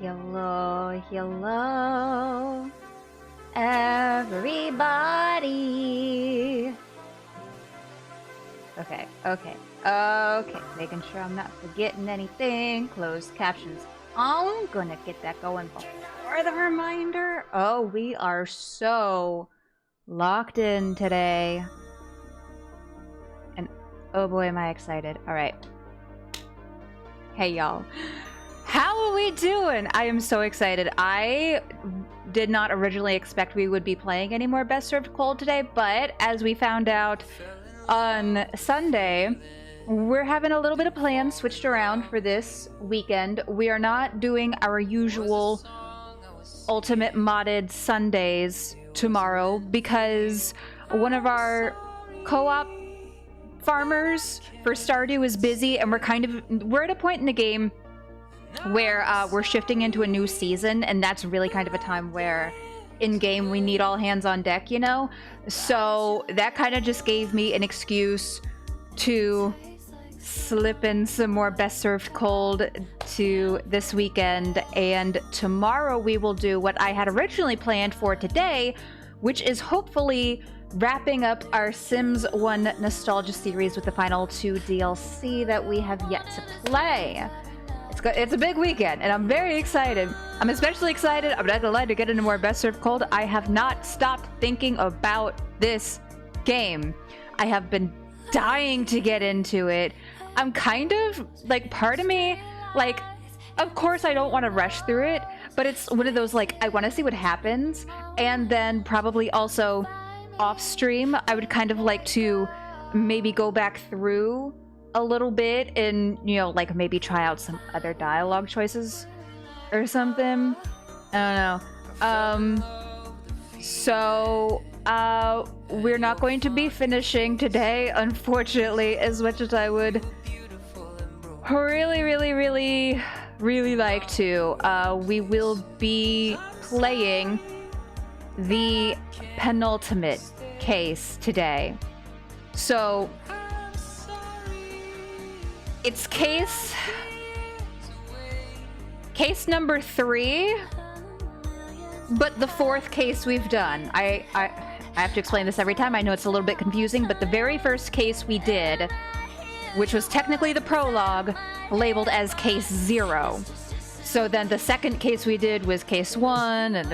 Hello, hello, everybody. Okay. Making sure I'm not forgetting anything. Closed captions. I'm gonna get that going before the reminder. Oh, we are so locked in today. And oh boy, am I excited. All right. Hey, y'all. How are we doing? I am so excited. I did not originally expect we would be playing any more Best Served Cold today, but as we found out on Sunday, we're having a little bit of plans switched around for this weekend. We are not doing our usual Ultimate Modded Sundays tomorrow because one of our co-op farmers for Stardew is busy, and we're at a point in the game where we're shifting into a new season, and that's really kind of a time where in-game we need all hands on deck, you know? So that kind of just gave me an excuse to slip in some more Best Served Cold to this weekend, and tomorrow we will do what I had originally planned for today, which is hopefully wrapping up our Sims 1 Nostalgia series with the final 2 DLC that we have yet to play. it's a big weekend, and I'm very excited. I'm especially excited, I'm not gonna lie, to get into more Best Served Cold. I have not stopped thinking about this game. I have been dying to get into it. I'm kind of, like, part of me, like, of course I don't want to rush through it, but it's one of those, like, I want to see what happens, and then probably also off stream, I would kind of like to maybe go back through a little bit and, you know, like maybe try out some other dialogue choices or something. I don't know. So we're not going to be finishing today, unfortunately, as much as I would really like to. We will be playing the penultimate case today. So it's case number 3, but the 4th case we've done. I have to explain this every time. I know it's a little bit confusing, but the very first case we did, which was technically the prologue, labeled as case 0. So then the second case we did was case 1, and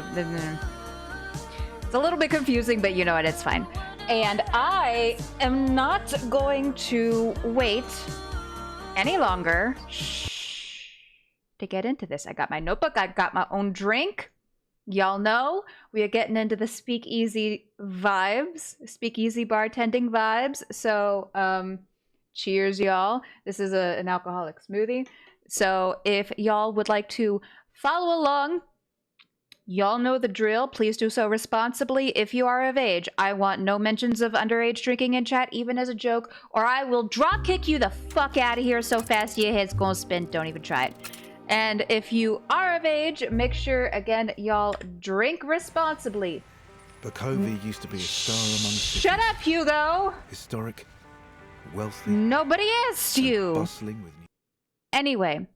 it's a little bit confusing, but you know what, it's fine. And I am not going to wait any longer to get into this. I got my notebook, I got my own drink. Y'all know we are getting into the speakeasy vibes, speakeasy bartending vibes. So cheers, y'all. This is an alcoholic smoothie. So if y'all would like to follow along, y'all know the drill. Please do so responsibly. If you are of age, I want no mentions of underage drinking in chat, even as a joke, or I will drop kick you the fuck out of here so fast your head's gonna spin. Don't even try it. And if you are of age, make sure, again, y'all drink responsibly. Bakovia used to be a star among cities. Shut up, Hugo! Historic, wealthy. Nobody asked you. Bustling with. Anyway.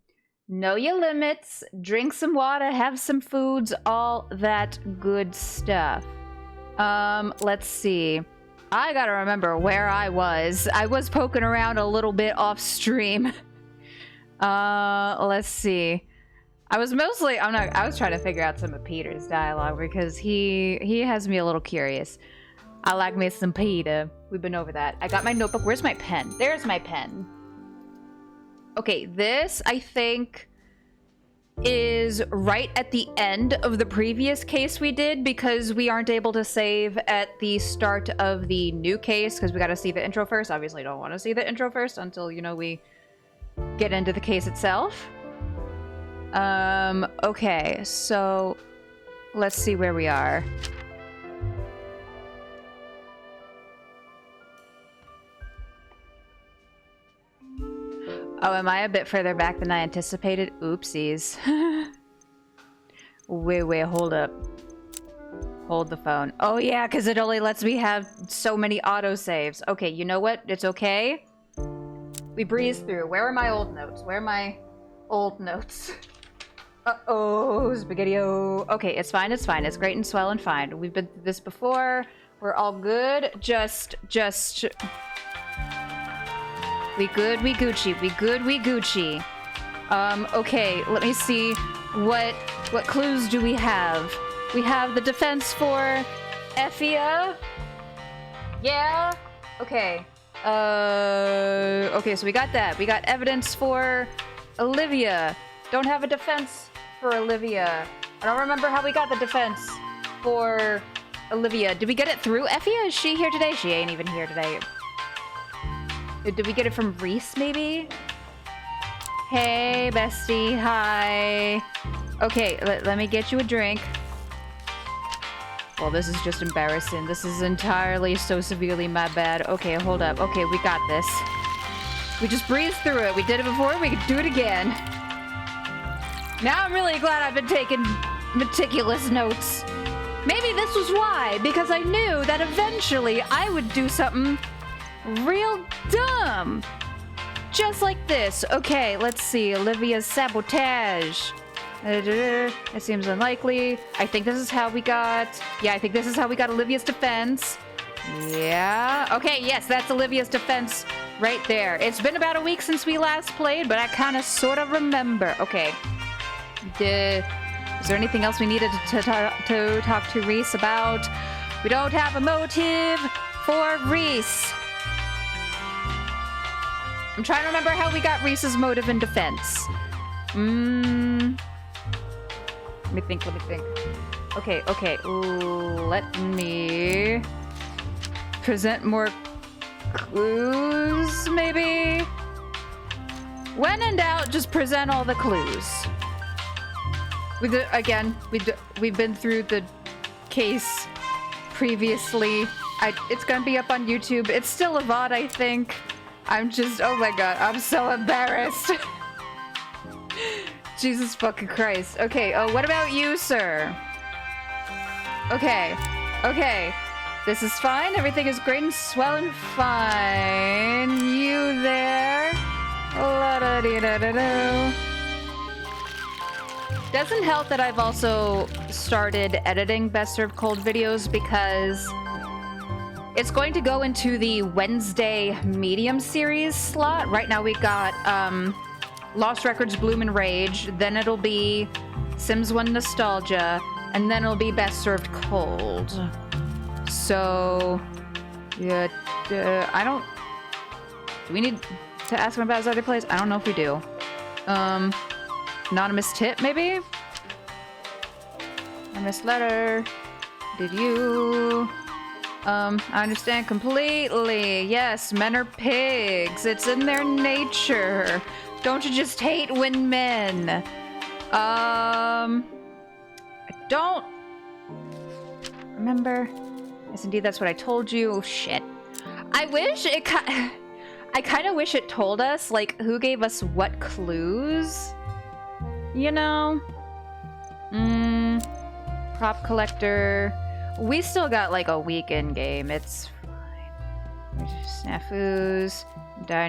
Know your limits, drink some water, have some foods, all that good stuff. Let's see. I gotta remember where I was. I was poking around a little bit off stream. Let's see. I was trying to figure out some of Peter's dialogue because he has me a little curious. I like me some Peter. We've been over that. I got my notebook. Where's my pen? There's my pen. Okay, this, I think, is right at the end of the previous case we did because we aren't able to save at the start of the new case because we got to see the intro first. Obviously, don't want to see the intro first until, you know, we get into the case itself. Okay, so let's see where we are. Oh, am I a bit further back than I anticipated? Oopsies. Wait, hold up. Hold the phone. Oh yeah, because it only lets me have so many autosaves. Okay, you know what? It's okay. We breeze through. Where are my old notes? Where are my old notes? Uh-oh, spaghetti-o. Okay, it's fine, it's fine. It's great and swell and fine. We've been through this before. We're all good. Just... We good, we Gucci. We good, we Gucci. Okay, let me see. What clues do we have? We have the defense for Effia. Yeah? Okay. Okay, so we got that. We got evidence for Olivia. Don't have a defense for Olivia. I don't remember how we got the defense for Olivia. Did we get it through Effia? Is she here today? She ain't even here today. Did we get it from Reese, maybe? Hey, bestie. Hi. Okay, let me get you a drink. Well, this is just embarrassing. This is entirely so severely my bad. Okay, hold up. Okay, we got this. We just breezed through it. We did it before. We could do it again. Now I'm really glad I've been taking meticulous notes. Maybe this was why, because I knew that eventually I would do something real dumb. Just like this. Okay, let's see. Olivia's sabotage. It seems unlikely. I think this is how we got... Yeah, I think this is how we got Olivia's defense. Yeah. Okay, yes, that's Olivia's defense Right there. It's been about a week since we last played, but I kind of sort of remember. Okay. Is there anything else we needed to talk to Reese about? We don't have a motive for Reese. I'm trying to remember how we got Reese's motive in defense. Let me think. Okay. Ooh, let me present more clues, maybe? When in doubt, just present all the clues. We've been through the case previously. It's gonna be up on YouTube. It's still a VOD, I think. Oh my god, I'm so embarrassed. Jesus fucking Christ. Okay, what about you, sir? Okay. This is fine. Everything is great and swell and fine. You there? La-da-dee-da-da-do. Doesn't help that I've also started editing Best Served Cold videos because it's going to go into the Wednesday medium series slot. Right now we got Lost Records Bloom and Rage, then it'll be Sims 1 Nostalgia, and then it'll be Best Served Cold. So, yeah, do we need to ask him about his other plays? I don't know if we do. Anonymous tip, maybe? Anonymous letter. Did you? I understand completely. Yes, men are pigs. It's in their nature. Don't you just hate when men? I don't remember. Yes, indeed, that's what I told you. Oh, shit. I kind of wish it told us, like, who gave us what clues. You know? Prop collector. We still got, like, a week in game. It's fine. Snafus.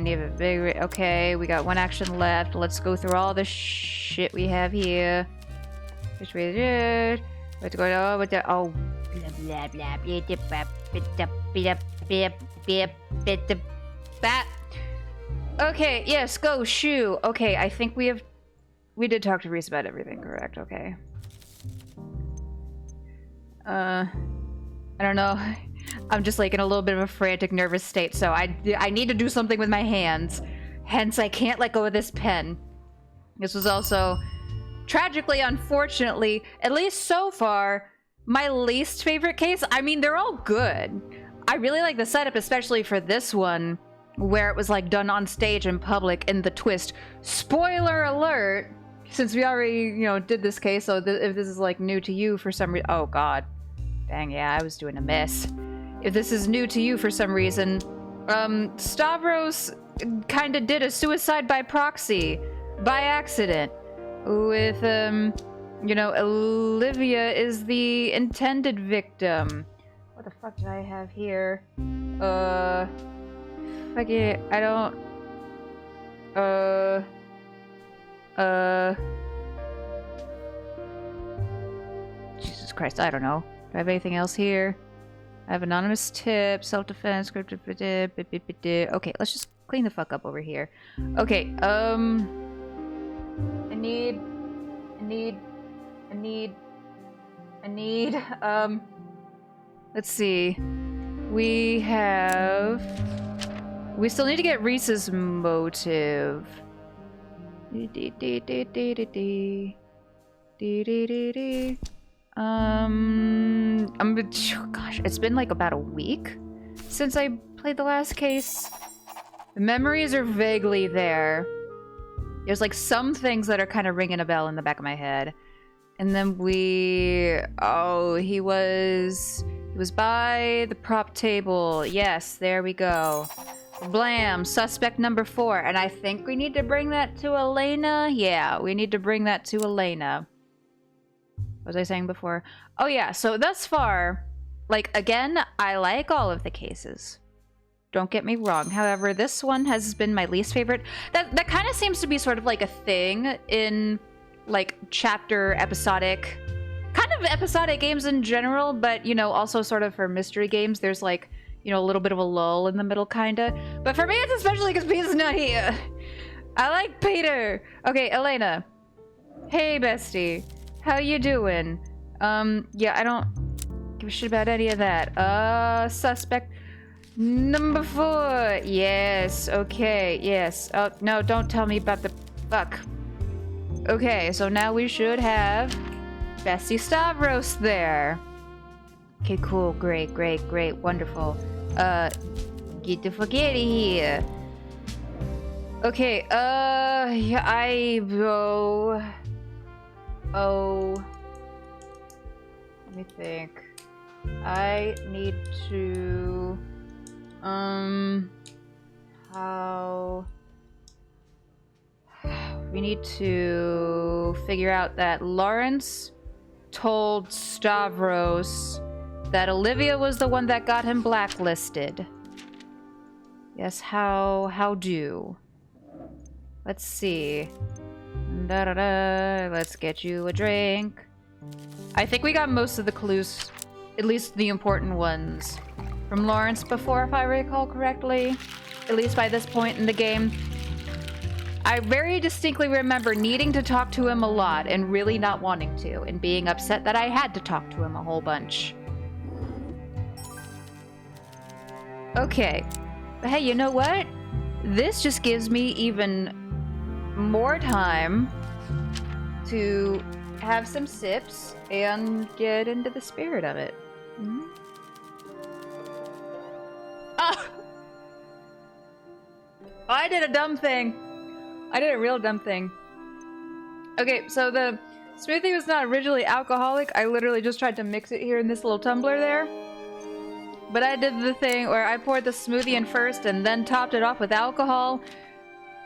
Need a big... Okay, we got one action left. Let's go through all the shit we have here. Which we did. Let's go over the... Oh. Blah, blah, blah. Okay, yes, go, shoo. Okay, I think we did talk to Reese about everything, correct? Okay. I don't know. I'm just like in a little bit of a frantic, nervous state, so I need to do something with my hands. Hence, I can't let go of this pen. This was also, tragically, unfortunately, at least so far, my least favorite case. I mean, they're all good. I really like the setup, especially for this one, where it was like done on stage in public, and the twist. Spoiler alert! Since we already, did this case, so if this is like new to you for some reason, oh god, dang, yeah, I was doing a miss. If this is new to you for some reason, Stavros kind of did a suicide by proxy, by accident, with Olivia is the intended victim. What the fuck did I have here? Fuck it, I don't... Jesus Christ, I don't know. Do I have anything else here? I have anonymous tip, self-defense, scripted... Okay, let's just clean the fuck up over here. Okay, I need, let's see. We still need to get Reese's motive. Gosh, it's been like about a week since I played the last case. The memories are vaguely there. There's like some things that are kind of ringing a bell in the back of my head. And then he was by the prop table. Yes, there we go. Blam, suspect number 4. And I think we need to bring that to Elena. Yeah, we need to bring that to Elena. What was I saying before? Oh yeah, so thus far, like, again, I like all of the cases. Don't get me wrong. However, this one has been my least favorite. That kind of seems to be sort of like a thing in, like, episodic games in general, but, also sort of for mystery games, there's, like, you know, a little bit of a lull in the middle, kinda. But for me, it's especially because Peter's not here. I like Peter. Okay, Elena. Hey, bestie. How you doing? Yeah, I don't give a shit about any of that. Suspect number 4. Yes, okay, yes. Oh, no, don't tell me about the... Fuck. Okay, so now we should have Bestie Stavros there. Okay, cool, great, wonderful. Get the fuck out of here. Okay, yeah, let me think. I need to, we need to figure out that Lawrence told Stavros that Olivia was the one that got him blacklisted. Yes, how do? Let's see. Let's get you a drink. I think we got most of the clues, at least the important ones, from Lawrence before, if I recall correctly. At least by this point in the game. I very distinctly remember needing to talk to him a lot and really not wanting to, and being upset that I had to talk to him a whole bunch. Okay. But hey, you know what? This just gives me even more time to have some sips and get into the spirit of it. Mm-hmm. Ah! I did a dumb thing. I did a real dumb thing. Okay, so the smoothie was not originally alcoholic. I literally just tried to mix it here in this little tumbler there. But I did the thing where I poured the smoothie in first and then topped it off with alcohol.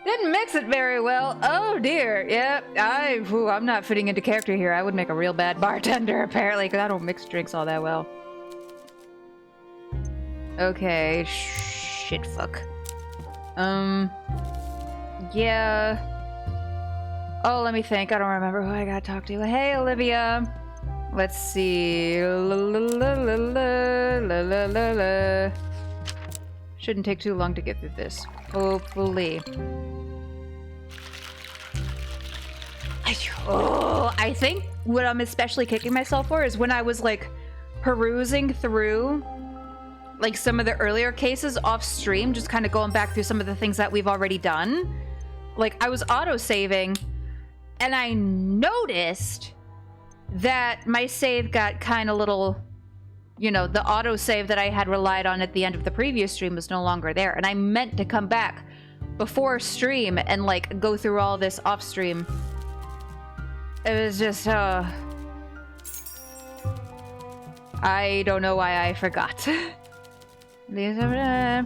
Didn't mix it very well. Oh dear. Yep. I'm not fitting into character here. I would make a real bad bartender apparently, because I don't mix drinks all that well. Okay. Shit fuck. Yeah. Oh, let me think. I don't remember who I gotta talk to. Hey, Olivia. Let's see. Shouldn't take too long to get through this. Hopefully. Oh, I think what I'm especially kicking myself for is when I was like perusing through like some of the earlier cases off stream, just kind of going back through some of the things that we've already done. Like I was auto-saving and I noticed that my save got kind of little, you know, the auto-save that I had relied on at the end of the previous stream was no longer there. And I meant to come back before stream and like go through all this off stream. It was just, I don't know why I forgot. Another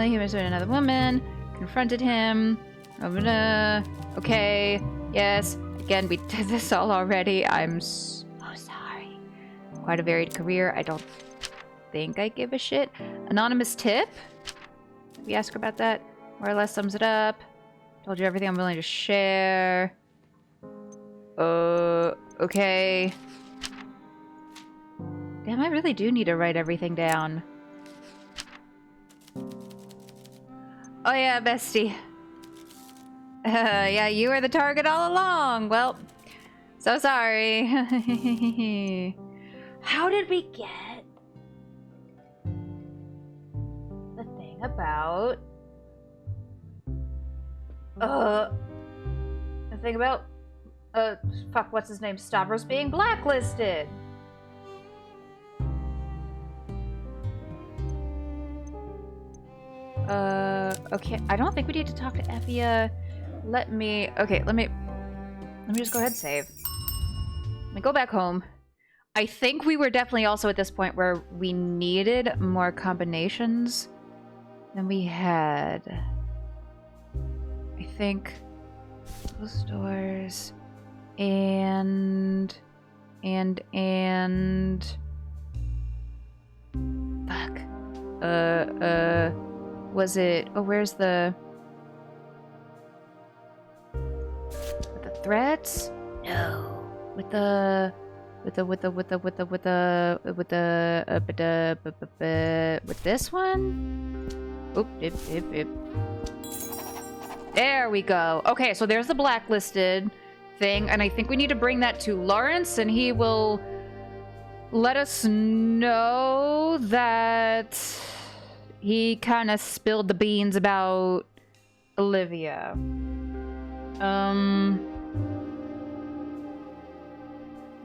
human saw another woman, confronted him. Okay, yes. Again, we did this all already. I'm so sorry. Quite a varied career. I don't think I give a shit. Anonymous tip? Did we ask her about that? More or less sums it up. Told you everything I'm willing to share. Okay. Damn, I really do need to write everything down. Oh yeah, bestie. Yeah, you were the target all along. Well, so sorry. How did we get the thing about... the thing about... fuck, what's his name? Stavros being blacklisted. Okay, I don't think we need to talk to Effia. Let me just go ahead and save. Let me go back home. I think we were definitely also at this point where we needed more combinations than we had. I think closed doors and fuck. Was it... Oh, where's the... With the threats? No. With the with this one. Oop, dip. There we go. Okay, so there's the blacklisted thing, and I think we need to bring that to Lawrence, and he will let us know that he kind of spilled the beans about Olivia.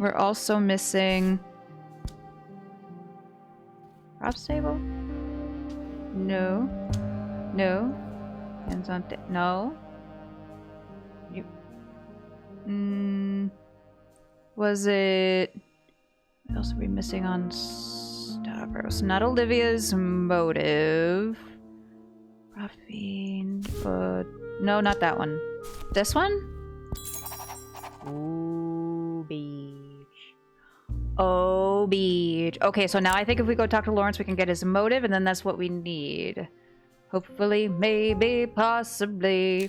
We're also missing props table. No. Hands on no. You. Was it? What else are we missing on Stavros? Not Olivia's motive. Raffine, but no, not that one. This one? Ooh, beach. Oh, beach. Okay, so now I think if we go talk to Lawrence, we can get his motive, and then that's what we need. Hopefully, maybe, possibly.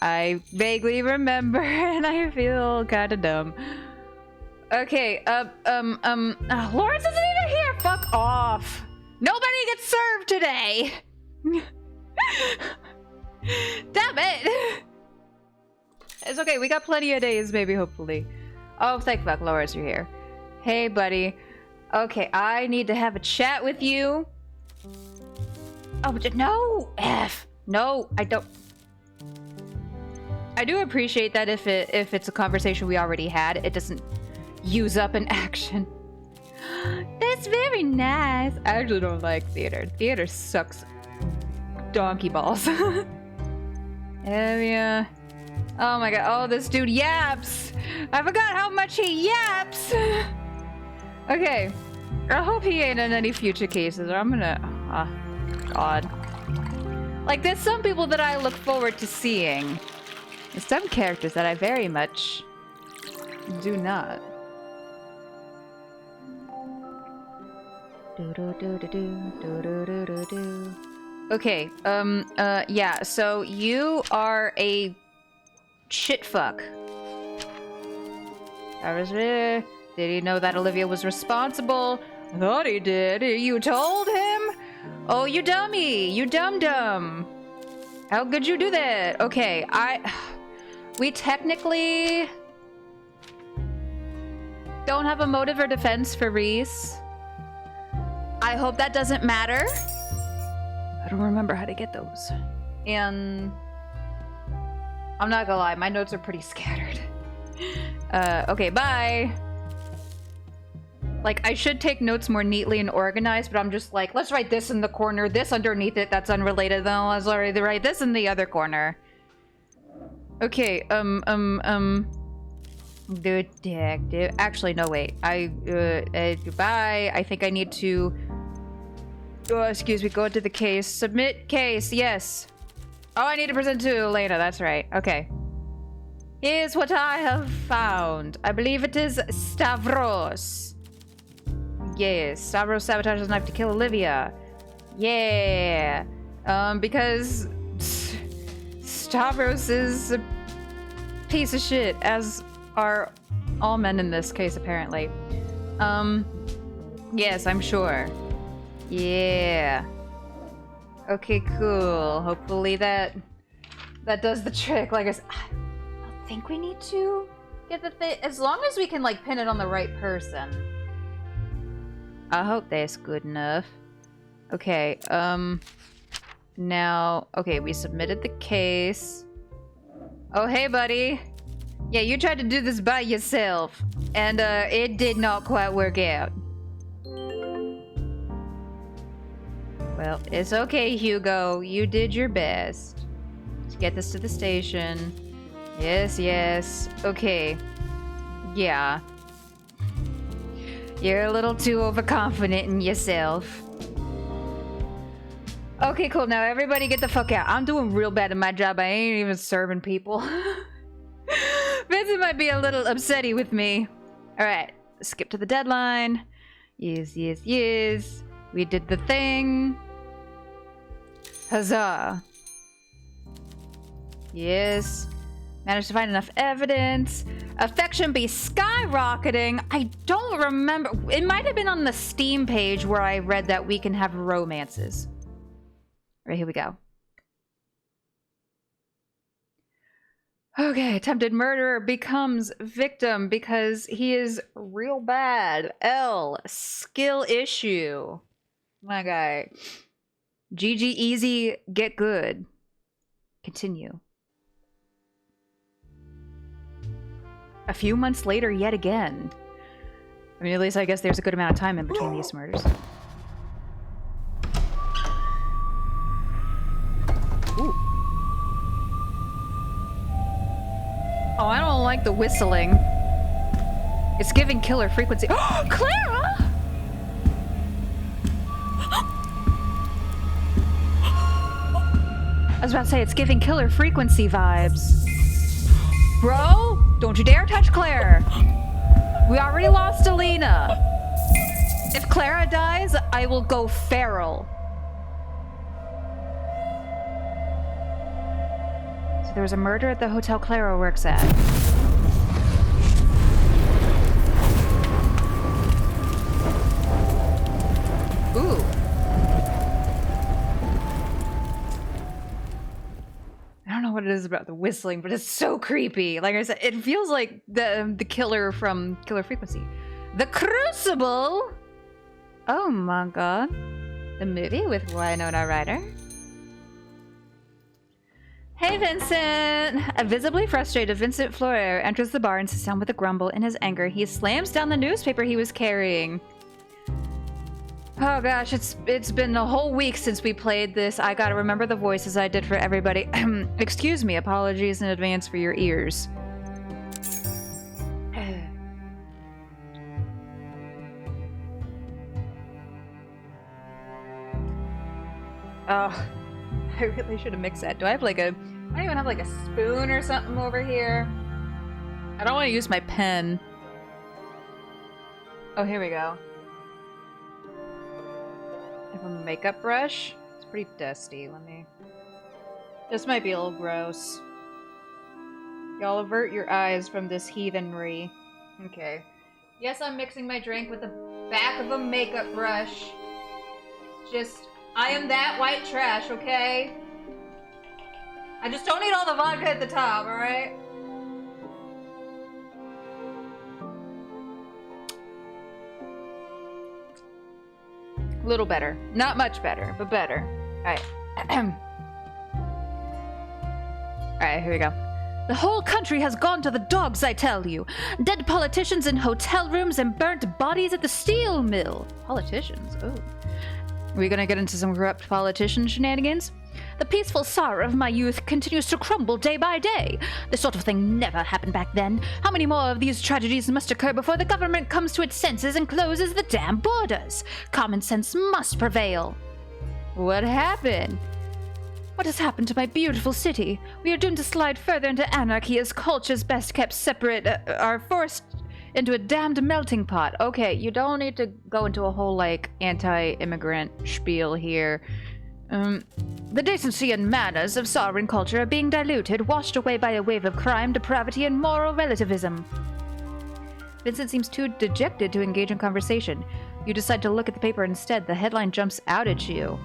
I vaguely remember, and I feel kind of dumb. Okay, Lawrence isn't even here! Fuck off! Nobody gets served today! Damn it! It's okay, we got plenty of days, maybe, hopefully. Oh, thank fuck, Lawrence, you're here. Hey, buddy. Okay, I need to have a chat with you. Oh, but no! F! No, I don't... I do appreciate that if it's a conversation we already had, it doesn't use up an action. That's very nice. I actually don't like theater. Theater sucks donkey balls. Yeah. Oh my god. Oh, this dude yaps. I forgot how much he yaps. Okay. I hope he ain't in any future cases, or I'm gonna... Oh, God. Like, there's some people that I look forward to seeing. There's some characters that I very much do not. Okay, yeah, so you are a shit fuck. Did he know that Olivia was responsible? I thought he did. You told him? Oh, you dummy! You dum-dum! How could you do that? Okay, we technically don't have a motive or defense for Reese. I hope that doesn't matter. I don't remember how to get those. And I'm not gonna lie, my notes are pretty scattered. Okay, bye. Like, I should take notes more neatly and organized, but I'm just like, let's write this in the corner, this underneath it, that's unrelated, then let's already write this in the other corner. Okay, detective. Actually, no, wait. Goodbye. I think I need to... Oh, excuse me, go into the case. Submit case, yes. Oh, I need to present to Elena, that's right. Okay. Here's what I have found. I believe it is Stavros. Yes, Stavros sabotages a knife to kill Olivia. Yeah. Because Stavros is a piece of shit, as are all men in this case, apparently. Yes, I'm sure. Yeah. Okay, cool. Hopefully that does the trick. Like I said, I don't think we need to get the thing, as long as we can, like, pin it on the right person. I hope that's good enough. Okay, now, okay, we submitted the case. Oh, hey, buddy. Yeah, you tried to do this by yourself, and, it did not quite work out. Well, it's okay, Hugo. You did your best to get this to the station. Yes, yes. Okay. Yeah. You're a little too overconfident in yourself. Okay, cool. Now everybody get the fuck out. I'm doing real bad at my job. I ain't even serving people. Vincent might be a little upsetty with me. Alright. Skip to the deadline. Yes, yes, yes. We did the thing. Huzzah. Yes. Managed to find enough evidence. Affection be skyrocketing. I don't remember. It might have been on the Steam page where I read that we can have romances. All right, here we go. Okay, attempted murderer becomes victim because he is real bad. L, skill issue. My guy. GG easy, get good. Continue. A few months later, yet again. I mean, at least I guess there's a good amount of time in between these murders. Ooh. Oh, I don't like the whistling. It's giving killer frequency. Oh, Clara! I was about to say, it's giving killer frequency vibes. Bro, don't you dare touch Claire. We already lost Alina. If Clara dies, I will go feral. So there was a murder at the hotel Clara works at. Ooh. I don't know what it is about the whistling, but it's so creepy. Like I said, it feels like the killer from Killer Frequency. The Crucible! Oh my god. The movie with Winona Ryder. Hey, Vincent! A visibly frustrated Vincent Florer enters the bar and sits down with a grumble. In his anger, he slams down the newspaper he was carrying. Oh gosh, it's been a whole week since we played this. I gotta remember the voices I did for everybody. Excuse me, apologies in advance for your ears. Oh, I really should have mixed that. Do I have like a... I don't even have like a spoon or something over here. I don't want to use my pen. Oh, here we go. I have a makeup brush. It's pretty dusty. Let me... This might be a little gross. Y'all avert your eyes from this heathenry. Okay. Yes, I'm mixing my drink with the back of a makeup brush. Just... I am that white trash, okay? I just don't need all the vodka at the top, alright? A little better. Not much better, but better. Alright. Alright, here we go. The whole country has gone to the dogs, I tell you. Dead politicians in hotel rooms and burnt bodies at the steel mill. Politicians? Oh. Are we gonna get into some corrupt politician shenanigans? The peaceful sorrow of my youth continues to crumble day by day. This sort of thing never happened back then. How many more of these tragedies must occur before the government comes to its senses and closes the damn borders? Common sense must prevail. What happened? What has happened to my beautiful city? We are doomed to slide further into anarchy as cultures best kept separate are forced into a damned melting pot. Okay, you don't need to go into a whole, like, anti-immigrant spiel here. The decency and manners of sovereign culture are being diluted, washed away by a wave of crime, depravity, and moral relativism. Vincent seems too dejected to engage in conversation. You decide to look at the paper instead. The headline jumps out at you.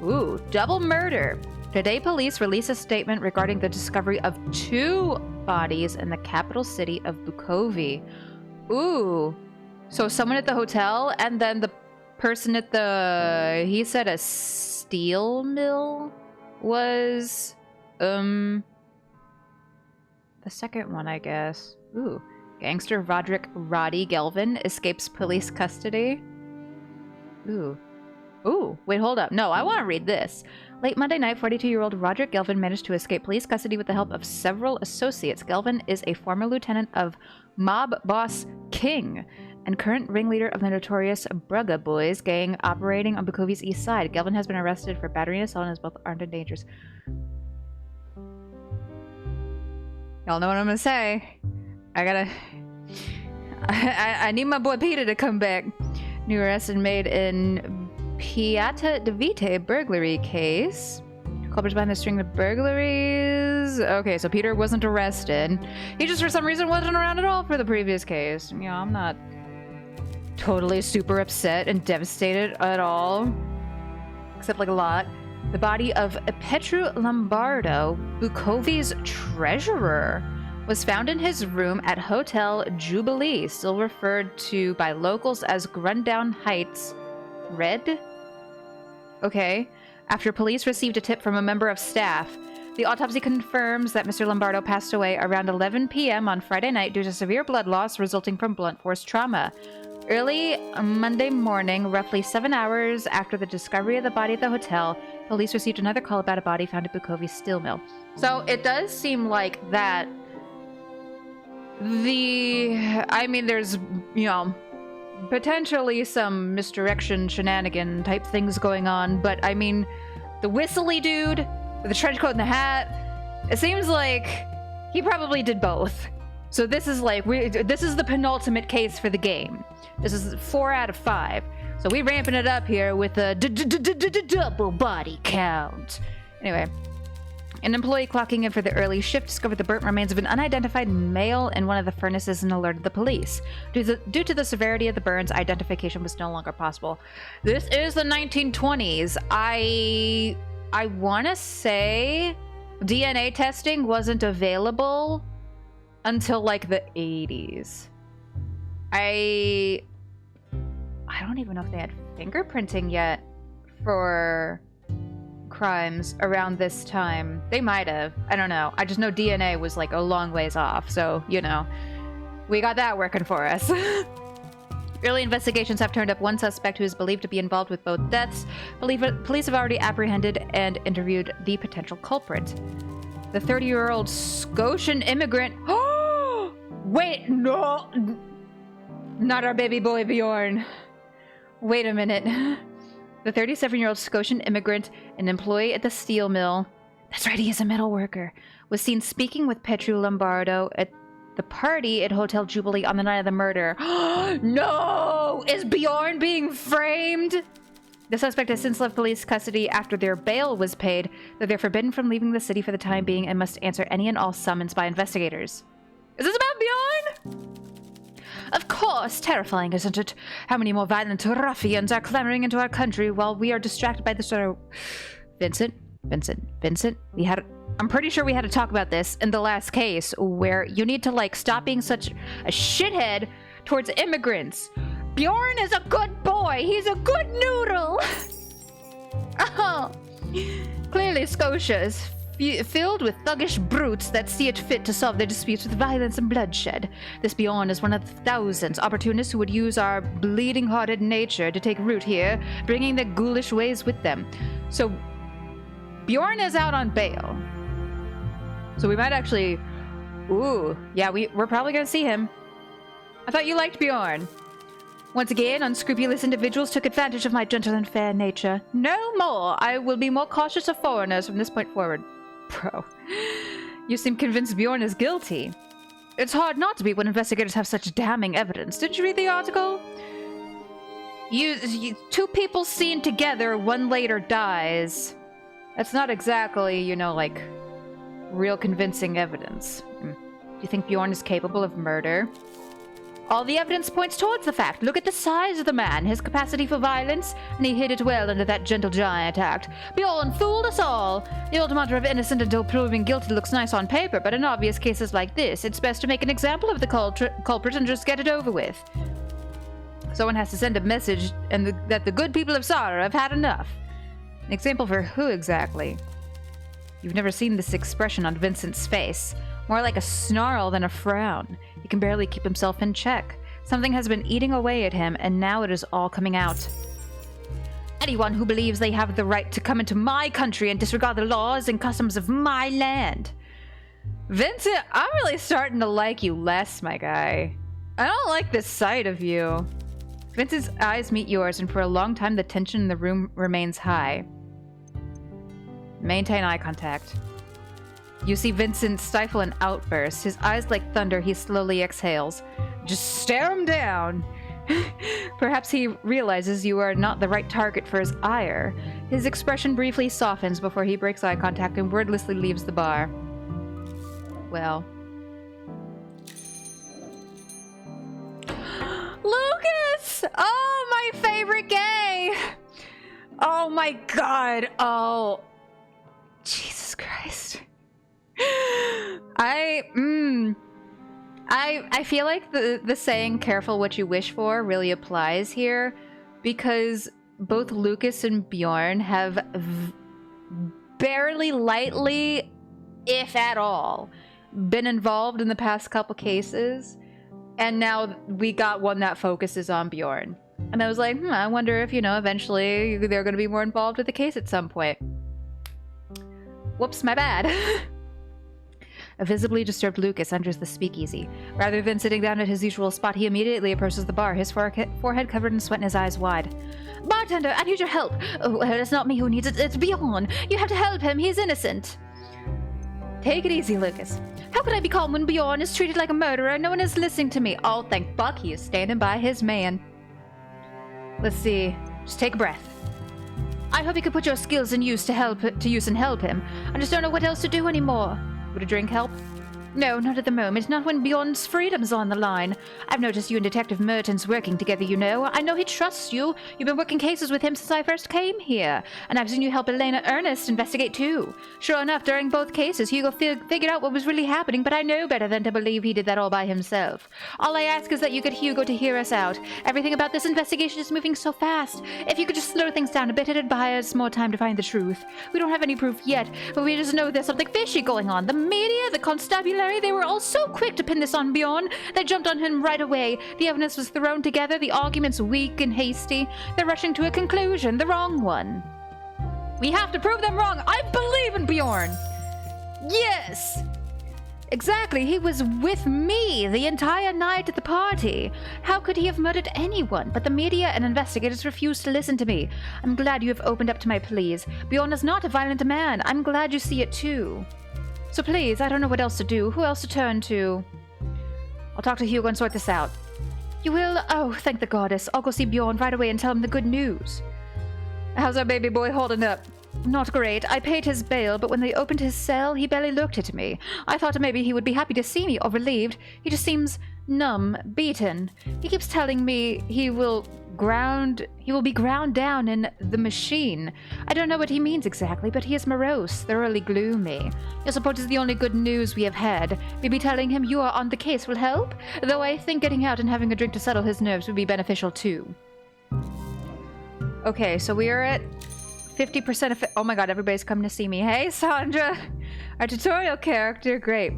Ooh, double murder. Today, police release a statement regarding the discovery of 2 bodies in the capital city of Bukovi. Ooh. So someone at the hotel and then the person at the... He said a steel mill was... The second one, I guess. Ooh. Gangster Roddy Gelvin escapes police custody. Ooh. Ooh. Wait, hold up. No, I want to read this. Late Monday night, 42-year-old Roderick Gelvin managed to escape police custody with the help of several associates. Gelvin is a former lieutenant of mob boss King and current ringleader of the notorious Brugga Boys gang operating on Bukovi's east side. Gelvin has been arrested for battery and assault and is both armed and dangerous. Y'all know what I'm gonna say. I need my boy Peter to come back. New arrest and made in Piata de Vite burglary case. Culprits behind the string of burglaries. Okay, so Peter wasn't arrested. He just for some reason wasn't around at all for the previous case. You know, I'm not totally super upset and devastated at all. Except like a lot. The body of Petru Lombardo, Bukovi's treasurer, was found in his room at Hotel Jubilee, still referred to by locals as Grundown Heights. Red? Okay. After police received a tip from a member of staff, the autopsy confirms that Mr. Lombardo passed away around 11 p.m. on Friday night due to severe blood loss resulting from blunt force trauma. Early Monday morning, roughly 7 hours after the discovery of the body at the hotel, police received another call about a body found at Bukovi's steel mill. So it does seem like that there's, you know, potentially some misdirection shenanigan type things going on, but I mean, the whistly dude with the trench coat and the hat, it seems like he probably did both. So this is like, this is the penultimate case for the game. This is 4 out of 5. So we ramping it up here with a double body count. Anyway, an employee clocking in for the early shift discovered the burnt remains of an unidentified male in one of the furnaces and alerted the police. Due to the severity of the burns, identification was no longer possible. This is the 1920s. I want to say DNA testing wasn't available until like the 80s. I don't even know if they had fingerprinting yet for crimes around this time. They might have. I don't know. I just know DNA was like a long ways off. So, you know, we got that working for us. Early investigations have turned up one suspect who is believed to be involved with both deaths. Police have already apprehended and interviewed the potential culprit. The 30-year-old Scotian immigrant... Oh! Wait, no! Not our baby boy Bjorn. Wait a minute. The 37-year-old Scotian immigrant, an employee at the steel mill, that's right, he is a metal worker, was seen speaking with Petru Lombardo at the party at Hotel Jubilee on the night of the murder. No! Is Bjorn being framed? The suspect has since left police custody after their bail was paid, though they're forbidden from leaving the city for the time being and must answer any and all summons by investigators. Is this about Bjorn? Of course, terrifying, isn't it? How many more violent ruffians are clamoring into our country while we are distracted by this sort of... Vincent, I'm pretty sure we had to talk about this in the last case, where you need to, like, stop being such a shithead towards immigrants. Bjorn is a good boy. He's a good noodle. Oh. Clearly, Scotia is filled with thuggish brutes that see it fit to solve their disputes with violence and bloodshed. This Bjorn is one of the thousands opportunists who would use our bleeding-hearted nature to take root here, bringing their ghoulish ways with them. So, Bjorn is out on bail. So we might actually... Ooh, yeah, we're probably gonna see him. I thought you liked Bjorn. Once again, unscrupulous individuals took advantage of my gentle and fair nature. No more! I will be more cautious of foreigners from this point forward. Bro, you seem convinced Bjorn is guilty. It's hard not to be when investigators have such damning evidence. Did you read the article? Two people seen together, one later dies. That's not exactly, you know, like, real convincing evidence. Do you think Bjorn is capable of murder? All the evidence points towards the fact. Look at the size of the man, his capacity for violence, and he hid it well under that gentle giant act. Bjorn fooled us all. The old mantra of innocent until proven guilty looks nice on paper, but in obvious cases like this, it's best to make an example of the culprit and just get it over with. Someone has to send a message that the good people of Sara have had enough. An example for who exactly? You've never seen this expression on Vincent's face. More like a snarl than a frown. He can barely keep himself in check. Something has been eating away at him, and now it is all coming out. Anyone who believes they have the right to come into my country and disregard the laws and customs of my land. Vincent, I'm really starting to like you less, my guy. I don't like this sight of you. Vincent's eyes meet yours, and for a long time the tension in the room remains high. Maintain eye contact. You see Vincent stifle an outburst. His eyes like thunder, he slowly exhales. Just stare him down. Perhaps he realizes you are not the right target for his ire. His expression briefly softens before he breaks eye contact and wordlessly leaves the bar. Well. Lucas! Oh, my favorite gay! Oh my god. Oh. Jesus Christ. I feel like the saying careful what you wish for really applies here, because both Lucas and Bjorn have barely, lightly, if at all, been involved in the past couple cases, and now we got one that focuses on Bjorn. And I was like, I wonder if, eventually they're going to be more involved with the case at some point. Whoops, my bad. A visibly disturbed Lucas enters the speakeasy. Rather than sitting down at his usual spot, he immediately approaches the bar, his forehead covered in sweat and his eyes wide. Bartender, I need your help. Oh, it's not me who needs it, it's Bjorn. You have to help him, he's innocent. Take it easy, Lucas. How could I be calm when Bjorn is treated like a murderer? No one is listening to me. Oh, thank fuck he is standing by his man. Let's see. Just take a breath. I hope you could put your skills in use and help him. I just don't know what else to do anymore. Would a drink help? No, not at the moment. Not when Bjorn's freedom's on the line. I've noticed you and Detective Mertens working together, I know he trusts you. You've been working cases with him since I first came here. And I've seen you help Elena Ernest investigate too. Sure enough, during both cases, Hugo figured out what was really happening, but I know better than to believe he did that all by himself. All I ask is that you get Hugo to hear us out. Everything about this investigation is moving so fast. If you could just slow things down a bit, it'd buy us more time to find the truth. We don't have any proof yet, but we just know there's something fishy going on. The media, the constabulary, they were all so quick to pin this on Bjorn. They jumped on him right away. The evidence was thrown together, the arguments weak and hasty. They're rushing to a conclusion, the wrong one. We have to prove them wrong. I believe in Bjorn. Yes. Exactly. He was with me the entire night at the party. How could he have murdered anyone? But the media and investigators refused to listen to me. I'm glad you have opened up to my pleas. Bjorn is not a violent man. I'm glad you see it too. So please, I don't know what else to do. Who else to turn to? I'll talk to Hugo and sort this out. You will? Oh, thank the goddess. I'll go see Bjorn right away and tell him the good news. How's our baby boy holding up? Not great. I paid his bail, but when they opened his cell, he barely looked at me. I thought maybe he would be happy to see me or relieved. He just seems numb, beaten. He keeps telling me he will be ground down in the machine. I don't know what he means exactly, but he is morose, thoroughly gloomy. I suppose it's the only good news we have had. Maybe telling him you are on the case will help, though I think getting out and having a drink to settle his nerves would be beneficial too. Okay, so we are at 50% of it. Oh my god, everybody's coming to see me. Hey, Sandra! Our tutorial character, great.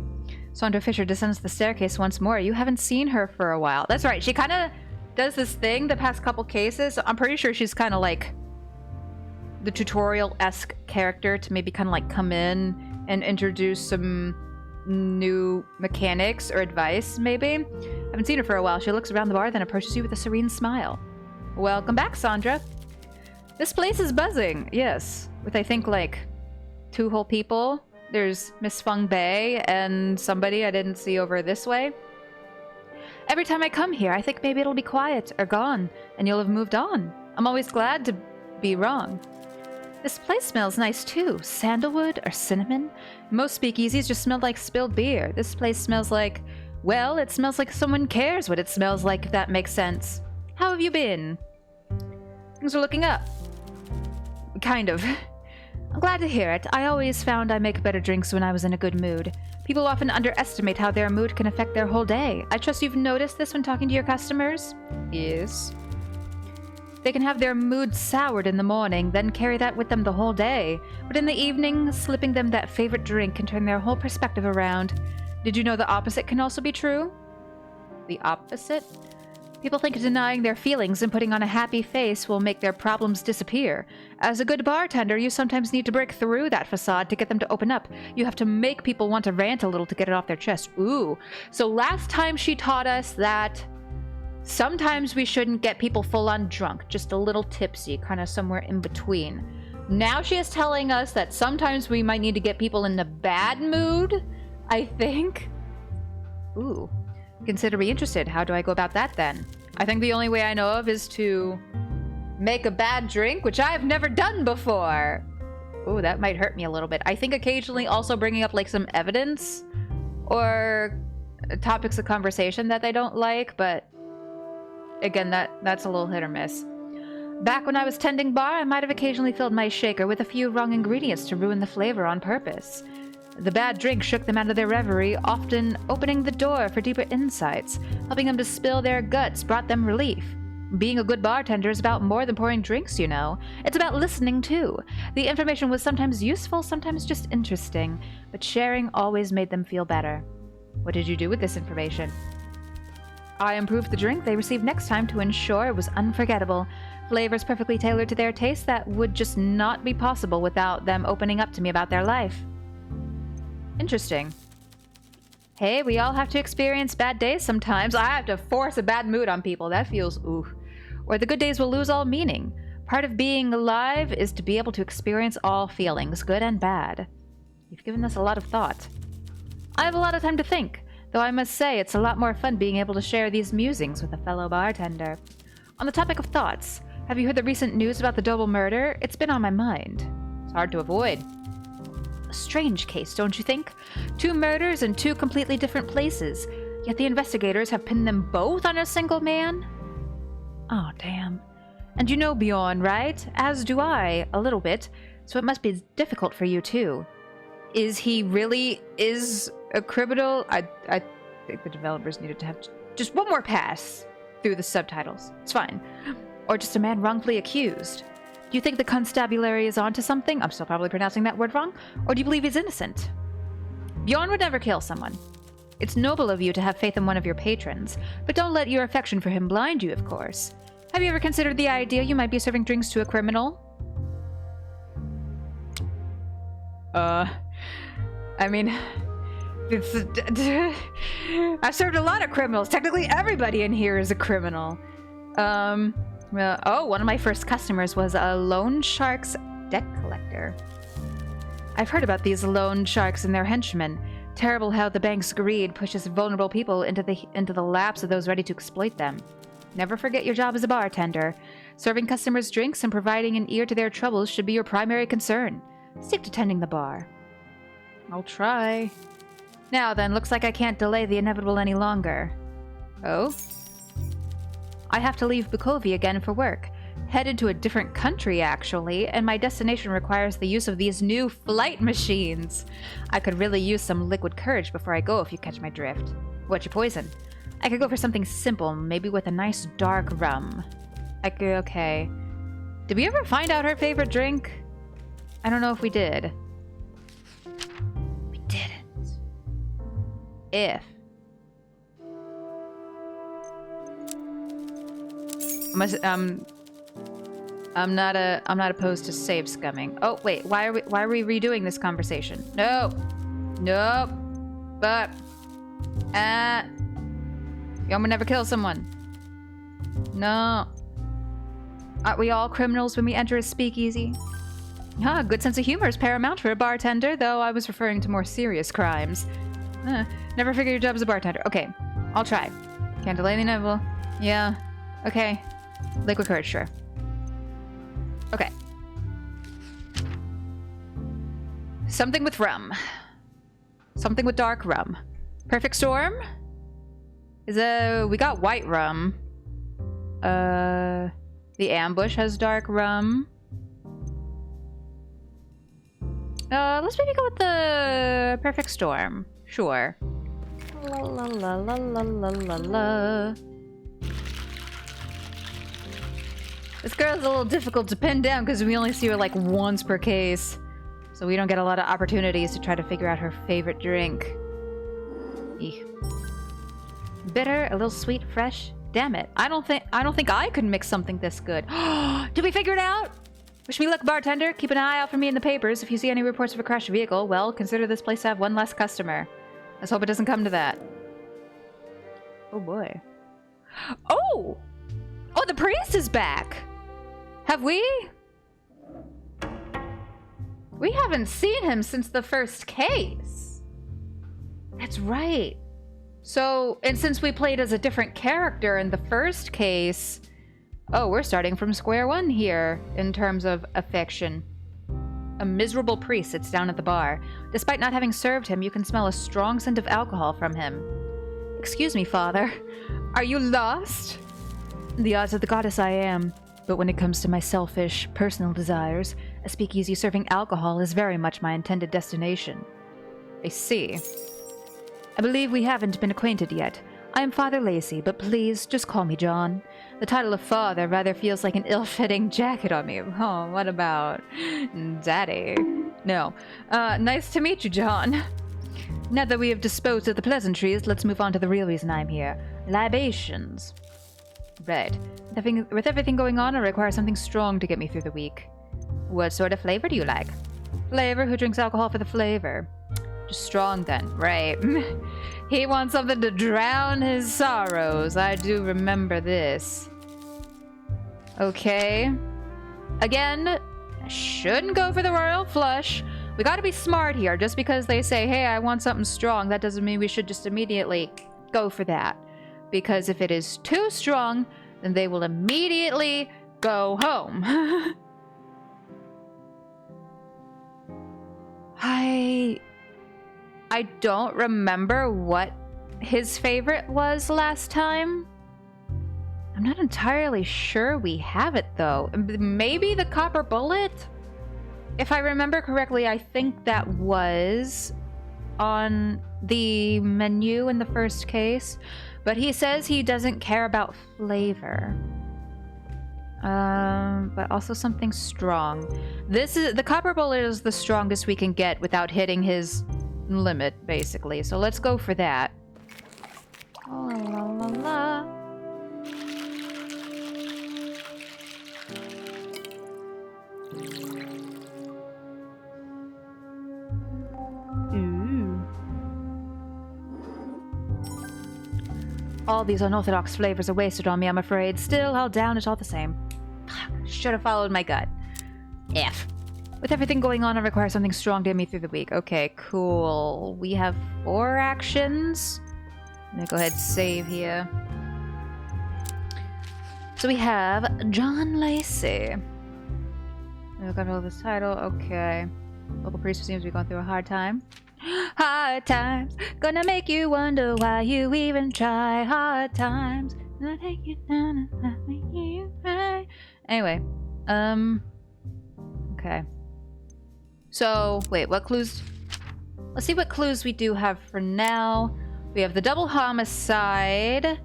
Sandra Fisher descends the staircase once more. You haven't seen her for a while. That's right, she kind of does this thing the past couple cases. So I'm pretty sure she's kind of like the tutorial-esque character to maybe kind of like come in and introduce some new mechanics or advice, maybe. Haven't seen her for a while. She looks around the bar, then approaches you with a serene smile. Welcome back, Sandra. This place is buzzing, yes. With, I think, like, 2 whole people. There's Miss Feng Bei and somebody I didn't see over this way. Every time I come here, I think maybe it'll be quiet or gone, and you'll have moved on. I'm always glad to be wrong. This place smells nice, too. Sandalwood or cinnamon? Most speakeasies just smell like spilled beer. This place smells like... well, it smells like someone cares what it smells like, if that makes sense. How have you been? Things are looking up. Kind of. I'm glad to hear it. I always found I make better drinks when I was in a good mood. People often underestimate how their mood can affect their whole day. I trust you've noticed this when talking to your customers? Yes. They can have their mood soured in the morning, then carry that with them the whole day. But in the evening, slipping them that favorite drink can turn their whole perspective around. Did you know the opposite can also be true? The opposite? People think denying their feelings and putting on a happy face will make their problems disappear. As a good bartender, you sometimes need to break through that facade to get them to open up. You have to make people want to rant a little to get it off their chest. Ooh. So last time she taught us that sometimes we shouldn't get people full-on drunk, just a little tipsy, kind of somewhere in between. Now she is telling us that sometimes we might need to get people in a bad mood, I think. Ooh. Consider me interested. How do I go about that then? I think the only way I know of is to Make a bad drink, which I've never done before. Ooh, that might hurt me a little bit. I think occasionally also bringing up like some evidence or topics of conversation that they don't like, but again, that's a little hit or miss. Back when I was tending bar, I might have occasionally filled my shaker with a few wrong ingredients to ruin the flavor on purpose. The bad drink shook them out of their reverie, often opening the door for deeper insights. Helping them to spill their guts brought them relief. Being a good bartender is about more than pouring drinks, you know. It's about listening, too. The information was sometimes useful, sometimes just interesting, but sharing always made them feel better. What did you do with this information? I improved the drink they received next time to ensure it was unforgettable. Flavors perfectly tailored to their taste that would just not be possible without them opening up to me about their life. Interesting. Hey, we all have to experience bad days sometimes. I have to force a bad mood on people. That feels ooh. Or the good days will lose all meaning. Part of being alive is to be able to experience all feelings, good and bad. You've given this a lot of thought. I have a lot of time to think, though I must say it's a lot more fun being able to share these musings with a fellow bartender. On the topic of thoughts, have you heard the recent news about the double murder? It's been on my mind. It's hard to avoid. A strange case, don't you think? 2 murders in 2 completely different places, yet the investigators have pinned them both on a single man? Oh, damn. And you know Bjorn, right? As do I, a little bit, so it must be difficult for you too. Is he really a criminal? I think the developers needed to have just one more pass through the subtitles. It's fine. Or just a man wrongfully accused. Do you think the constabulary is onto something? I'm still probably pronouncing that word wrong. Or do you believe he's innocent? Bjorn would never kill someone. It's noble of you to have faith in one of your patrons, but don't let your affection for him blind you, of course. Have you ever considered the idea you might be serving drinks to a criminal? I mean, I've served a lot of criminals. Technically, everybody in here is a criminal. One of my first customers was a loan shark's debt collector. I've heard about these loan sharks and their henchmen. Terrible how the bank's greed pushes vulnerable people into the laps of those ready to exploit them. Never forget your job as a bartender. Serving customers drinks and providing an ear to their troubles should be your primary concern. Stick to tending the bar. I'll try. Now then, looks like I can't delay the inevitable any longer. Oh? I have to leave Bukovia again for work. Headed to a different country, actually, and my destination requires the use of these new flight machines. I could really use some liquid courage before I go, if you catch my drift. What's your poison? I could go for something simple, maybe with a nice dark rum. Okay. Did we ever find out her favorite drink? I don't know if we did. We didn't. If. I'm not opposed to save scumming. Oh wait, why are we redoing this conversation? No. Nope. But you would never kill someone. No. Aren't we all criminals when we enter a speakeasy? Ah, good sense of humor is paramount for a bartender, though I was referring to more serious crimes. Never figure your job as a bartender. Okay, I'll try. Can't delay the inevitable. Yeah. Okay. Liquid courage, sure. Okay. Something with rum. Something with dark rum. Perfect storm? We got white rum. The ambush has dark rum. Let's maybe go with the perfect storm. Sure. La la la la la la la la. This girl's a little difficult to pin down because we only see her like once per case. So we don't get a lot of opportunities to try to figure out her favorite drink. Eek. Bitter, a little sweet, fresh. Damn it. I don't think I could mix something this good. Did we figure it out? Wish me luck, bartender. Keep an eye out for me in the papers. If you see any reports of a crashed vehicle, well, consider this place to have one less customer. Let's hope it doesn't come to that. Oh boy. Oh! Oh, the priest is back! Have we? We haven't seen him since the first case. That's right. So, and since we played as a different character in the first case, Oh, we're starting from square one here in terms of affection. A miserable priest sits down at the bar. Despite not having served him, you can smell a strong scent of alcohol from him. Excuse me, father. Are you lost? The odds of the goddess I am. But when it comes to my selfish, personal desires, a speakeasy serving alcohol is very much my intended destination. I see. I believe we haven't been acquainted yet. I am Father Lacey, but please, just call me John. The title of father rather feels like an ill-fitting jacket on me. Oh, what about Daddy? No. Nice to meet you, John. Now that we have disposed of the pleasantries, let's move on to the real reason I'm here. Libations. Right. With everything going on, I require something strong to get me through the week. What sort of flavor do you like? Flavor? Who drinks alcohol for the flavor? Just strong then, right. He wants something to drown his sorrows. I do remember this. Okay. Again, I shouldn't go for the royal flush. We gotta be smart here. Just because they say, hey, I want something strong, that doesn't mean we should just immediately go for that. Because if it is too strong, then they will immediately go home. I don't remember what his favorite was last time. I'm not entirely sure we have it, though. Maybe the copper bullet? If I remember correctly, I think that was on the menu in the first case. But he says he doesn't care about flavor. But also something strong. The copper bullet is the strongest we can get without hitting his limit, basically. So let's go for that. Oh, la la la. All these unorthodox flavors are wasted on me, I'm afraid. Still, I'll down it all the same. Should have followed my gut. F. With everything going on, I require something strong to get me through the week. Okay, cool. We have 4 actions. I'm gonna go ahead and save here. So we have John Lacey. Look at all this title. Okay. Local priest who seems to be going through a hard time. Hard times, gonna make you wonder why you even try. Hard times, gonna take you down and let me hear you cry. Anyway, okay. So, wait, what clues? Let's see what clues we do have for now. We have the double homicide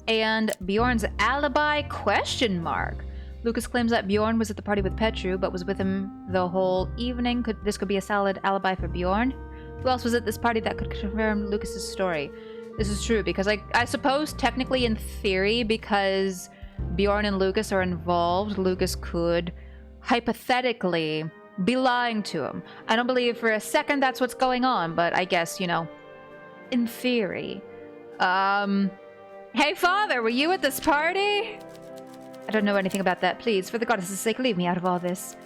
and Bjorn's alibi ? Lucas claims that Bjorn was at the party with Petru, but was with him the whole evening. This could be a solid alibi for Bjorn. Who else was at this party that could confirm Lucas's story? This is true, because I suppose technically in theory, because Bjorn and Lucas are involved, Lucas could hypothetically be lying to him. I don't believe for a second that's what's going on, but I guess, you know, in theory. Hey father, were you at this party? I don't know anything about that. Please, for the goddess's sake, leave me out of all this.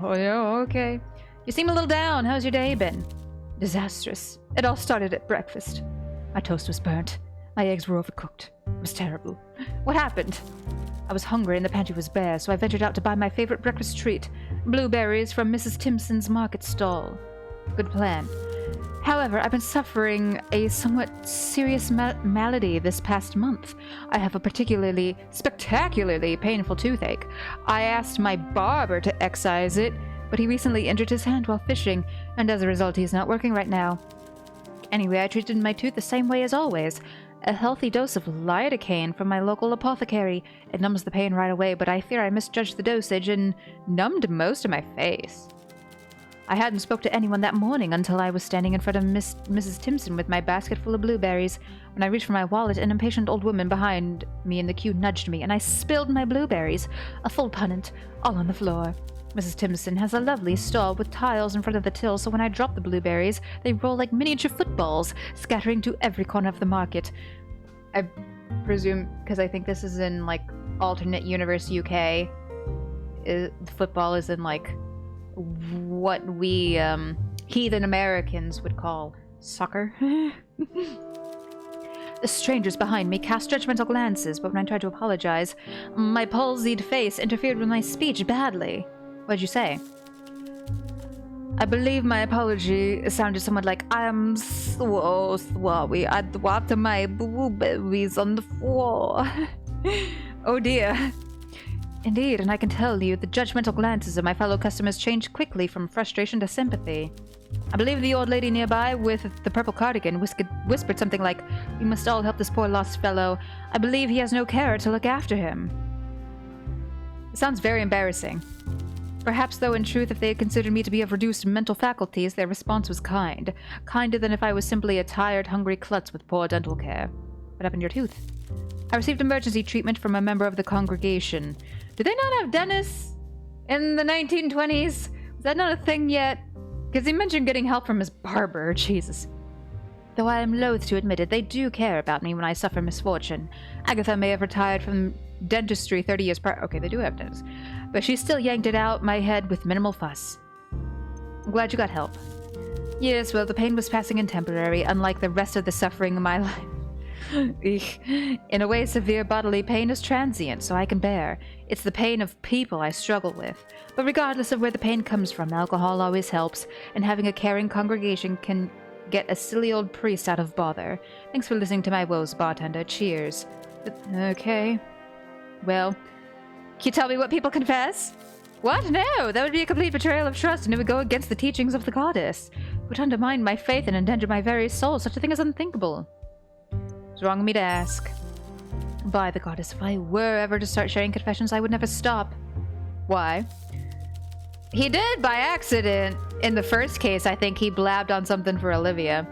Oh yeah, okay. You seem a little down. How's your day been? Disastrous. It all started at breakfast. My toast was burnt. My eggs were overcooked. It was terrible. What happened? I was hungry and the pantry was bare, so I ventured out to buy my favorite breakfast treat, blueberries from Mrs. Timpson's market stall. Good plan. However, I've been suffering a somewhat serious malady this past month. I have a spectacularly painful toothache. I asked my barber to excise it, but he recently injured his hand while fishing, and as a result he's not working right now. Anyway, I treated my tooth the same way as always. A healthy dose of lidocaine from my local apothecary. It numbs the pain right away, but I fear I misjudged the dosage and numbed most of my face. I hadn't spoke to anyone that morning until I was standing in front of Mrs. Timpson with my basket full of blueberries. When I reached for my wallet, an impatient old woman behind me in the queue nudged me, and I spilled my blueberries, a full punnet, all on the floor. Mrs. Timpson has a lovely stall with tiles in front of the till, so when I drop the blueberries, they roll like miniature footballs, scattering to every corner of the market. I presume, because I think this is in, like, alternate universe UK, football is in, like, what we, heathen Americans would call soccer. The The strangers behind me cast judgmental glances, but when I tried to apologize, my palsied face interfered with my speech badly. What'd you say? I believe my apology sounded somewhat like, I am so sorry. I dropped my blueberries on the floor. Oh dear. Indeed, and I can tell you, the judgmental glances of my fellow customers changed quickly from frustration to sympathy. I believe the old lady nearby with the purple cardigan whispered something like, we must all help this poor lost fellow. I believe he has no carer to look after him. It sounds very embarrassing. Perhaps, though, in truth, if they had considered me to be of reduced mental faculties, their response was kind. Kinder than if I was simply a tired, hungry klutz with poor dental care. What happened to your tooth? I received emergency treatment from a member of the congregation. Do they not have dentists in the 1920s? Was that not a thing yet? Because he mentioned getting help from his barber. Jesus. Though I am loath to admit it, they do care about me when I suffer misfortune. Agatha may have retired from dentistry 30 years prior. Okay, they do have dentists. But she still yanked it out my head with minimal fuss. I'm glad you got help. Yes, well, the pain was passing and temporary, unlike the rest of the suffering of my life. In a way, severe bodily pain is transient, so I can bear. It's the pain of people I struggle with. But regardless of where the pain comes from, alcohol always helps, and having a caring congregation can get a silly old priest out of bother. Thanks for listening to my woes, bartender. Cheers. Okay. Well, can you tell me what people confess? What? No! That would be a complete betrayal of trust, and it would go against the teachings of the goddess. It would undermine my faith and endanger my very soul. Such a thing is unthinkable. It's wrong of me to ask. By the goddess, if I were ever to start sharing confessions, I would never stop. Why? He did by accident. In the first case, I think he blabbed on something for Olivia.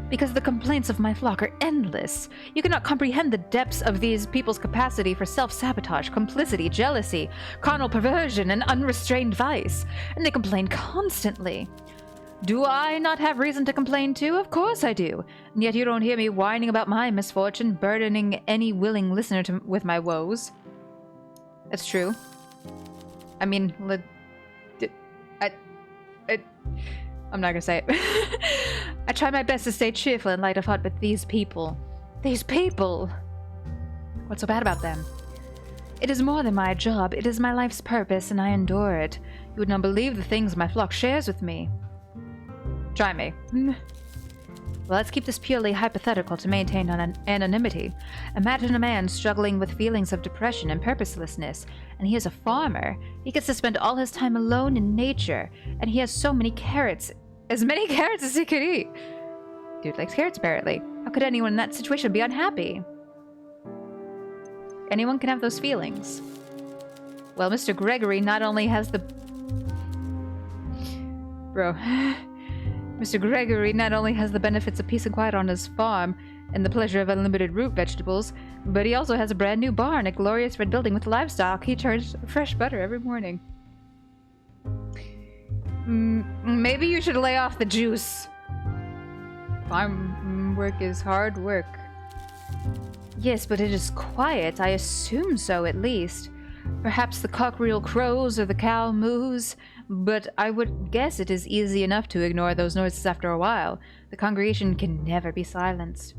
Because the complaints of my flock are endless. You cannot comprehend the depths of these people's capacity for self-sabotage, complicity, jealousy, carnal perversion, and unrestrained vice. And they complain constantly. Do I not have reason to complain too? Of course I do. And yet you don't hear me whining about my misfortune, burdening any willing listener with my woes. That's true. I mean, I'm not gonna say it. I try my best to stay cheerful and light of heart, but these people... What's so bad about them? It is more than my job. It is my life's purpose, and I endure it. You would not believe the things my flock shares with me. Try me. Well, let's keep this purely hypothetical to maintain anonymity. Imagine a man struggling with feelings of depression and purposelessness, and he is a farmer. He gets to spend all his time alone in nature, and he has so many carrots. As many carrots as he could eat. Dude likes carrots, apparently. How could anyone in that situation be unhappy? Anyone can have those feelings. Well, Mr. Gregory not only has the... Bro... Mr. Gregory not only has the benefits of peace and quiet on his farm and the pleasure of unlimited root vegetables, but he also has a brand new barn, a glorious red building with livestock. He turns fresh butter every morning. Maybe you should lay off the juice. Farm work is hard work. Yes, but it is quiet. I assume so, at least. Perhaps the cockerel crows or the cow moos, but I would guess it is easy enough to ignore those noises after a while. The congregation can never be silenced.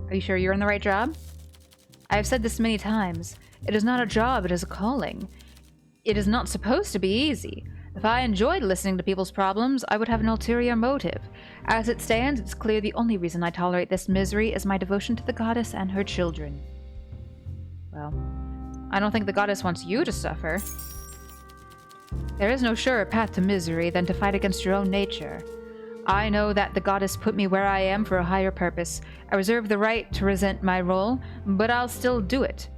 Are you sure you're in the right job? I have said this many times. It is not a job, it is a calling. It is not supposed to be easy. If I enjoyed listening to people's problems, I would have an ulterior motive. As it stands, it's clear the only reason I tolerate this misery is my devotion to the goddess and her children. Well, I don't think the goddess wants you to suffer. There is no surer path to misery than to fight against your own nature. I know that the goddess put me where I am for a higher purpose. I reserve the right to resent my role, but I'll still do it.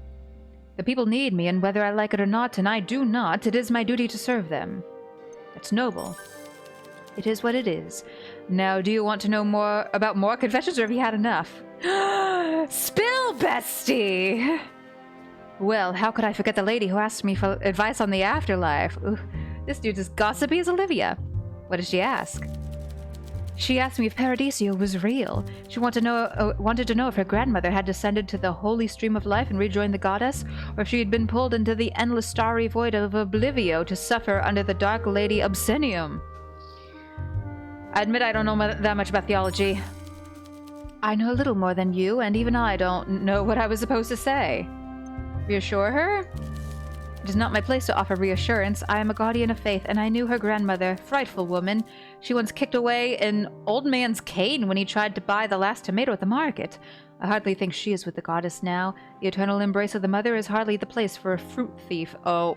The people need me, and whether I like it or not, and I do not, it is my duty to serve them. It's noble. It is what it is. Now, do you want to know more about more confessions, or have you had enough? Spill, bestie! Well, how could I forget the lady who asked me for advice on the afterlife? Ooh, this dude's as gossipy as Olivia. What did she ask? She asked me if Paradiso was real. She wanted to know if her grandmother had descended to the holy stream of life and rejoined the goddess, or if she had been pulled into the endless starry void of Oblivio to suffer under the dark lady Obscenium. I admit I don't know that much about theology. I know little more than you, and even I don't know what I was supposed to say. Reassure her? It is not my place to offer reassurance. I am a guardian of faith, and I knew her grandmother. Frightful woman. She once kicked away an old man's cane when he tried to buy the last tomato at the market. I hardly think she is with the goddess now. The eternal embrace of the mother is hardly the place for a fruit thief. Oh.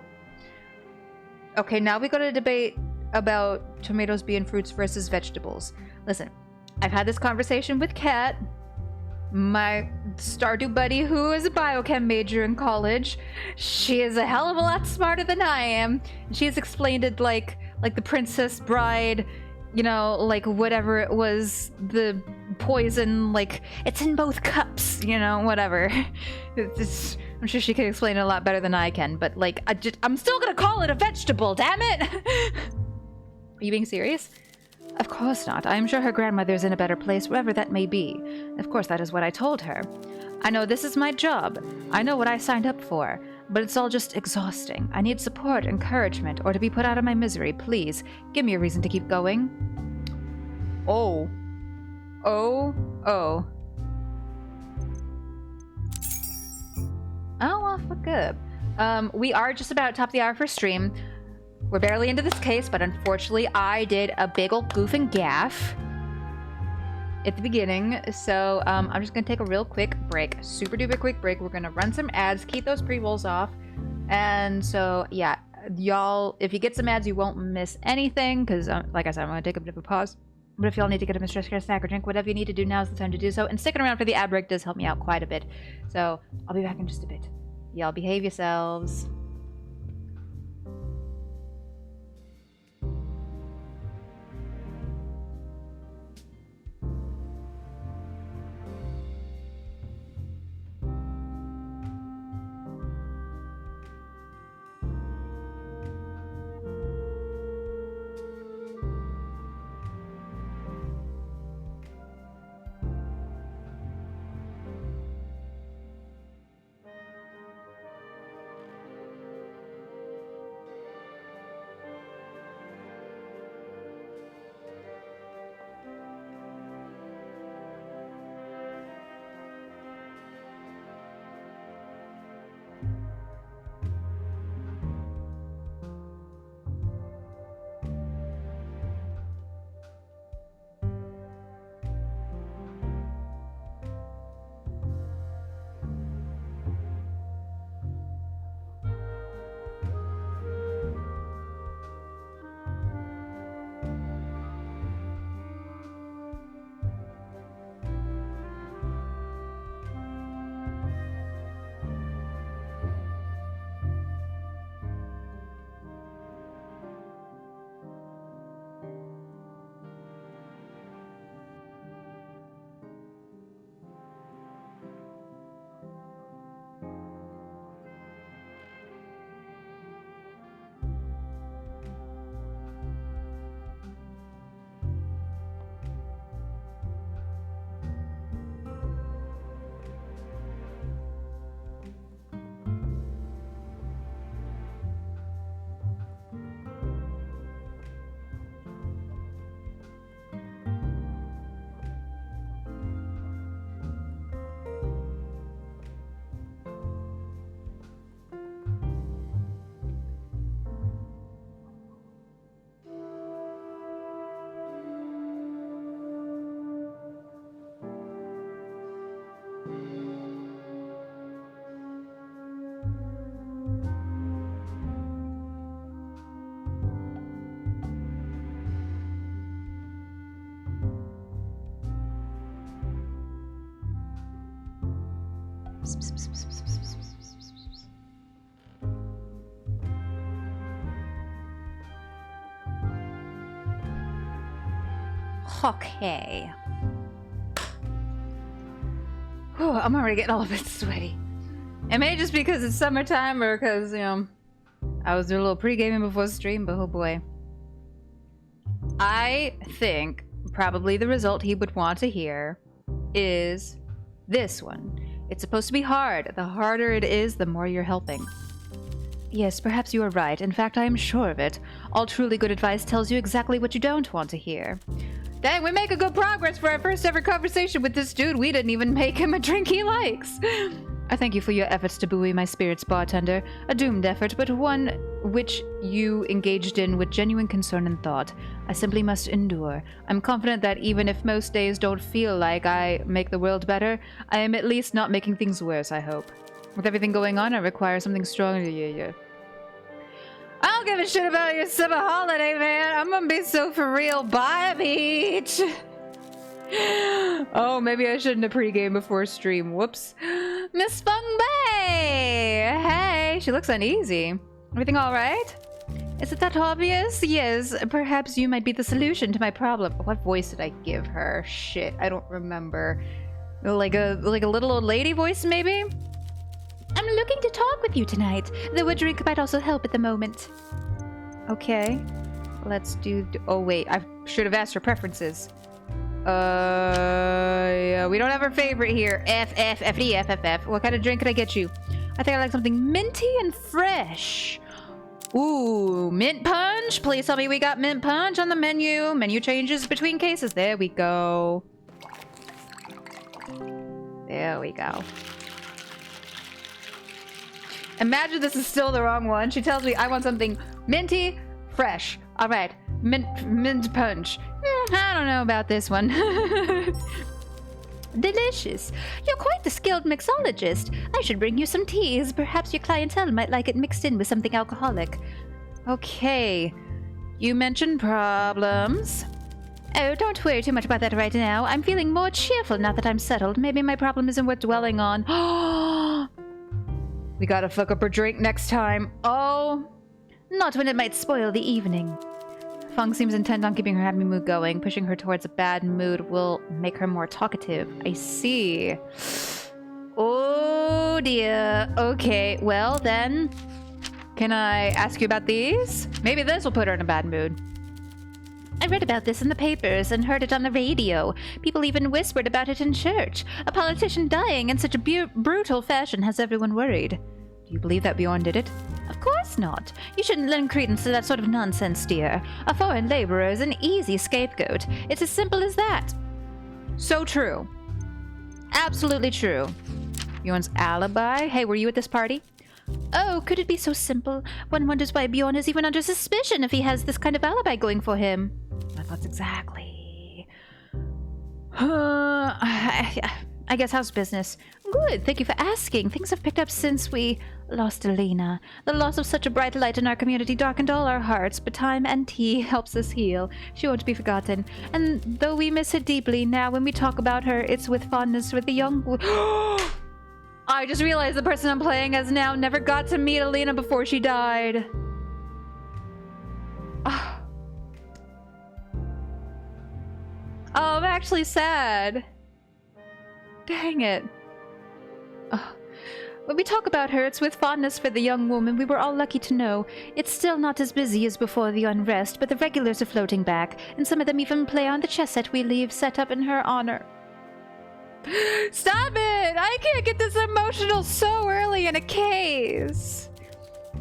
Okay, now we got to debate about tomatoes being fruits versus vegetables. Listen, I've had this conversation with Kat, my Stardew buddy who is a biochem major in college. She is a hell of a lot smarter than I am. She has explained it like the Princess Bride, you know, like whatever it was, the poison, like it's in both cups, you know, whatever. I'm sure she can explain it a lot better than I can, but like I'm still gonna call it a vegetable, damn it. Are you being serious? Of course not. I am sure her grandmother is in a better place, wherever that may be. Of course, that is what I told her. I know this is my job. I know what I signed up for. But it's all just exhausting. I need support, encouragement, or to be put out of my misery. Please, give me a reason to keep going. Oh. Oh. Oh. Oh, well, fuck up. We are just about top of the hour for stream. We're barely into this case, but unfortunately I did a big ol' goof and gaff at the beginning. So I'm just gonna take a real quick break, super duper quick break. We're gonna run some ads, keep those pre-rolls off. And so yeah, y'all, if you get some ads, you won't miss anything, because like I said, I'm gonna take a bit of a pause. But if y'all need to get a mistress, care, snack, or drink, whatever you need to do, now's the time to do so. And sticking around for the ad break does help me out quite a bit. So I'll be back in just a bit. Y'all behave yourselves. Okay. Whew, I'm already getting all a bit sweaty. It may just because it's summertime or because, you know, I was doing a little pre-gaming before the stream, but oh boy. I think probably the result he would want to hear is this one. It's supposed to be hard. The harder it is, the more you're helping. Yes, perhaps you are right. In fact, I am sure of it. All truly good advice tells you exactly what you don't want to hear. Dang, we make a good progress for our first ever conversation with this dude. We didn't even make him a drink he likes. I thank you for your efforts to buoy my spirits, bartender. A doomed effort, but one which you engaged in with genuine concern and thought. I simply must endure. I'm confident that even if most days don't feel like I make the world better, I am at least not making things worse, I hope. With everything going on, I require something stronger. Yeah. I don't give a shit about your summer holiday, man. I'm gonna be so for real. Bye, beach. Oh, maybe I shouldn't have pregame before stream. Whoops. Miss Feng Bei! Hey, she looks uneasy. Everything all right? Is it that obvious? Yes, perhaps you might be the solution to my problem. What voice did I give her? Shit, I don't remember. Like a little old lady voice, maybe? I'm looking to talk with you tonight, though a drink might also help at the moment. Okay. Let's do... Oh, wait. I should have asked her preferences. Yeah, we don't have our favorite here. F. What kind of drink could I get you? I think I like something minty and fresh. Ooh, mint punch? Please tell me we got mint punch on the menu. Menu changes between cases. There we go. There we go. Imagine this is still the wrong one. She tells me I want something minty, fresh. All right, mint punch. I don't know about this one. Delicious. You're quite the skilled mixologist. I should bring you some teas. Perhaps your clientele might like it mixed in with something alcoholic. Okay. You mentioned problems. Oh, don't worry too much about that right now. I'm feeling more cheerful now that I'm settled. Maybe my problem isn't worth dwelling on. We gotta fuck up her drink next time. Oh. Not when it might spoil the evening. Feng seems intent on keeping her happy mood going. Pushing her towards a bad mood will make her more talkative. I see. Oh dear. Okay, well then. Can I ask you about these? Maybe this will put her in a bad mood. I read about this in the papers and heard it on the radio. People even whispered about it in church. A politician dying in such a brutal fashion has everyone worried. Do you believe that Bjorn did it? Of course not. You shouldn't lend credence to that sort of nonsense, dear. A foreign laborer is an easy scapegoat. It's as simple as that. So true. Absolutely true. Bjorn's alibi? Hey, were you at this party? Oh, could it be so simple? One wonders why Bjorn is even under suspicion if he has this kind of alibi going for him. My thoughts exactly. I guess how's business? Good, thank you for asking. Things have picked up since we lost Alina. The loss of such a bright light in our community darkened all our hearts, but time and tea helps us heal. She won't be forgotten. And though we miss her deeply, now when we talk about her, it's with fondness for the young... I just realized the person I'm playing as now never got to meet Alina before she died. Oh, I'm actually sad. Dang it. Oh. When we talk about her, it's with fondness for the young woman we were all lucky to know. It's still not as busy as before the unrest, but the regulars are floating back, and some of them even play on the chess set we leave set up in her honor. Stop it! I can't get this emotional so early in a case.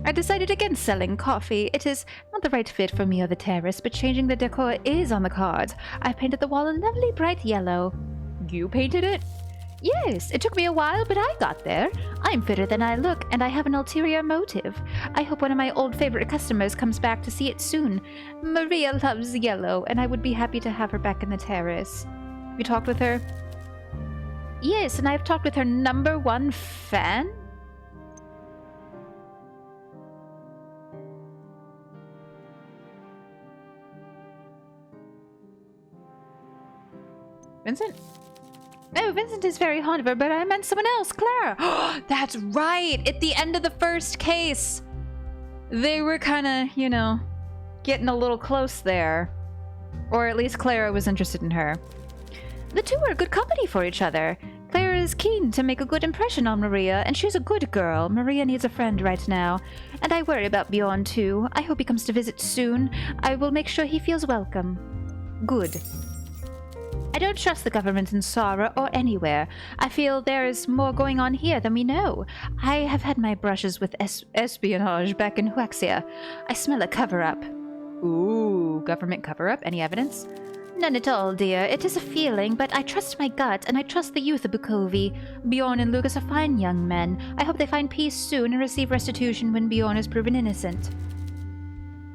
I decided against selling coffee. It is not the right fit for me or the terrace, but changing the decor is on the cards. I painted the wall a lovely bright yellow. You painted it? Yes, it took me a while, but I got there. I'm fitter than I look, and I have an ulterior motive. I hope one of my old favorite customers comes back to see it soon. Maria loves yellow, and I would be happy to have her back in the terrace. Have you talked with her? Yes, and I've talked with her #1 fan. Vincent? No, Vincent is very fond of her, but I meant someone else, Clara. That's right! At the end of the first case, they were kind of, you know, getting a little close there. Or at least Clara was interested in her. The two are good company for each other. Clara is keen to make a good impression on Maria, and she's a good girl. Maria needs a friend right now. And I worry about Bjorn, too. I hope he comes to visit soon. I will make sure he feels welcome. Good. I don't trust the government in Sara or anywhere. I feel there is more going on here than we know. I have had my brushes with espionage back in Huaxia. I smell a cover-up. Ooh, government cover-up? Any evidence? None at all, dear. It is a feeling, but I trust my gut, and I trust the youth of Bukovi. Bjorn and Lucas are fine young men. I hope they find peace soon and receive restitution when Bjorn is proven innocent.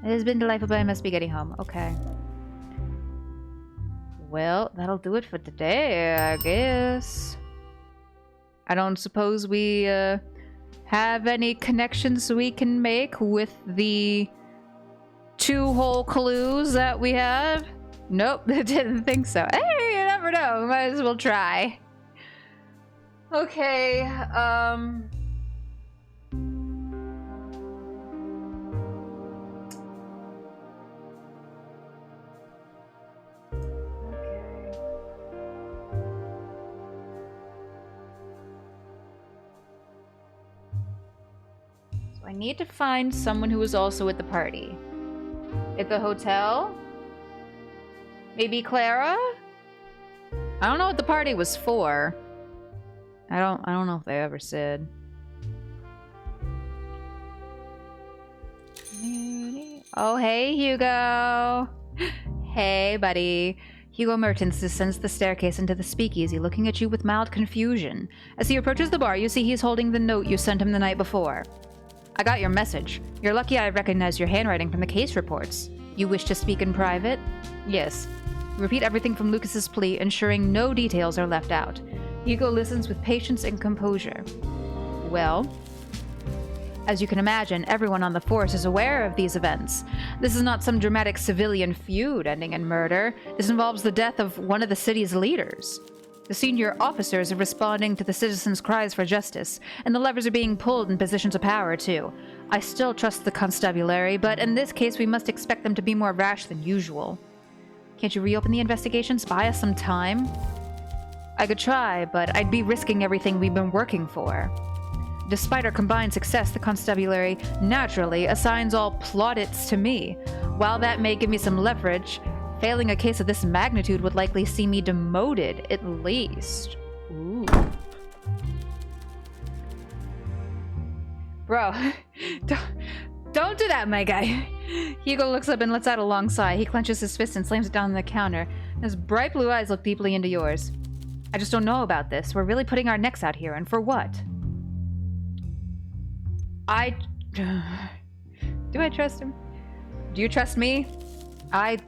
It has been delightful, but I must be getting home. Okay. Well, that'll do it for today, I guess. I don't suppose we, have any connections we can make with the 2 whole clues that we have? Nope, didn't think so. Hey, you never know. Might as well try. Okay, So I need to find someone who was also at the party. At the hotel? Maybe Clara? I don't know what the party was for. I don't know if they ever said. Oh, hey, Hugo. Hey, buddy. Hugo Mertens descends the staircase into the speakeasy, looking at you with mild confusion. As he approaches the bar, you see he's holding the note you sent him the night before. I got your message. You're lucky I recognized your handwriting from the case reports. You wish to speak in private? Yes. Repeat everything from Lucas's plea, ensuring no details are left out. Hugo listens with patience and composure. Well, as you can imagine, everyone on the force is aware of these events. This is not some dramatic civilian feud ending in murder. This involves the death of one of the city's leaders. The senior officers are responding to the citizens' cries for justice, and the levers are being pulled in positions of power, too. I still trust the constabulary, but in this case we must expect them to be more rash than usual. Can't you reopen the investigations? Buy us some time? I could try, but I'd be risking everything we've been working for. Despite our combined success, the constabulary naturally assigns all plaudits to me. While that may give me some leverage, failing a case of this magnitude would likely see me demoted, at least. Ooh. Bro, don't do that, my guy. Hugo looks up and lets out a long sigh. He clenches his fist and slams it down on the counter. His bright blue eyes look deeply into yours. I just don't know about this. We're really putting our necks out here, and for what? Do I trust him? Do you trust me?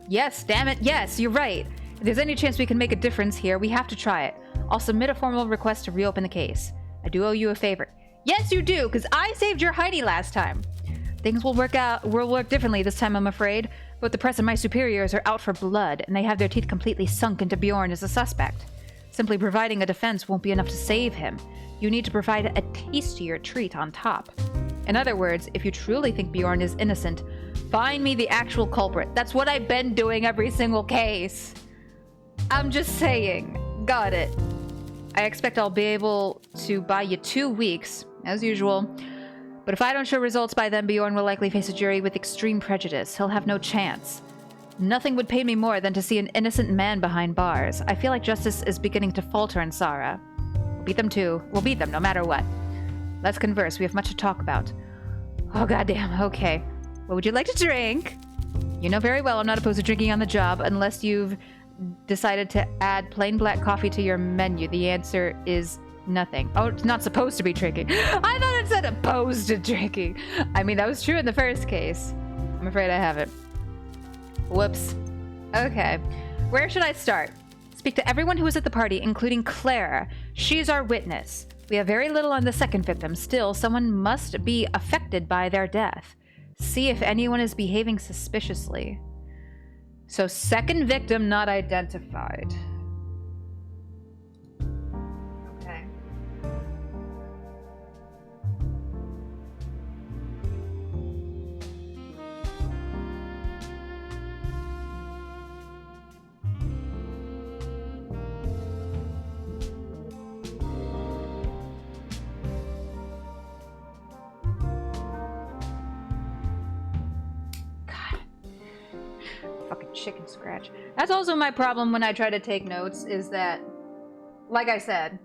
Yes, damn it, yes, you're right. If there's any chance we can make a difference here, we have to try it. I'll submit a formal request to reopen the case. I do owe you a favor. Yes, you do, because I saved your Heidi last time. Things will work differently this time, I'm afraid. Both the press and my superiors are out for blood, and they have their teeth completely sunk into Bjorn as a suspect. Simply providing a defense won't be enough to save him. You need to provide a tastier treat on top. In other words, if you truly think Bjorn is innocent, find me the actual culprit. That's what I've been doing every single case. I'm just saying. Got it. I expect I'll be able to buy you 2 weeks, as usual. But if I don't show results by then, Bjorn will likely face a jury with extreme prejudice. He'll have no chance. Nothing would pain me more than to see an innocent man behind bars. I feel like justice is beginning to falter in Sara. We'll beat them too. We'll beat them no matter what. Let's converse. We have much to talk about. Oh, goddamn. Okay. What would you like to drink? You know very well I'm not opposed to drinking on the job unless you've decided to add plain black coffee to your menu. The answer is nothing. Oh, it's not supposed to be drinking. I thought it said opposed to drinking. I mean, that was true in the first case. I'm afraid I haven't. Whoops. Okay. Where should I start? Speak to everyone who was at the party, including Clara. She's our witness. We have very little on the second victim. Still, someone must be affected by their death. See if anyone is behaving suspiciously. So, second victim not identified. Okay. Fucking chicken scratch. That's also my problem when I try to take notes, is that, like I said,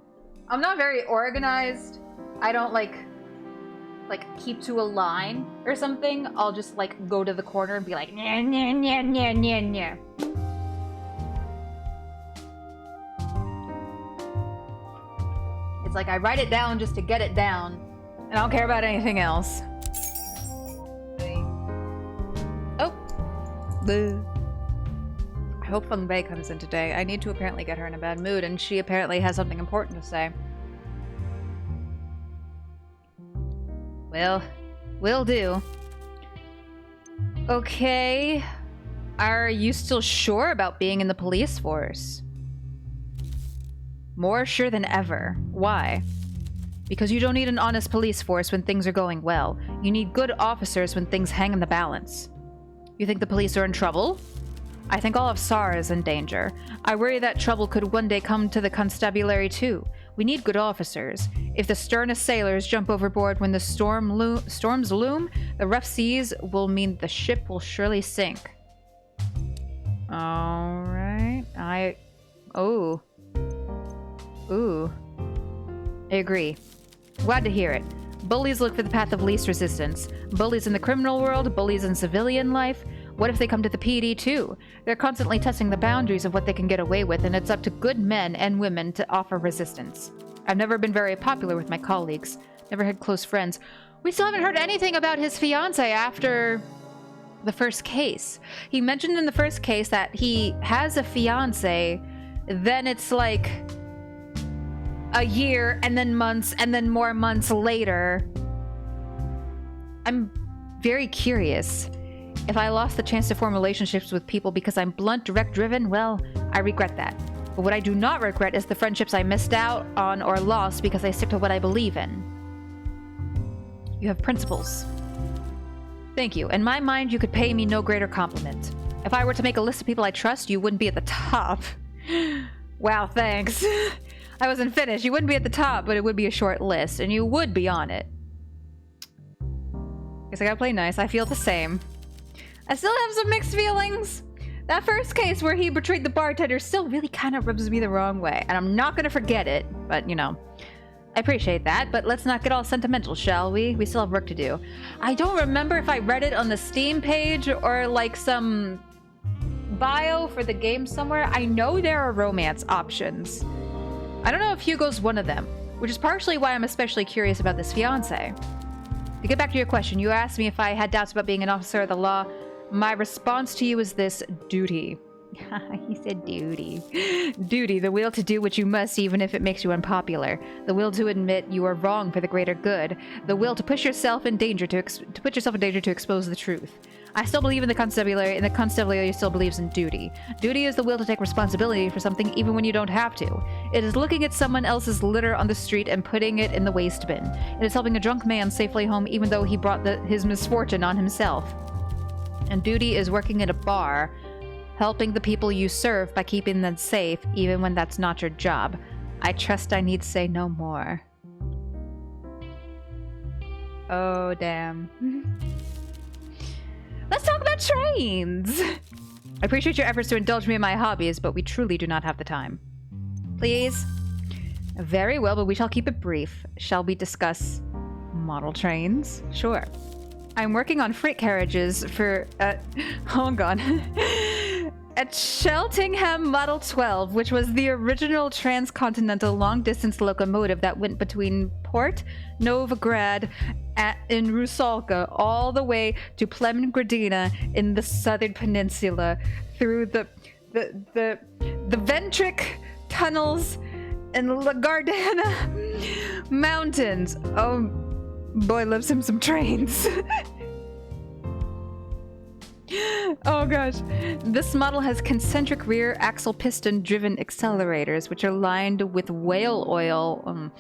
I'm not very organized. I don't like keep to a line or something. I'll just like go to the corner and be like, nya, nya, nya, nya, nya, nya. like I write it down just to get it down. And I don't care about anything else. Oh. Boo. I hope Feng Bei comes in today. I need to apparently get her in a bad mood, and she apparently has something important to say. Well, will do. Okay. Are you still sure about being in the police force? More sure than ever. Why? Because you don't need an honest police force when things are going well. You need good officers when things hang in the balance. You think the police are in trouble? I think all of SAR is in danger. I worry that trouble could one day come to the constabulary too. We need good officers. If the sternest sailors jump overboard when the storms loom, the rough seas will mean the ship will surely sink. Alright. Ooh. I agree. Glad to hear it. Bullies look for the path of least resistance. Bullies in the criminal world, bullies in civilian life. What if they come to the PD too? They're constantly testing the boundaries of what they can get away with, and it's up to good men and women to offer resistance. I've never been very popular with my colleagues. Never had close friends. We still haven't heard anything about his fiancée after the first case. He mentioned in the first case that he has a fiancée, then it's like a year, and then months, and then more months later. I'm very curious. If I lost the chance to form relationships with people because I'm blunt, direct, driven, well, I regret that. But what I do not regret is the friendships I missed out on or lost because I stick to what I believe in. You have principles. Thank you. In my mind, you could pay me no greater compliment. If I were to make a list of people I trust, you wouldn't be at the top. Wow, thanks. I wasn't finished. You wouldn't be at the top, but it would be a short list, and you would be on it. Guess I gotta play nice. I feel the same. I still have some mixed feelings. That first case where he betrayed the bartender still really kind of rubs me the wrong way, and I'm not gonna forget it, but you know. I appreciate that, but let's not get all sentimental, shall we? We still have work to do. I don't remember if I read it on the Steam page or like some bio for the game somewhere. I know there are romance options. I don't know if Hugo's one of them, which is partially why I'm especially curious about this fiancé. To get back to your question, you asked me if I had doubts about being an officer of the law. My response to you is this: duty. He said duty. Duty, the will to do what you must even if it makes you unpopular. The will to admit you are wrong for the greater good. The will to push yourself in danger to put yourself in danger to expose the truth. I still believe in the constabulary, and the constabulary still believes in duty. Duty is the will to take responsibility for something even when you don't have to. It is looking at someone else's litter on the street and putting it in the waste bin. It is helping a drunk man safely home even though he brought his misfortune on himself. And duty is working at a bar, helping the people you serve by keeping them safe even when that's not your job. I trust I need say no more. Oh, damn. Let's talk about trains! I appreciate your efforts to indulge me in my hobbies, but we truly do not have the time. Please? Very well, but we shall keep it brief. Shall we discuss model trains? Sure. I'm working on freight carriages for, hold on. At Cheltenham Model 12, which was the original transcontinental long-distance locomotive that went between Port Novigrad in Rusalka all the way to Plemgradina in the southern peninsula through the Ventric tunnels and the Gardana mountains. Oh, boy loves him some trains. Oh gosh. This model has concentric rear axle piston driven accelerators, which are lined with whale oil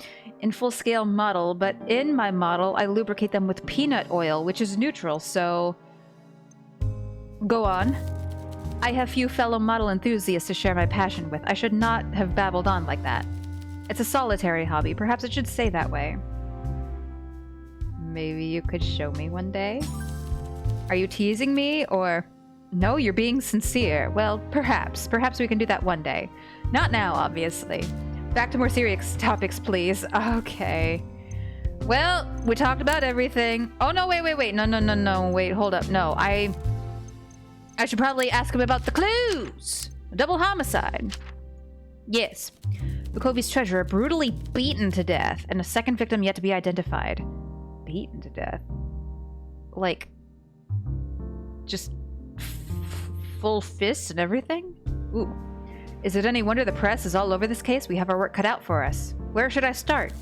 in full-scale model, but in my model I lubricate them with peanut oil, which is neutral, so go on. I have few fellow model enthusiasts to share my passion with. I should not have babbled on like that. It's a solitary hobby. Perhaps it should stay that way. Maybe you could show me one day? Are you teasing me, or... No, you're being sincere. Well, perhaps. Perhaps we can do that one day. Not now, obviously. Back to more serious topics, please. Okay. Well, we talked about everything. Oh, no, wait. No. Wait, hold up. No, I should probably ask him about the clues. Double homicide. Yes. Bakovi's treasurer brutally beaten to death, and a second victim yet to be identified. Beaten to death? Like, just full fists and everything? Ooh. Is it any wonder the press is all over this case? We have our work cut out for us. Where should I start?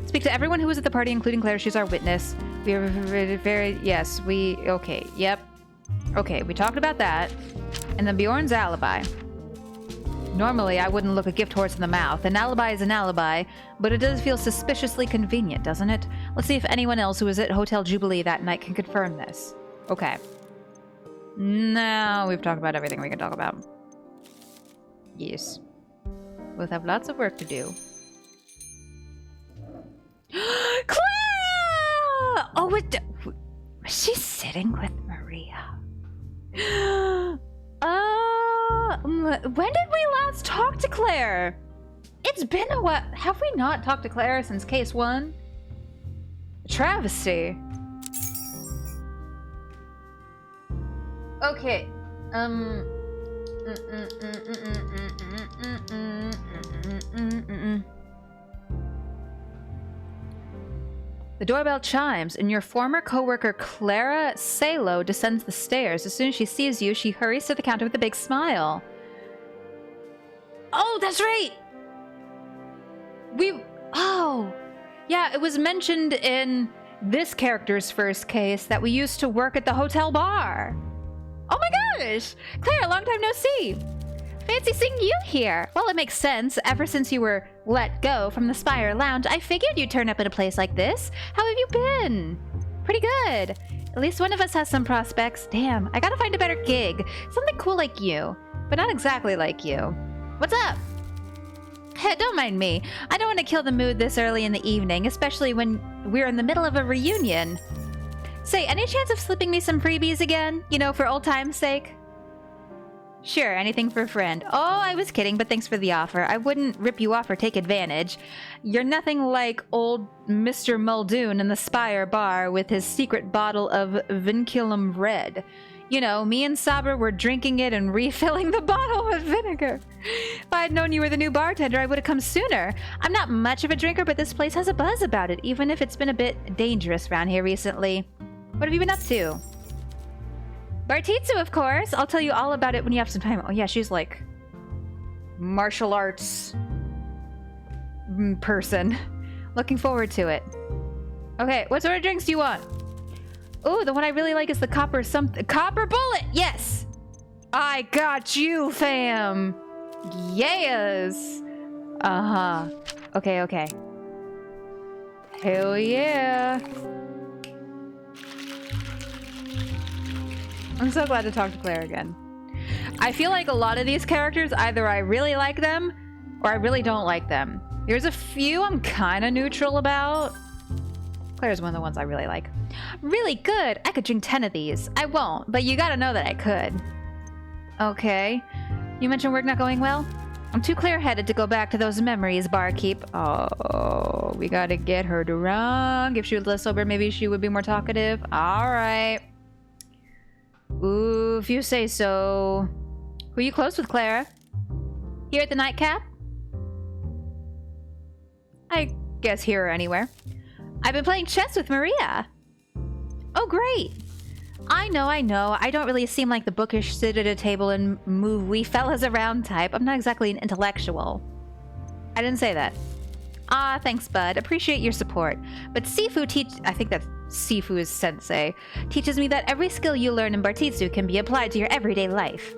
Speak to everyone who was at the party, including Claire. She's our witness. We are very... Yes, we... Okay, yep. Okay, we talked about that. And then Bjorn's alibi. Normally, I wouldn't look a gift horse in the mouth. An alibi is an alibi, but it does feel suspiciously convenient, doesn't it? Let's see if anyone else who was at Hotel Jubilee that night can confirm this. Okay. Now we've talked about everything we can talk about. Yes. Both have lots of work to do. Clara! Oh, was she sitting with Maria? When did we last talk to Claire? It's been a while. Have we not talked to Claire since case 1? Travesty. Okay. The doorbell chimes, and your former co-worker Clara Salo descends the stairs. As soon as she sees you, she hurries to the counter with a big smile. Oh, that's right! Oh! Yeah, it was mentioned in this character's first case that we used to work at the hotel bar. Oh my gosh! Claire, long time no see! Fancy seeing you here! Well, it makes sense. Ever since you were let go from the Spire Lounge, I figured you'd turn up in a place like this. How have you been? Pretty good. At least one of us has some prospects. Damn, I gotta find a better gig. Something cool like you, but not exactly like you. What's up? Hey, don't mind me. I don't want to kill the mood this early in the evening, especially when we're in the middle of a reunion. Say, any chance of slipping me some freebies again? You know, for old time's sake? Sure, anything for a friend. Oh, I was kidding, but thanks for the offer. I wouldn't rip you off or take advantage. You're nothing like old Mr. Muldoon in the Spire bar with his secret bottle of Vinculum Red. You know, me and Saber were drinking it and refilling the bottle with vinegar. If I had known you were the new bartender, I would have come sooner. I'm not much of a drinker, but this place has a buzz about it, even if it's been a bit dangerous around here recently. What have you been up to? Bartitsu, of course. I'll tell you all about it when you have some time. Oh yeah, she's like martial arts person. Looking forward to it. Okay, what sort of drinks do you want? Oh, the one I really like is the copper bullet. Yes, I got you, fam. Yes. Okay. Hell yeah. I'm so glad to talk to Claire again. I feel like a lot of these characters, either I really like them or I really don't like them. There's a few I'm kind of neutral about. Claire's one of the ones I really like. Really good. I could drink 10 of these. I won't, but you gotta know that I could. Okay. You mentioned work not going well? I'm too clear-headed to go back to those memories, barkeep. Oh, we gotta get her drunk. If she was less sober, maybe she would be more talkative. All right. Ooh, if you say so. Who you close with, Clara? Here at the nightcap? I guess here or anywhere. I've been playing chess with Maria. Oh, great. I know. I don't really seem like the bookish sit at a table and move we fellas around type. I'm not exactly an intellectual. I didn't say that. Ah, thanks, bud. Appreciate your support. But Sifu I think that's Sifu is sensei, teaches me that every skill you learn in Bartitsu can be applied to your everyday life.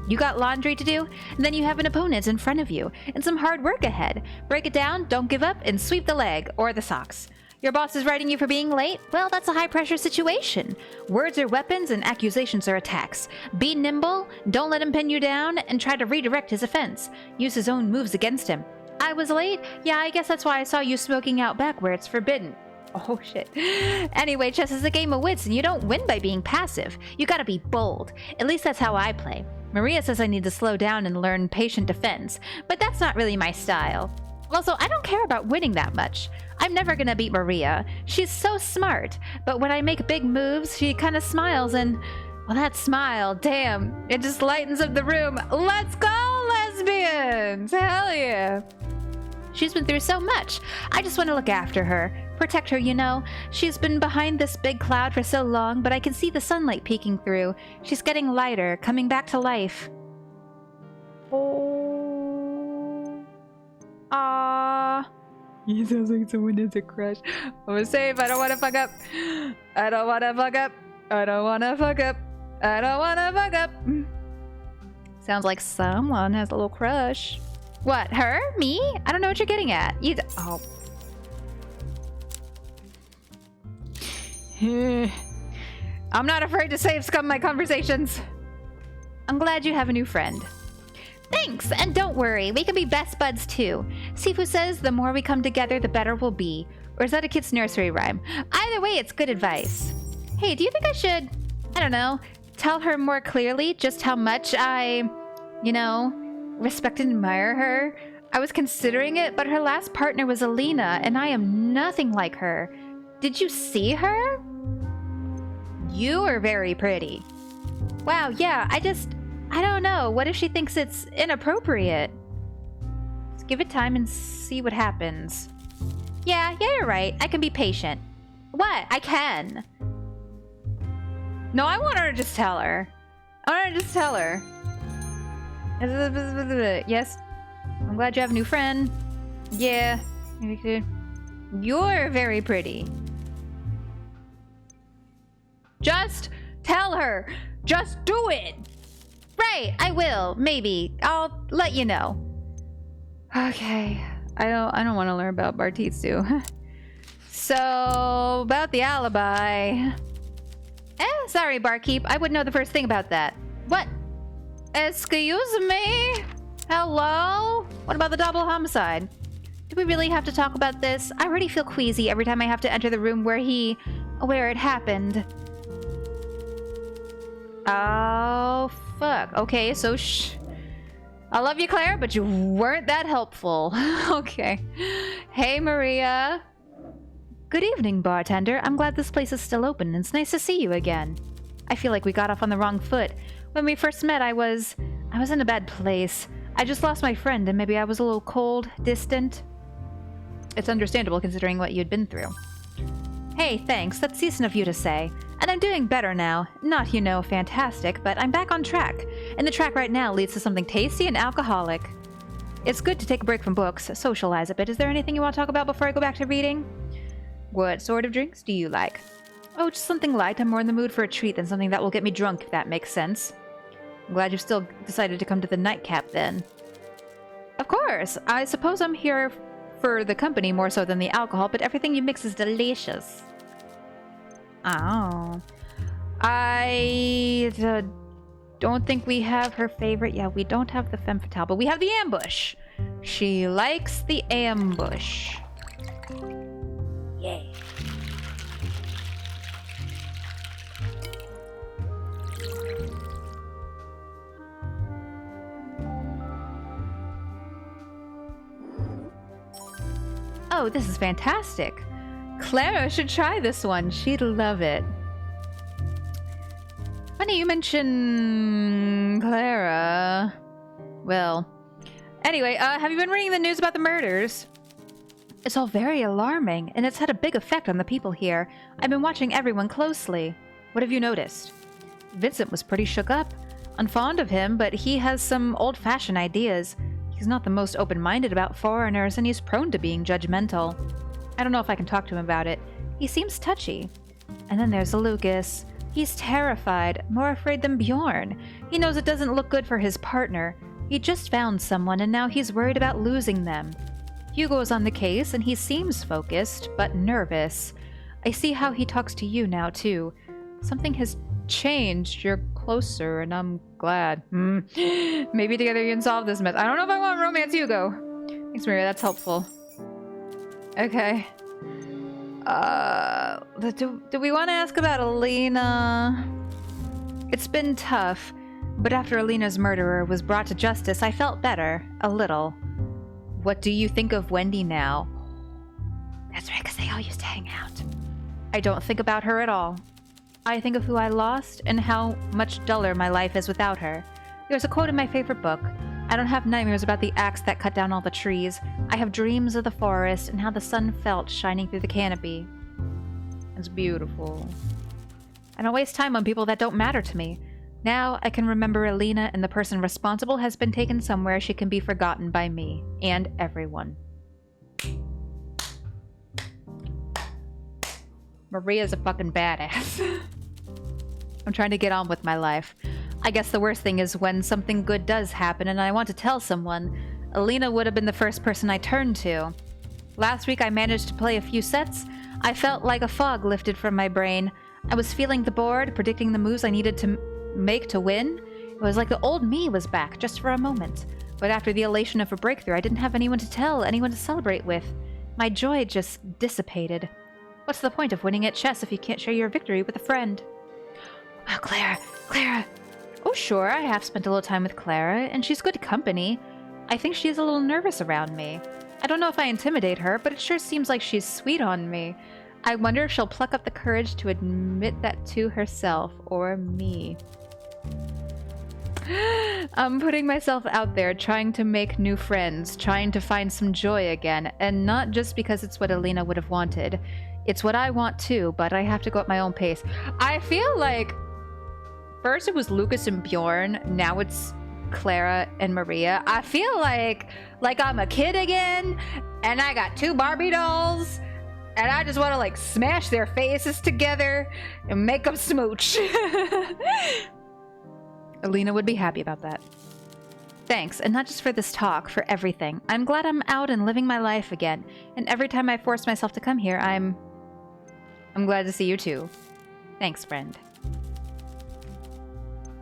You got laundry to do, and then you have an opponent in front of you, and some hard work ahead. Break it down, don't give up, and sweep the leg, or the socks. Your boss is writing you for being late? Well, that's a high-pressure situation. Words are weapons, and accusations are attacks. Be nimble, don't let him pin you down, and try to redirect his offense. Use his own moves against him. I was late? Yeah, I guess that's why I saw you smoking out back where it's forbidden. Oh, shit. Anyway, chess is a game of wits, and you don't win by being passive. You gotta be bold. At least that's how I play. Maria says I need to slow down and learn patient defense, but that's not really my style. Also, I don't care about winning that much. I'm never gonna beat Maria. She's so smart, but when I make big moves, she kind of smiles and... well, that smile, damn, it just lightens up the room. Let's go, lesbians! Hell yeah! She's been through so much. I just want to look after her. Protect her, you know. She's been behind this big cloud for so long, but I can see the sunlight peeking through. She's getting lighter, coming back to life. Oh. Aww. He sounds like someone has a crush. I'm gonna save. I don't want to fuck up. I don't want to fuck up. I don't want to fuck up. I don't want to fuck up. Sounds like someone has a little crush. What, her? Me? I don't know what you're getting at. Oh. I'm not afraid to save scum my conversations. I'm glad you have a new friend. Thanks, and don't worry, we can be best buds too. Sifu says the more we come together, the better we'll be. Or is that a kid's nursery rhyme? Either way, it's good advice. Hey, do you think I should, I don't know, tell her more clearly just how much I, you know, respect and admire her? I was considering it, but her last partner was Alina, and I am nothing like her. Did you see her? You are very pretty. Wow, yeah, I don't know. What if she thinks it's inappropriate? Let's give it time and see what happens. Yeah, you're right. I can be patient. What? I can. No, I want her to just tell her. I want her to just tell her. Yes. I'm glad you have a new friend. Yeah. You're very pretty. Just tell her. Just do it. Right, I will. Maybe. I'll let you know. Okay. I don't want to learn about Bartitsu. So, about the alibi. Sorry, barkeep. I wouldn't know the first thing about that. What? Excuse me? Hello? What about the double homicide? Do we really have to talk about this? I already feel queasy every time I have to enter the room where it happened. Oh, fuck. Okay, so I love you, Claire, but you weren't that helpful. Okay. Hey, Maria. Good evening, bartender. I'm glad this place is still open. It's nice to see you again. I feel like we got off on the wrong foot. When we first met, I was in a bad place. I just lost my friend, and maybe I was a little cold, distant. It's understandable considering what you'd been through. Hey, thanks. That's decent of you to say. And I'm doing better now. Not, you know, fantastic, but I'm back on track. And the track right now leads to something tasty and alcoholic. It's good to take a break from books, socialize a bit. Is there anything you want to talk about before I go back to reading? What sort of drinks do you like? Oh, just something light. I'm more in the mood for a treat than something that will get me drunk, if that makes sense. I'm glad you've still decided to come to the nightcap, then. Of course. I suppose I'm here for the company more so than the alcohol, but everything you mix is delicious. Oh. I don't think we have her favorite. Yeah, we don't have the femme fatale, but we have the ambush. She likes the ambush. Yay. Oh, this is fantastic. Clara should try this one. She'd love it. Funny you mention Clara. Well, anyway, have you been reading the news about the murders? It's all very alarming, and it's had a big effect on the people here. I've been watching everyone closely. What have you noticed? Vincent was pretty shook up. I'm fond of him, but he has some old-fashioned ideas. He's not the most open-minded about foreigners, and he's prone to being judgmental. I don't know if I can talk to him about it. He seems touchy. And then there's Lucas. He's terrified, more afraid than Bjorn. He knows it doesn't look good for his partner. He just found someone, and now he's worried about losing them. Hugo's on the case, and he seems focused, but nervous. I see how he talks to you now, too. Something has changed. You're closer, and I'm glad. Maybe together you can solve this mess. I don't know if I want romance Hugo. Thanks, Maria. That's helpful. Okay. Do we want to ask about Alina? It's been tough, but after Alina's murderer was brought to justice, I felt better. A little. What do you think of Wendy now? That's right, because they all used to hang out. I don't think about her at all. I think of who I lost and how much duller my life is without her. There's a quote in my favorite book. I don't have nightmares about the axe that cut down all the trees. I have dreams of the forest and how the sun felt shining through the canopy. It's beautiful. I don't waste time on people that don't matter to me. Now I can remember Alina, and the person responsible has been taken somewhere she can be forgotten by me and everyone. Maria's a fucking badass. I'm trying to get on with my life. I guess the worst thing is when something good does happen and I want to tell someone. Alina would have been the first person I turned to. Last week I managed to play a few sets. I felt like a fog lifted from my brain. I was feeling the board, predicting the moves I needed to make to win. It was like the old me was back, just for a moment. But after the elation of a breakthrough, I didn't have anyone to tell, anyone to celebrate with. My joy just dissipated. What's the point of winning at chess if you can't share your victory with a friend? Oh, Clara. Oh, sure, I have spent a little time with Clara, and she's good company. I think she's a little nervous around me. I don't know if I intimidate her, but it sure seems like she's sweet on me. I wonder if she'll pluck up the courage to admit that to herself, or me. I'm putting myself out there, trying to make new friends, trying to find some joy again, and not just because it's what Alina would have wanted. It's what I want too, but I have to go at my own pace. I feel like first it was Lucas and Bjorn, now it's Clara and Maria. I feel like I'm a kid again, and I got 2 Barbie dolls, and I just want to like smash their faces together and make them smooch. Alina would be happy about that. Thanks, and not just for this talk, for everything. I'm glad I'm out and living my life again, and every time I force myself to come here, I'm glad to see you too. Thanks, friend.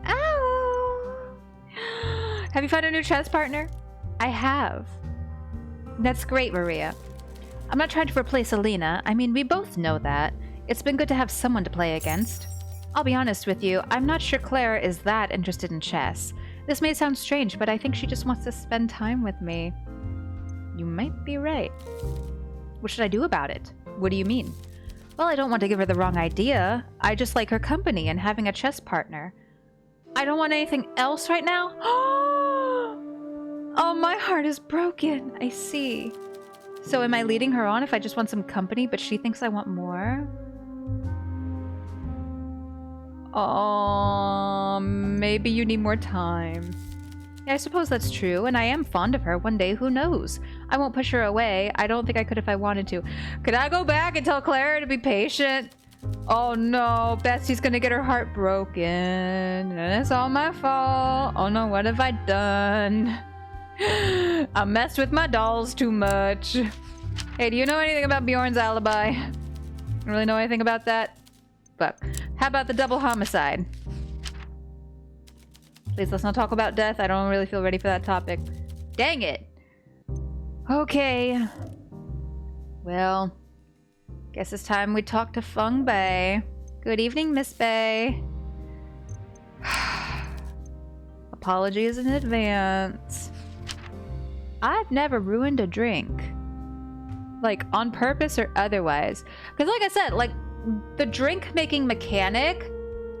Ow! Have you found a new chess partner? I have. That's great, Maria. I'm not trying to replace Alina. I mean, we both know that. It's been good to have someone to play against. I'll be honest with you, I'm not sure Clara is that interested in chess. This may sound strange, but I think she just wants to spend time with me. You might be right. What should I do about it? What do you mean? Well, I don't want to give her the wrong idea. I just like her company and having a chess partner. I don't want anything else right now? Oh, my heart is broken. I see. So am I leading her on if I just want some company, but she thinks I want more? Oh, maybe you need more time. Yeah, I suppose that's true, and I am fond of her. One day, who knows? I won't push her away. I don't think I could if I wanted to. Could I go back and tell Clara to be patient? Oh no, Betsy's gonna get her heart broken, and it's all my fault. Oh no, what have I done? I messed with my dolls too much. Hey, do you know anything about Bjorn's alibi? Really know anything about that? But how about the double homicide? Please, let's not talk about death. I don't really feel ready for that topic. Dang it. Okay. Well, guess it's time we talk to Feng Bei. Good evening, Miss Bei. Apologies in advance. I've never ruined a drink. Like, on purpose or otherwise. Because like I said, like, the drink making mechanic,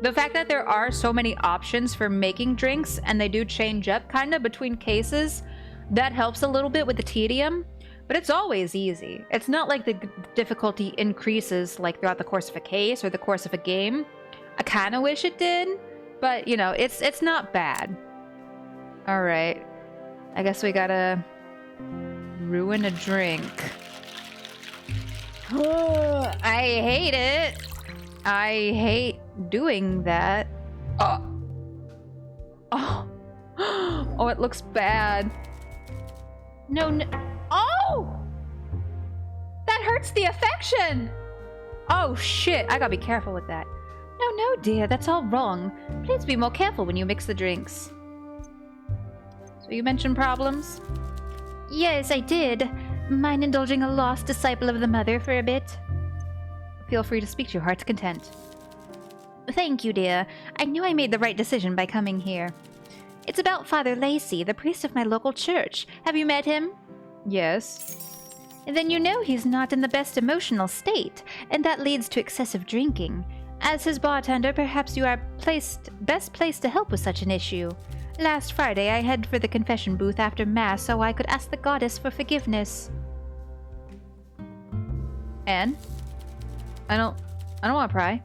the fact that there are so many options for making drinks and they do change up kind of between cases, that helps a little bit with the tedium, but it's always easy. It's not like the difficulty increases like throughout the course of a case or the course of a game. I kind of wish it did, but you know, it's not bad. All right, I guess we gotta ruin a drink. I hate it. I hate doing that. Oh, it looks bad. No. Oh! That hurts the affection! Oh shit, I gotta be careful with that. No, dear, that's all wrong. Please be more careful when you mix the drinks. So you mentioned problems? Yes, I did. Mind indulging a lost disciple of the mother for a bit? Feel free to speak to your heart's content. Thank you, dear. I knew I made the right decision by coming here. It's about Father Lacey, the priest of my local church. Have you met him? Yes. Then you know he's not in the best emotional state, and that leads to excessive drinking. As his bartender, perhaps you are best placed to help with such an issue. Last Friday, I headed for the confession booth after Mass so I could ask the goddess for forgiveness. And? I don't want to pry.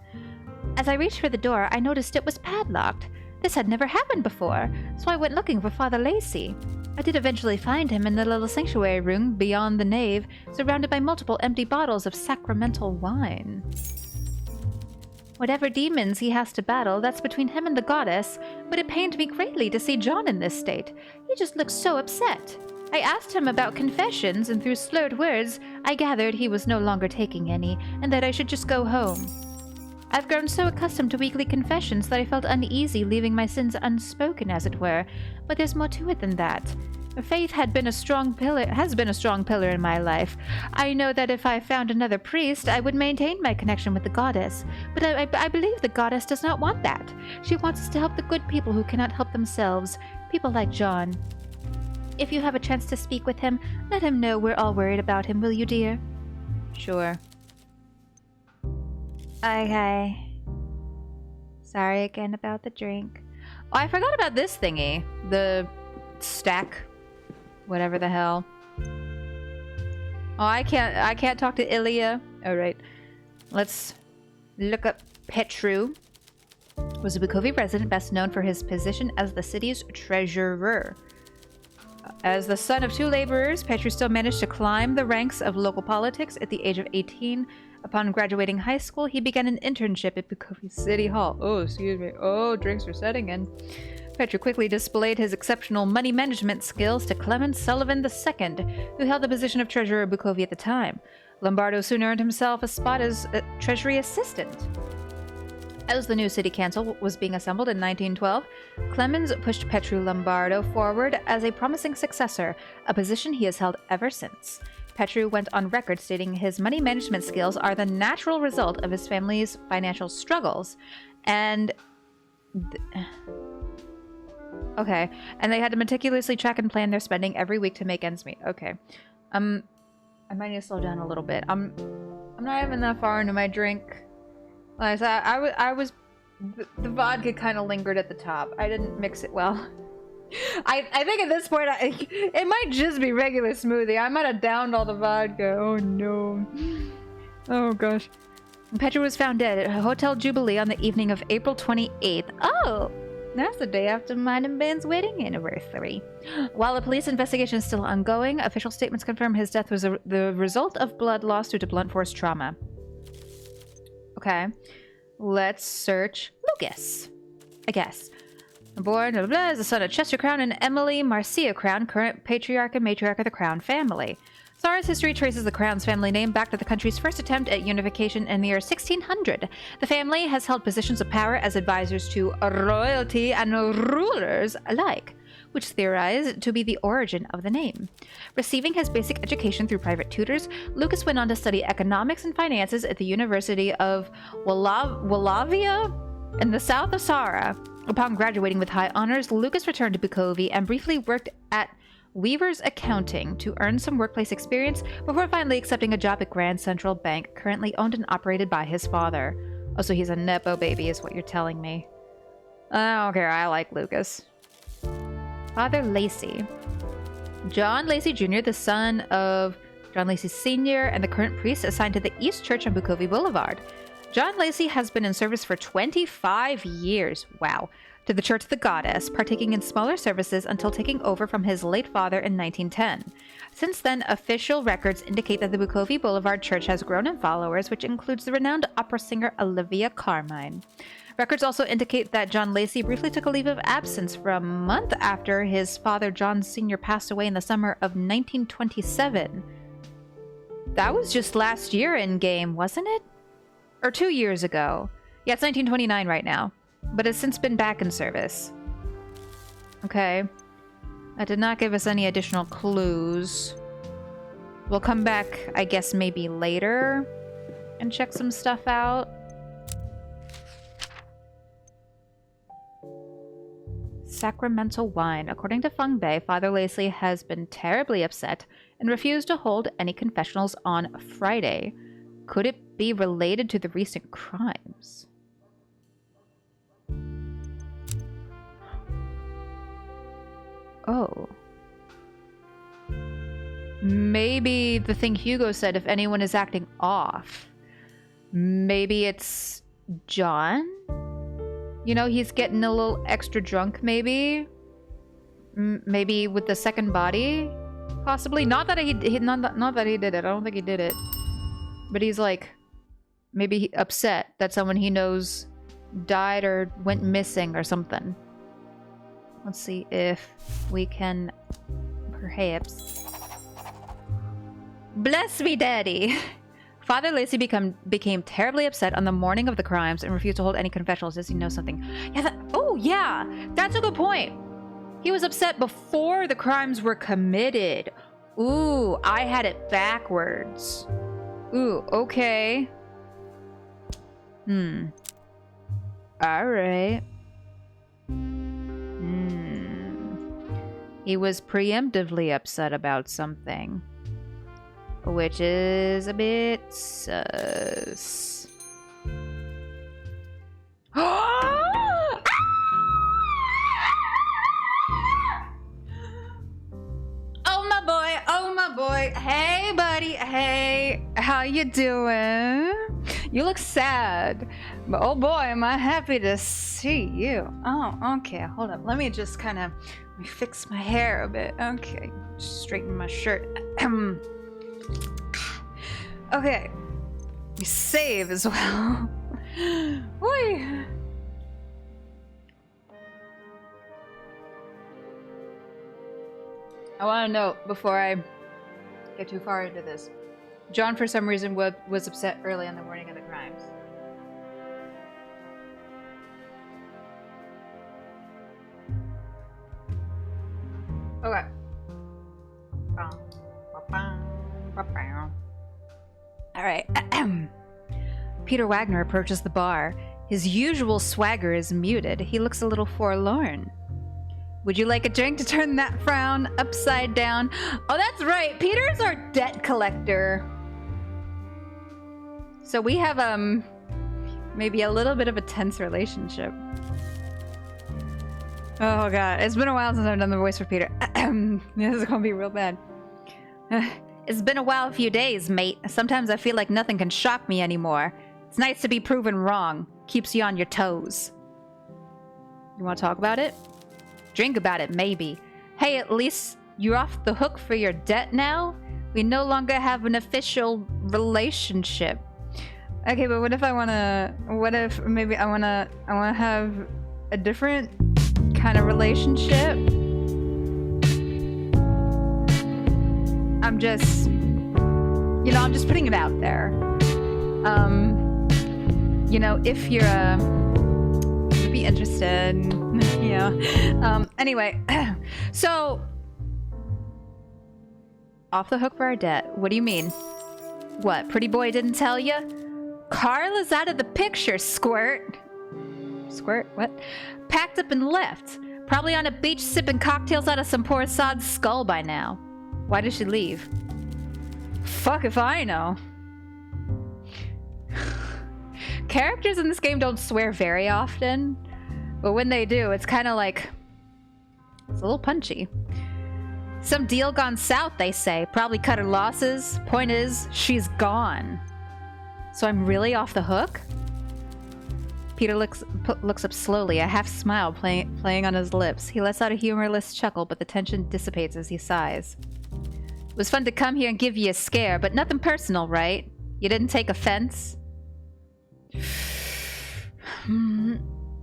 As I reached for the door, I noticed it was padlocked. This had never happened before, so I went looking for Father Lacey. I did eventually find him in the little sanctuary room beyond the nave, surrounded by multiple empty bottles of sacramental wine. Whatever demons he has to battle, that's between him and the goddess, but it pained me greatly to see John in this state. He just looked so upset. I asked him about confessions, and through slurred words, I gathered he was no longer taking any, and that I should just go home. I've grown so accustomed to weekly confessions that I felt uneasy leaving my sins unspoken, as it were, but there's more to it than that. Faith has been a strong pillar in my life. I know that if I found another priest, I would maintain my connection with the goddess, but I believe the goddess does not want that. She wants us to help the good people who cannot help themselves, people like John. If you have a chance to speak with him, let him know we're all worried about him, will you, dear? Sure. Okay. Sorry again about the drink. Oh, I forgot about this thingy. The stack. Whatever the hell. Oh, I can't talk to Ilya. Alright. Let's look up Petru. Was a Bukovi resident best known for his position as the city's treasurer. As the son of two laborers, Petru still managed to climb the ranks of local politics at the age of 18. Upon graduating high school, he began an internship at Bukovi City Hall. Oh, excuse me. Oh, drinks are setting in. Petru quickly displayed his exceptional money management skills to Clement Sullivan II, who held the position of treasurer of Bukovi at the time. Lombardo soon earned himself a spot as a treasury assistant. As the new city council was being assembled in 1912, Clemens pushed Petru Lombardo forward as a promising successor, a position he has held ever since. Petru went on record stating his money management skills are the natural result of his family's financial struggles, and okay, and they had to meticulously track and plan their spending every week to make ends meet. Okay, I might need to slow down a little bit. I'm not even that far into my drink. Like I was the vodka kind of lingered at the top. I didn't mix it well. I think at this point it might just be regular smoothie. I might have downed all the vodka. Oh no. Oh gosh. Petru was found dead at Hotel Jubilee on the evening of April 28th. Oh, that's the day after mine and Ben's wedding anniversary. While a police investigation is still ongoing, official statements confirm his death was the result of blood loss due to blunt force trauma. Okay, let's search Lucas, I guess. Born blah, blah, as the son of Chester Crown and Emily Marcia Crown, current patriarch and matriarch of the Crown family. Zara's history traces the Crown's family name back to the country's first attempt at unification in the year 1600. The family has held positions of power as advisors to royalty and rulers alike, which theorized to be the origin of the name. Receiving his basic education through private tutors, Lucas went on to study economics and finances at the University of Wallachia in the south of Zara. Upon graduating with high honors, Lucas returned to Bukovi and briefly worked at Weaver's Accounting to earn some workplace experience before finally accepting a job at Grand Central Bank, currently owned and operated by his father. Oh, so he's a Nepo baby is what you're telling me. I don't care, I like Lucas. Father Lacey. John Lacey Jr., the son of John Lacey Sr. and the current priest assigned to the East Church on Bukovi Boulevard. John Lacey has been in service for 25 years, wow, to the Church of the Goddess, partaking in smaller services until taking over from his late father in 1910. Since then, official records indicate that the Bukovi Boulevard Church has grown in followers, which includes the renowned opera singer Olivia Carmine. Records also indicate that John Lacey briefly took a leave of absence for a month after his father John Sr. passed away in the summer of 1927. That was just last year in game, wasn't it? Or 2 years ago. Yeah, it's 1929 right now, but has since been back in service. Okay. That did not give us any additional clues. We'll come back, I guess, maybe later and check some stuff out. Sacramental wine. According to Feng Bei, Father Lacey has been terribly upset and refused to hold any confessionals on Friday. Could it be related to the recent crimes? Oh. Maybe the thing Hugo said, if anyone is acting off. Maybe it's John? You know, he's getting a little extra drunk, maybe? Maybe with the second body? Possibly. Not that not that he did it. I don't think he did it. But he's like, maybe upset that someone he knows died or went missing or something. Let's see if we can perhaps... Bless me, Daddy! Father Lacey became terribly upset on the morning of the crimes and refused to hold any confessionals. Does he know something? Yeah, oh, yeah! That's a good point! He was upset before the crimes were committed. Ooh, I had it backwards. Ooh, okay. Alright. He was preemptively upset about something. Which is a bit sus. Oh my boy. Hey buddy, hey. How you doing? You look sad. But oh boy, am I happy to see you. Oh, okay, hold up. Let me just kind of fix my hair a bit. Okay, straighten my shirt. Okay. We save as well. Oi. I want to note before I get too far into this. John, for some reason, was upset early on the morning of the crimes. Okay. Alright. Peter Wagner approaches the bar. His usual swagger is muted. He looks a little forlorn. Would you like a drink to turn that frown upside down? Oh, that's right. Peter's our debt collector. So we have, maybe a little bit of a tense relationship. Oh, God. It's been a while since I've done the voice for Peter. This is gonna be real bad. It's been a few days, mate. Sometimes I feel like nothing can shock me anymore. It's nice to be proven wrong. Keeps you on your toes. You want to talk about it? Drink about it, maybe. Hey, at least you're off the hook for your debt now? We no longer have an official relationship. Okay, but what if maybe I wanna have a different kind of relationship? I'm just, I'm just putting it out there. If you're, you'd be interested, anyway, so, off the hook for our debt. What do you mean? What, pretty boy didn't tell you? Carl is out of the picture, Squirt. Squirt? What? Packed up and left. Probably on a beach sipping cocktails out of some poor sod's skull by now. Why did she leave? Fuck if I know. Characters in this game don't swear very often, but when they do, it's kind of like... it's a little punchy. Some deal gone south, they say. Probably cut her losses. Point is, she's gone. So I'm really off the hook? Peter looks up slowly, a half smile playing on his lips. He lets out a humorless chuckle, but the tension dissipates as he sighs. It was fun to come here and give you a scare, but nothing personal, right? You didn't take offense?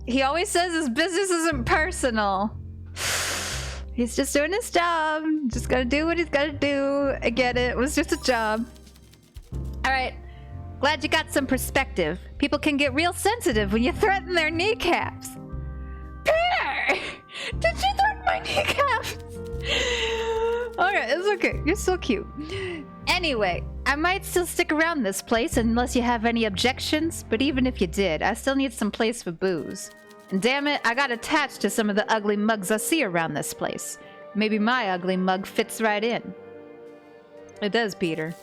He always says his business isn't personal. He's just doing his job. Just gotta do what he's gotta do. I get it. It was just a job. Alright. Glad you got some perspective. People can get real sensitive when you threaten their kneecaps. Peter! Did you threaten my kneecaps? Alright, it's okay. You're so cute. Anyway, I might still stick around this place unless you have any objections, but even if you did, I still need some place for booze. And damn it, I got attached to some of the ugly mugs I see around this place. Maybe my ugly mug fits right in. It does, Peter.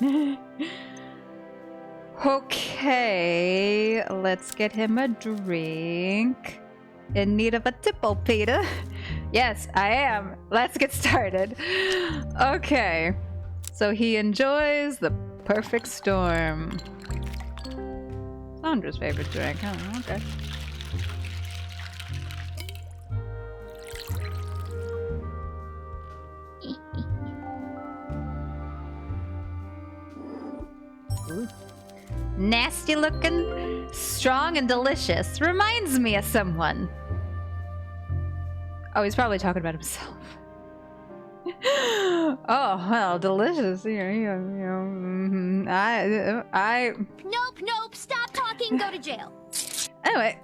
Okay, let's get him a drink. In need of a tipple, Peter. Yes, I am. Let's get started. Okay. So he enjoys the perfect storm. Sandra's favorite drink. Oh, okay. Ooh. Nasty looking, strong and delicious. Reminds me of someone. Oh, he's probably talking about himself. Oh, well, delicious. Nope, stop talking, go to jail. Anyway,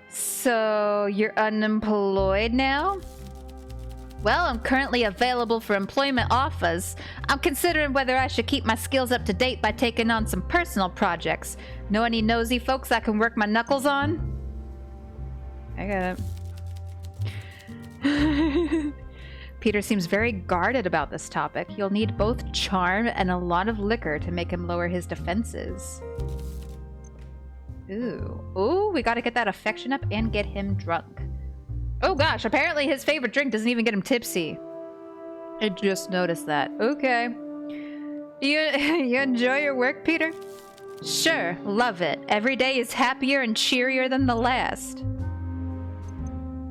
so you're unemployed now? Well, I'm currently available for employment offers. I'm considering whether I should keep my skills up to date by taking on some personal projects. Know any nosy folks I can work my knuckles on? I got it. Peter seems very guarded about this topic. You'll need both charm and a lot of liquor to make him lower his defenses. Ooh, we gotta get that affection up and get him drunk. Oh gosh, apparently his favorite drink doesn't even get him tipsy. I just noticed that. Okay. You enjoy your work, Peter? Sure, love it. Every day is happier and cheerier than the last.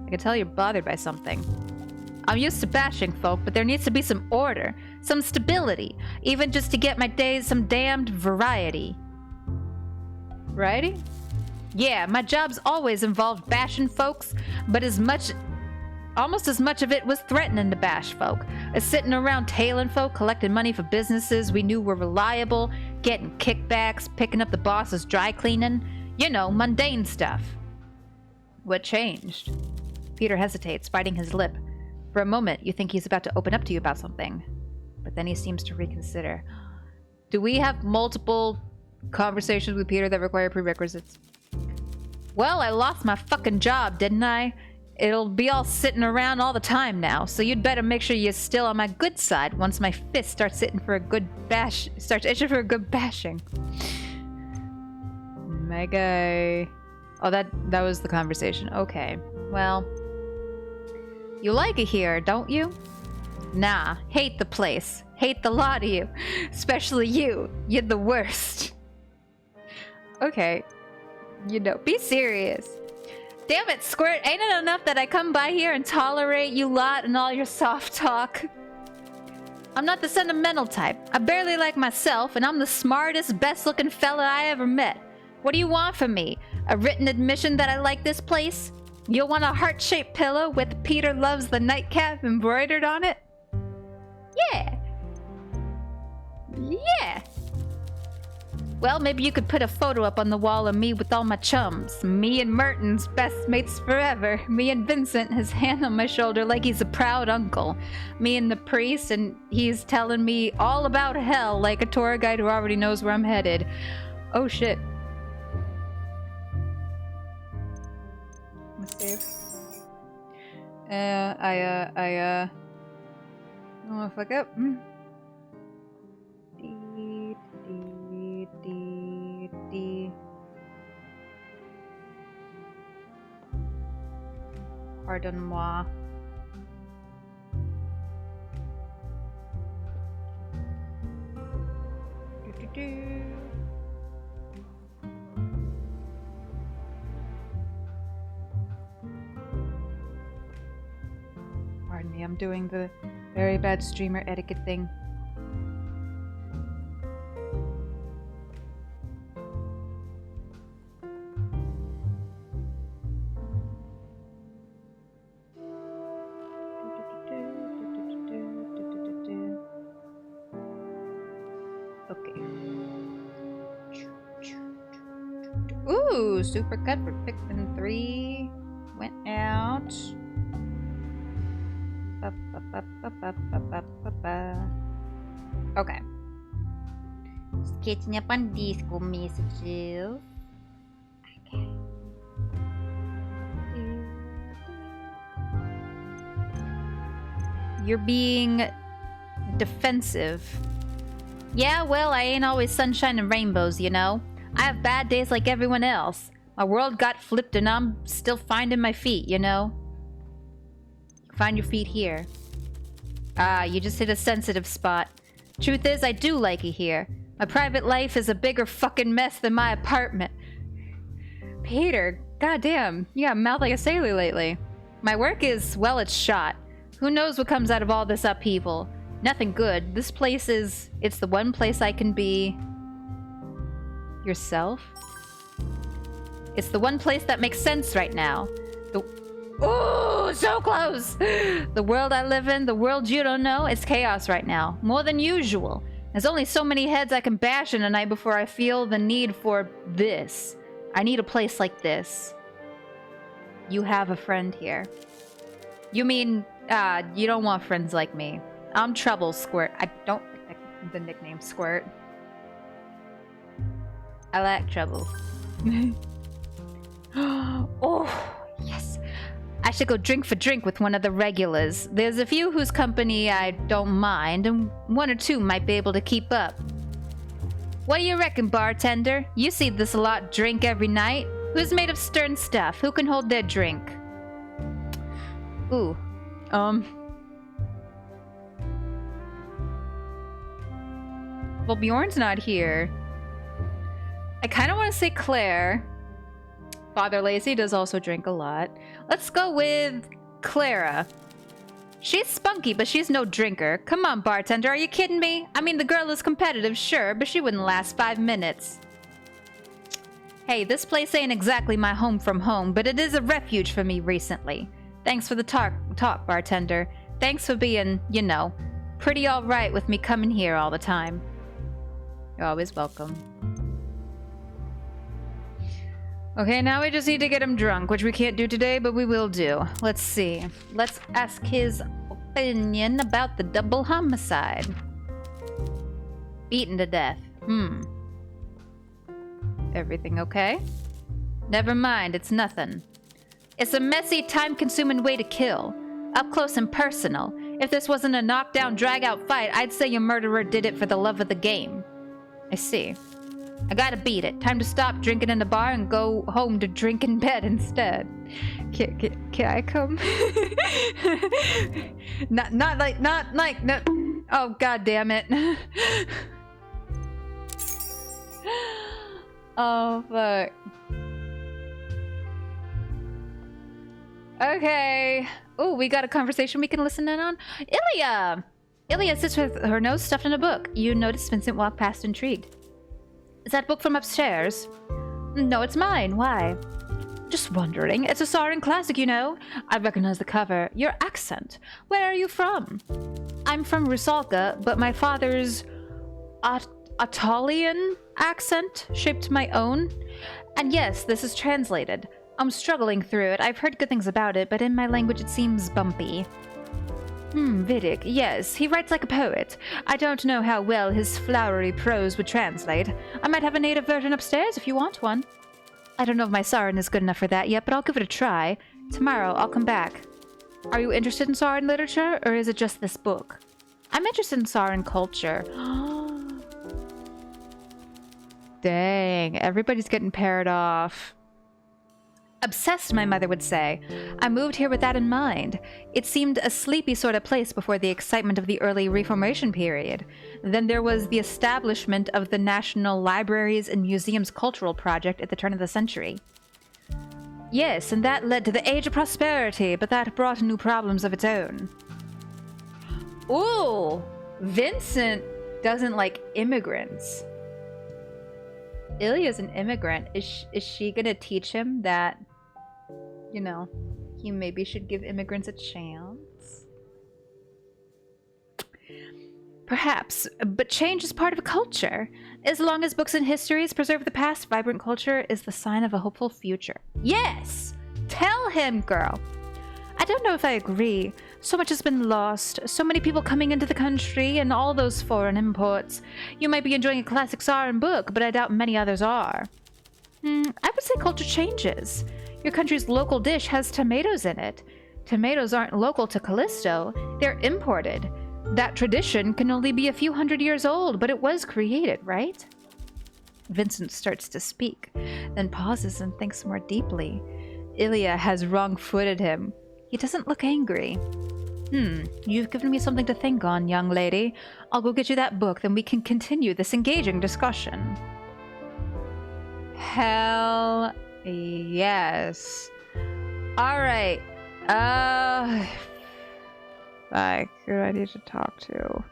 I can tell you're bothered by something. I'm used to bashing folk, but there needs to be some order, some stability, even just to get my days some damned variety. Variety? Yeah, my job's always involved bashing folks, but almost as much of it was threatening to bash folk, as sitting around tailing folk, collecting money for businesses we knew were reliable, getting kickbacks, picking up the boss's dry cleaning, you know, mundane stuff. What changed? Peter hesitates, biting his lip. For a moment, you think he's about to open up to you about something, but then he seems to reconsider. Do we have multiple conversations with Peter that require prerequisites? Well, I lost my fucking job, didn't I? It'll be all sitting around all the time now, so you'd better make sure you're still on my good side once my fist starts itching for a good bashing. My guy. Oh, that was the conversation. Okay. Well, you like it here, don't you? Nah, hate the place. Hate the lot of you. Especially you. You're the worst. Okay. You know, be serious. Damn it, Squirt, ain't it enough that I come by here and tolerate you lot and all your soft talk? I'm not the sentimental type. I barely like myself, and I'm the smartest, best-looking fella I ever met. What do you want from me? A written admission that I like this place? You'll want a heart-shaped pillow with Peter Loves the Nightcap embroidered on it? Yeah. Yeah. Well, maybe you could put a photo up on the wall of me with all my chums. Me and Merton's best mates forever. Me and Vincent, his hand on my shoulder like he's a proud uncle. Me and the priest, and he's telling me all about hell like a tour guide who already knows where I'm headed. Oh shit. Let's save. I don't wanna fuck up. Pardon-moi. Pardon me, I'm doing the very bad streamer etiquette thing. Ooh, super cut for Pikmin 3 went out. Okay. Just catching up on Discord messages. Okay. You're being defensive. Yeah, well, I ain't always sunshine and rainbows, you know? I have bad days like everyone else. My world got flipped and I'm still finding my feet, you know? Find your feet here. Ah, you just hit a sensitive spot. Truth is, I do like it here. My private life is a bigger fucking mess than my apartment. Peter, goddamn, you got a mouth like a sailor lately. My work is, well, it's shot. Who knows what comes out of all this upheaval? Nothing good. This place is... It's the one place I can be... Yourself? It's the one place that makes sense right now. Ooh, so close! The world I live in, the world you don't know, it's chaos right now. More than usual. There's only so many heads I can bash in a night before I feel the need for this. I need a place like this. You have a friend here. You mean, you don't want friends like me. I'm Trouble, Squirt. I don't like the nickname Squirt. I like Trouble. Oh, yes. I should go drink for drink with one of the regulars. There's a few whose company I don't mind, and one or two might be able to keep up. What do you reckon, bartender? You see this a lot drink every night. Who's made of stern stuff? Who can hold their drink? Ooh. Well, Bjorn's not here. I kind of want to say Claire. Father Lazy does also drink a lot. Let's go with Clara. She's spunky, but she's no drinker. Come on, bartender, are you kidding me? I mean, the girl is competitive, sure, but she wouldn't last 5 minutes. Hey, this place ain't exactly my home from home, but it is a refuge for me recently. Thanks for the talk, bartender. Thanks for being, you know, pretty alright with me coming here all the time. You're always welcome. Okay, now we just need to get him drunk, which we can't do today, but we will do. Let's see. Let's ask his opinion about the double homicide. Beaten to death. Everything okay? Never mind, it's nothing. It's a messy, time-consuming way to kill. Up close and personal. If this wasn't a knockdown, drag-out fight, I'd say your murderer did it for the love of the game. I see. I gotta beat it. Time to stop drinking in the bar and go home to drink in bed instead. Can I come? not like, no. Oh, god damn it. Oh, fuck. Okay. Oh, we got a conversation we can listen in on. Ilya! Ilya sits with her nose stuffed in a book. You notice Vincent walk past intrigued. Is that book from upstairs? No, it's mine. Why? Just wondering. It's a Sauron classic, you know. I recognize the cover. Your accent. Where are you from? I'm from Rusalka, but my father's Atalian accent shaped my own. And yes, this is translated. I'm struggling through it. I've heard good things about it, but in my language it seems bumpy. Vidic, yes, he writes like a poet. I don't know how well his flowery prose would translate. I might have a native version upstairs if you want one. I don't know if my Sauron is good enough for that yet, but I'll give it a try. Tomorrow, I'll come back. Are you interested in Sauron literature, or is it just this book? I'm interested in Sauron culture. Dang, everybody's getting paired off. Obsessed, my mother would say. I moved here with that in mind. It seemed a sleepy sort of place before the excitement of the early Reformation period. Then there was the establishment of the National Libraries and Museums Cultural Project at the turn of the century. Yes, and that led to the Age of Prosperity, but that brought new problems of its own. Ooh! Vincent doesn't like immigrants. Ilya's an immigrant. Is she gonna teach him that, you know, he maybe should give immigrants a chance? Perhaps, but change is part of a culture. As long as books and histories preserve the past, vibrant culture is the sign of a hopeful future. Yes! Tell him, girl! I don't know if I agree. So much has been lost, so many people coming into the country, and all those foreign imports. You might be enjoying a classic Sauron book, but I doubt many others are. I would say culture changes. Your country's local dish has tomatoes in it. Tomatoes aren't local to Callisto, they're imported. That tradition can only be a few hundred years old, but it was created, right? Vincent starts to speak, then pauses and thinks more deeply. Ilya has wrong-footed him. He doesn't look angry. You've given me something to think on, young lady. I'll go get you that book, then we can continue this engaging discussion. Hell yes. Alright. Like, who do I need to talk to?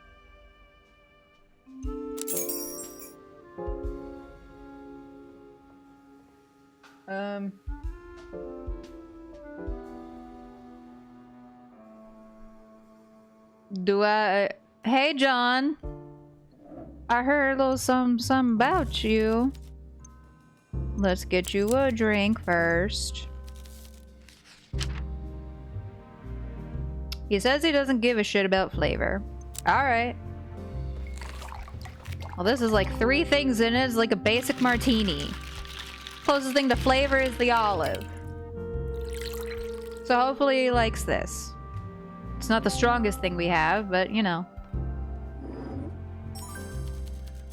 Hey, John. I heard a little something about you. Let's get you a drink first. He says he doesn't give a shit about flavor. Alright. Well, this is like 3 things in it. It's like a basic martini. Closest thing to flavor is the olive. So hopefully he likes this. It's not the strongest thing we have, but you know.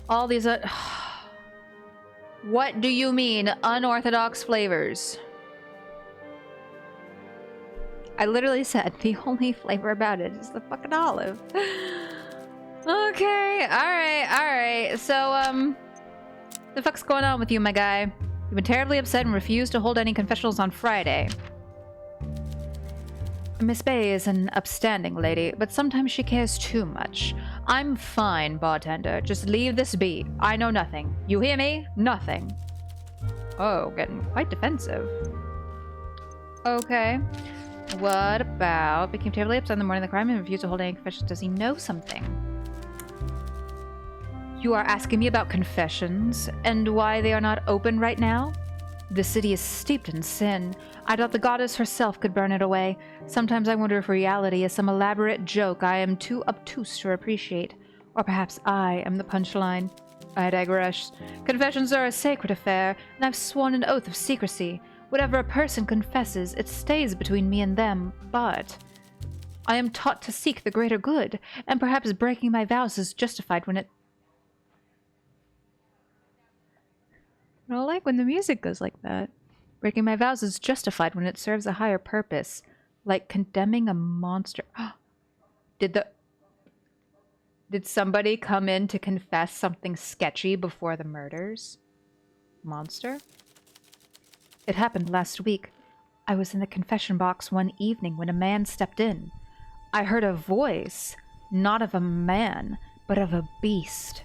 All these What do you mean, unorthodox flavors? I literally said the only flavor about it is the fucking olive. Okay, alright. So, the fuck's going on with you, my guy? You've been terribly upset and refused to hold any confessionals on Friday. Miss Bay is an upstanding lady, but sometimes she cares too much. I'm fine, bartender. Just leave this be. I know nothing. You hear me? Nothing. Oh, getting quite defensive. Okay. What about became terribly upset in the morning of the crime and refused to hold any confessions? Does he know something? You are asking me about confessions and why they are not open right now? The city is steeped in sin. I doubt the goddess herself could burn it away. Sometimes I wonder if reality is some elaborate joke I am too obtuse to appreciate. Or perhaps I am the punchline. I digress. Confessions are a sacred affair, and I've sworn an oath of secrecy. Whatever a person confesses, it stays between me and them, but I am taught to seek the greater good, and perhaps breaking my vows is justified when it... I don't like when the music goes like that. Breaking my vows is justified when it serves a higher purpose, like condemning a monster. Did somebody come in to confess something sketchy before the murders? Monster? It happened last week. I was in the confession box one evening when a man stepped in. I heard a voice, not of a man, but of a beast.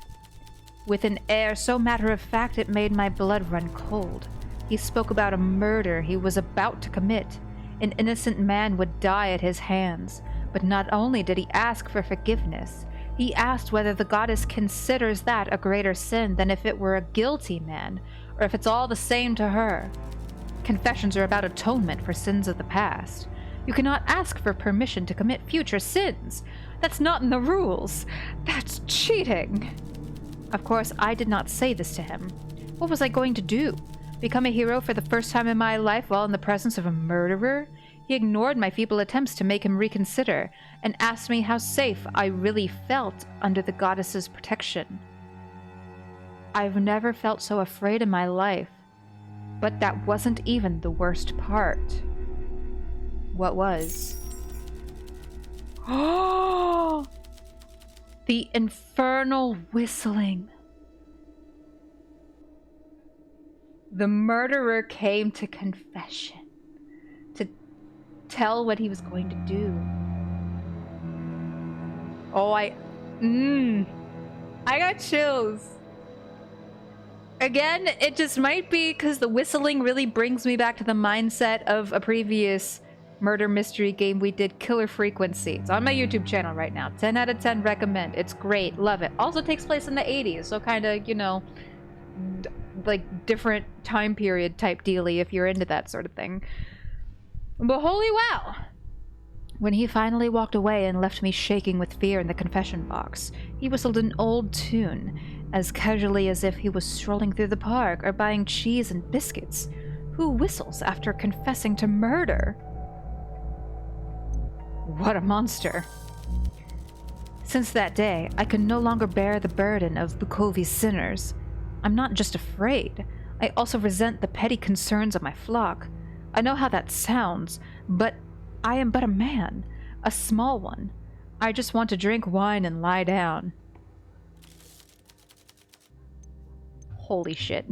With an air so matter-of-fact it made my blood run cold. He spoke about a murder he was about to commit. An innocent man would die at his hands. But not only did he ask for forgiveness, he asked whether the goddess considers that a greater sin than if it were a guilty man, or if it's all the same to her. Confessions are about atonement for sins of the past. You cannot ask for permission to commit future sins. That's not in the rules. That's cheating. Of course, I did not say this to him. What was I going to do? Become a hero for the first time in my life while in the presence of a murderer? He ignored my feeble attempts to make him reconsider, and asked me how safe I really felt under the goddess's protection. I've never felt so afraid in my life. But that wasn't even the worst part. What was? Oh! The infernal whistling. The murderer came to confession. To tell what he was going to do. Oh, I got chills. Again, it just might be because the whistling really brings me back to the mindset of a previous murder mystery game we did, Killer Frequency. It's on my YouTube channel right now. 10 out of 10 recommend. It's great. Love it. Also takes place in the 80s, so kind of, you know, like different time period type dealy if you're into that sort of thing. But holy wow! When he finally walked away and left me shaking with fear in the confession box, he whistled an old tune, as casually as if he was strolling through the park or buying cheese and biscuits. Who whistles after confessing to murder? What a monster. Since that day, I could no longer bear the burden of Bukovi's sinners. I'm not just afraid. I also resent the petty concerns of my flock. I know how that sounds, but I am but a man, a small one. I just want to drink wine and lie down. Holy shit.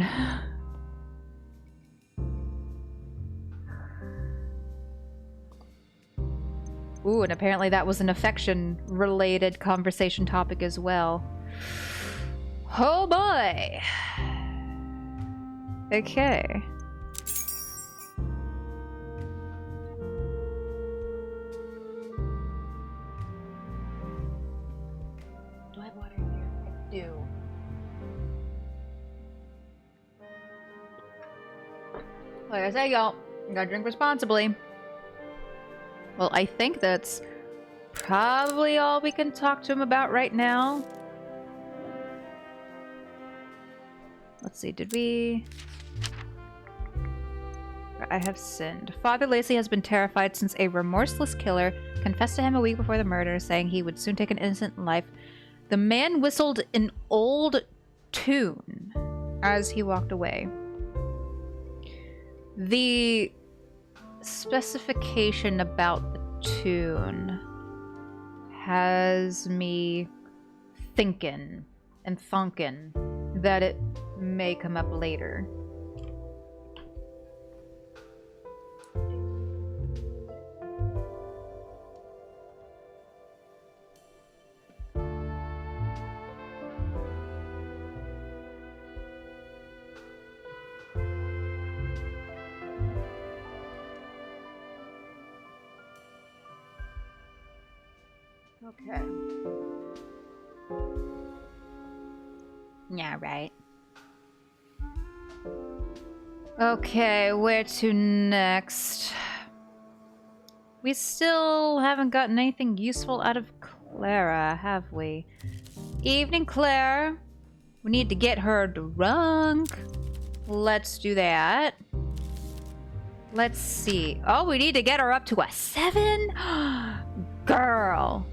Ooh, and apparently that was an affection-related conversation topic as well. Oh boy! Okay. Do I have water in here? I do. Like I say, y'all, you gotta drink responsibly. Well, I think that's probably all we can talk to him about right now. Let's see, did we... I have sinned. Father Lacey has been terrified since a remorseless killer confessed to him a week before the murder, saying he would soon take an innocent life. The man whistled an old tune as he walked away. The specification about the tune has me thinking and thunking that it may come up later. Okay. Yeah, right. Okay, where to next? We still haven't gotten anything useful out of Clara, have we? Evening, Claire. We need to get her drunk. Let's do that. Let's see. Oh, we need to get her up to a 7? Girl.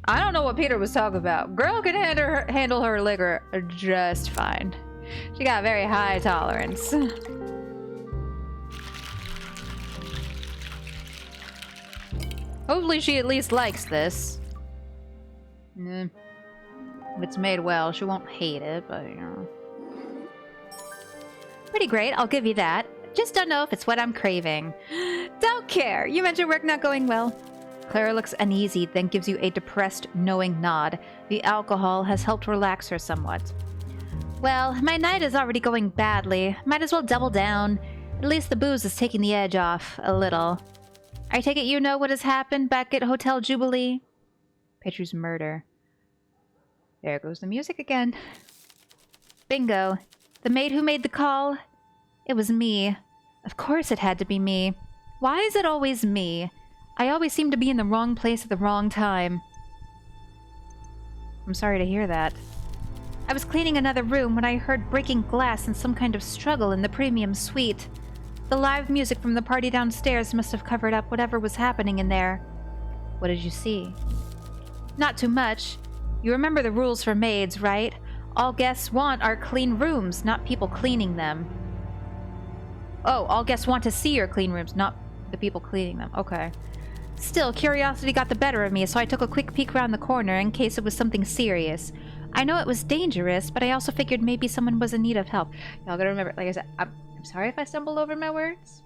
I don't know what Peter was talking about. Girl can handle her liquor just fine. She got very high tolerance. Hopefully she at least likes this. If it's made well, she won't hate it, but you know. Pretty great, I'll give you that. Just don't know if it's what I'm craving. Don't care. You mentioned work not going well. Clara looks uneasy, then gives you a depressed, knowing nod. The alcohol has helped relax her somewhat. Well, my night is already going badly. Might as well double down. At least the booze is taking the edge off a little. I take it you know what has happened back at Hotel Jubilee? Petru's murder. There goes the music again. Bingo. The maid who made the call? It was me. Of course it had to be me. Why is it always me? I always seem to be in the wrong place at the wrong time. I'm sorry to hear that. I was cleaning another room when I heard breaking glass and some kind of struggle in the premium suite. The live music from the party downstairs must have covered up whatever was happening in there. What did you see? Not too much. You remember the rules for maids, right? All guests want are clean rooms, not people cleaning them. Oh, all guests want to see your clean rooms, not the people cleaning them. Okay. Still, curiosity got the better of me, so I took a quick peek around the corner in case it was something serious. I know it was dangerous, but I also figured maybe someone was in need of help. Y'all gotta remember, like I said, I'm sorry if I stumbled over my words.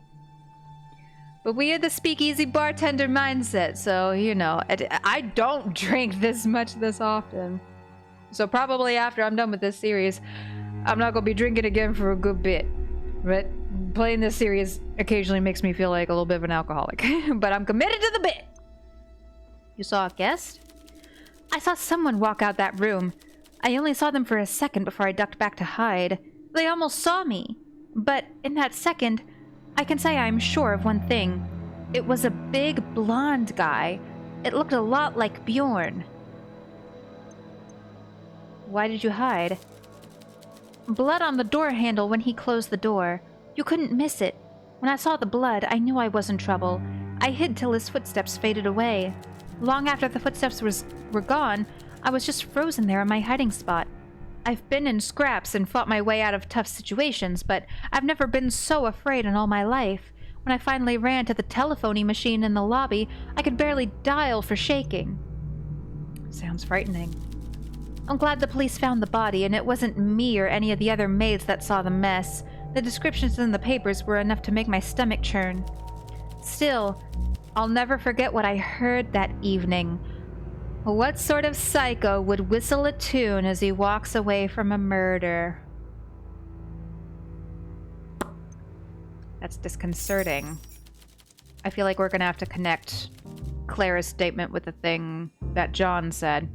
But we had the speakeasy bartender mindset, so, you know, I don't drink this much this often. So probably after I'm done with this series, I'm not gonna be drinking again for a good bit. But playing this series occasionally makes me feel like a little bit of an alcoholic. But I'm committed to the bit! You saw a guest? I saw someone walk out that room. I only saw them for a second before I ducked back to hide. They almost saw me. But in that second, I can say I'm sure of one thing. It was a big blonde guy. It looked a lot like Bjorn. Why did you hide? Blood on the door handle when he closed the door. You couldn't miss it. When I saw the blood, I knew I was in trouble. I hid till his footsteps faded away. Long after the footsteps were gone, I was just frozen there in my hiding spot. I've been in scraps and fought my way out of tough situations, but I've never been so afraid in all my life. When I finally ran to the telephony machine in the lobby, I could barely dial for shaking. Sounds frightening. I'm glad the police found the body, and it wasn't me or any of the other maids that saw the mess. The descriptions in the papers were enough to make my stomach churn. Still, I'll never forget what I heard that evening. What sort of psycho would whistle a tune as he walks away from a murder? That's disconcerting. I feel like we're gonna have to connect Clara's statement with the thing that John said.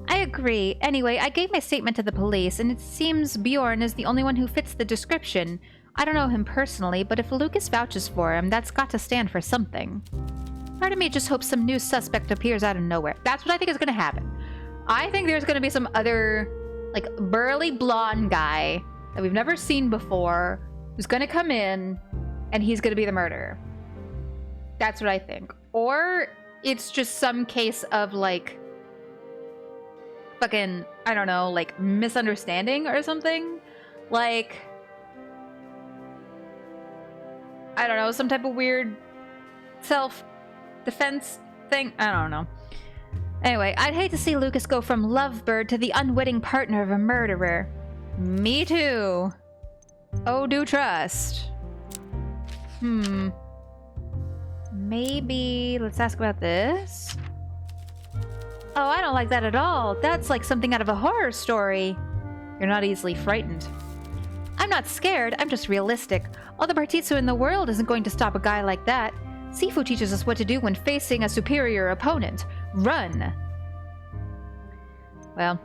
I agree. Anyway, I gave my statement to the police, and it seems Bjorn is the only one who fits the description. I don't know him personally, but if Lucas vouches for him, that's got to stand for something. Part of me just hopes some new suspect appears out of nowhere. That's what I think is going to happen. I think there's going to be some other, like, burly blonde guy that we've never seen before who's going to come in, and he's going to be the murderer. That's what I think. Or it's just some case of, like, fucking, I don't know, like, misunderstanding or something. Like, I don't know, some type of weird self-defense thing. I don't know. Anyway, I'd hate to see Lucas go from lovebird to the unwitting partner of a murderer. Me too. Oh, do trust. Maybe let's ask about this. Oh, I don't like that at all. That's like something out of a horror story. You're not easily frightened. I'm not scared, I'm just realistic. All the Bartitsu in the world isn't going to stop a guy like that. Sifu teaches us what to do when facing a superior opponent. Run! Well,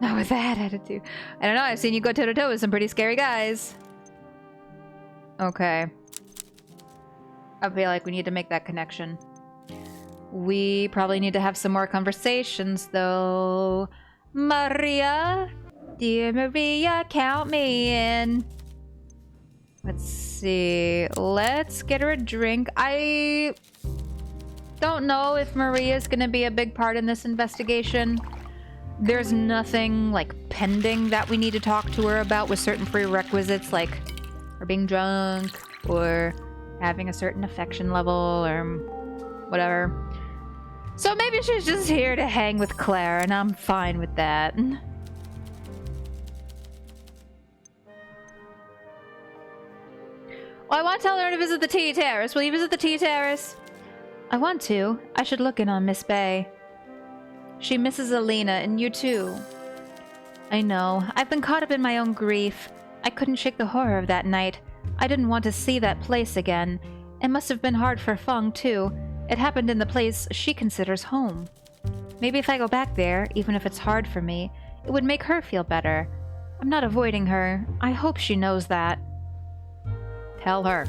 not with that attitude. I don't know, I've seen you go toe-to-toe with some pretty scary guys. Okay. I feel like we need to make that connection. We probably need to have some more conversations, though. Maria? Dear Maria, count me in. Let's see. Let's get her a drink. I don't know if Maria's gonna be a big part in this investigation. There's nothing, like, pending that we need to talk to her about with certain prerequisites, like her being drunk or having a certain affection level or whatever. So maybe she's just here to hang with Claire, and I'm fine with that. Well, I want to tell her to visit the tea terrace. Will you visit the tea terrace? I want to. I should look in on Miss Bay. She misses Alina, and you too. I know. I've been caught up in my own grief. I couldn't shake the horror of that night. I didn't want to see that place again. It must have been hard for Feng, too. It happened in the place she considers home. Maybe if I go back there, even if it's hard for me, it would make her feel better. I'm not avoiding her. I hope she knows that. Tell her.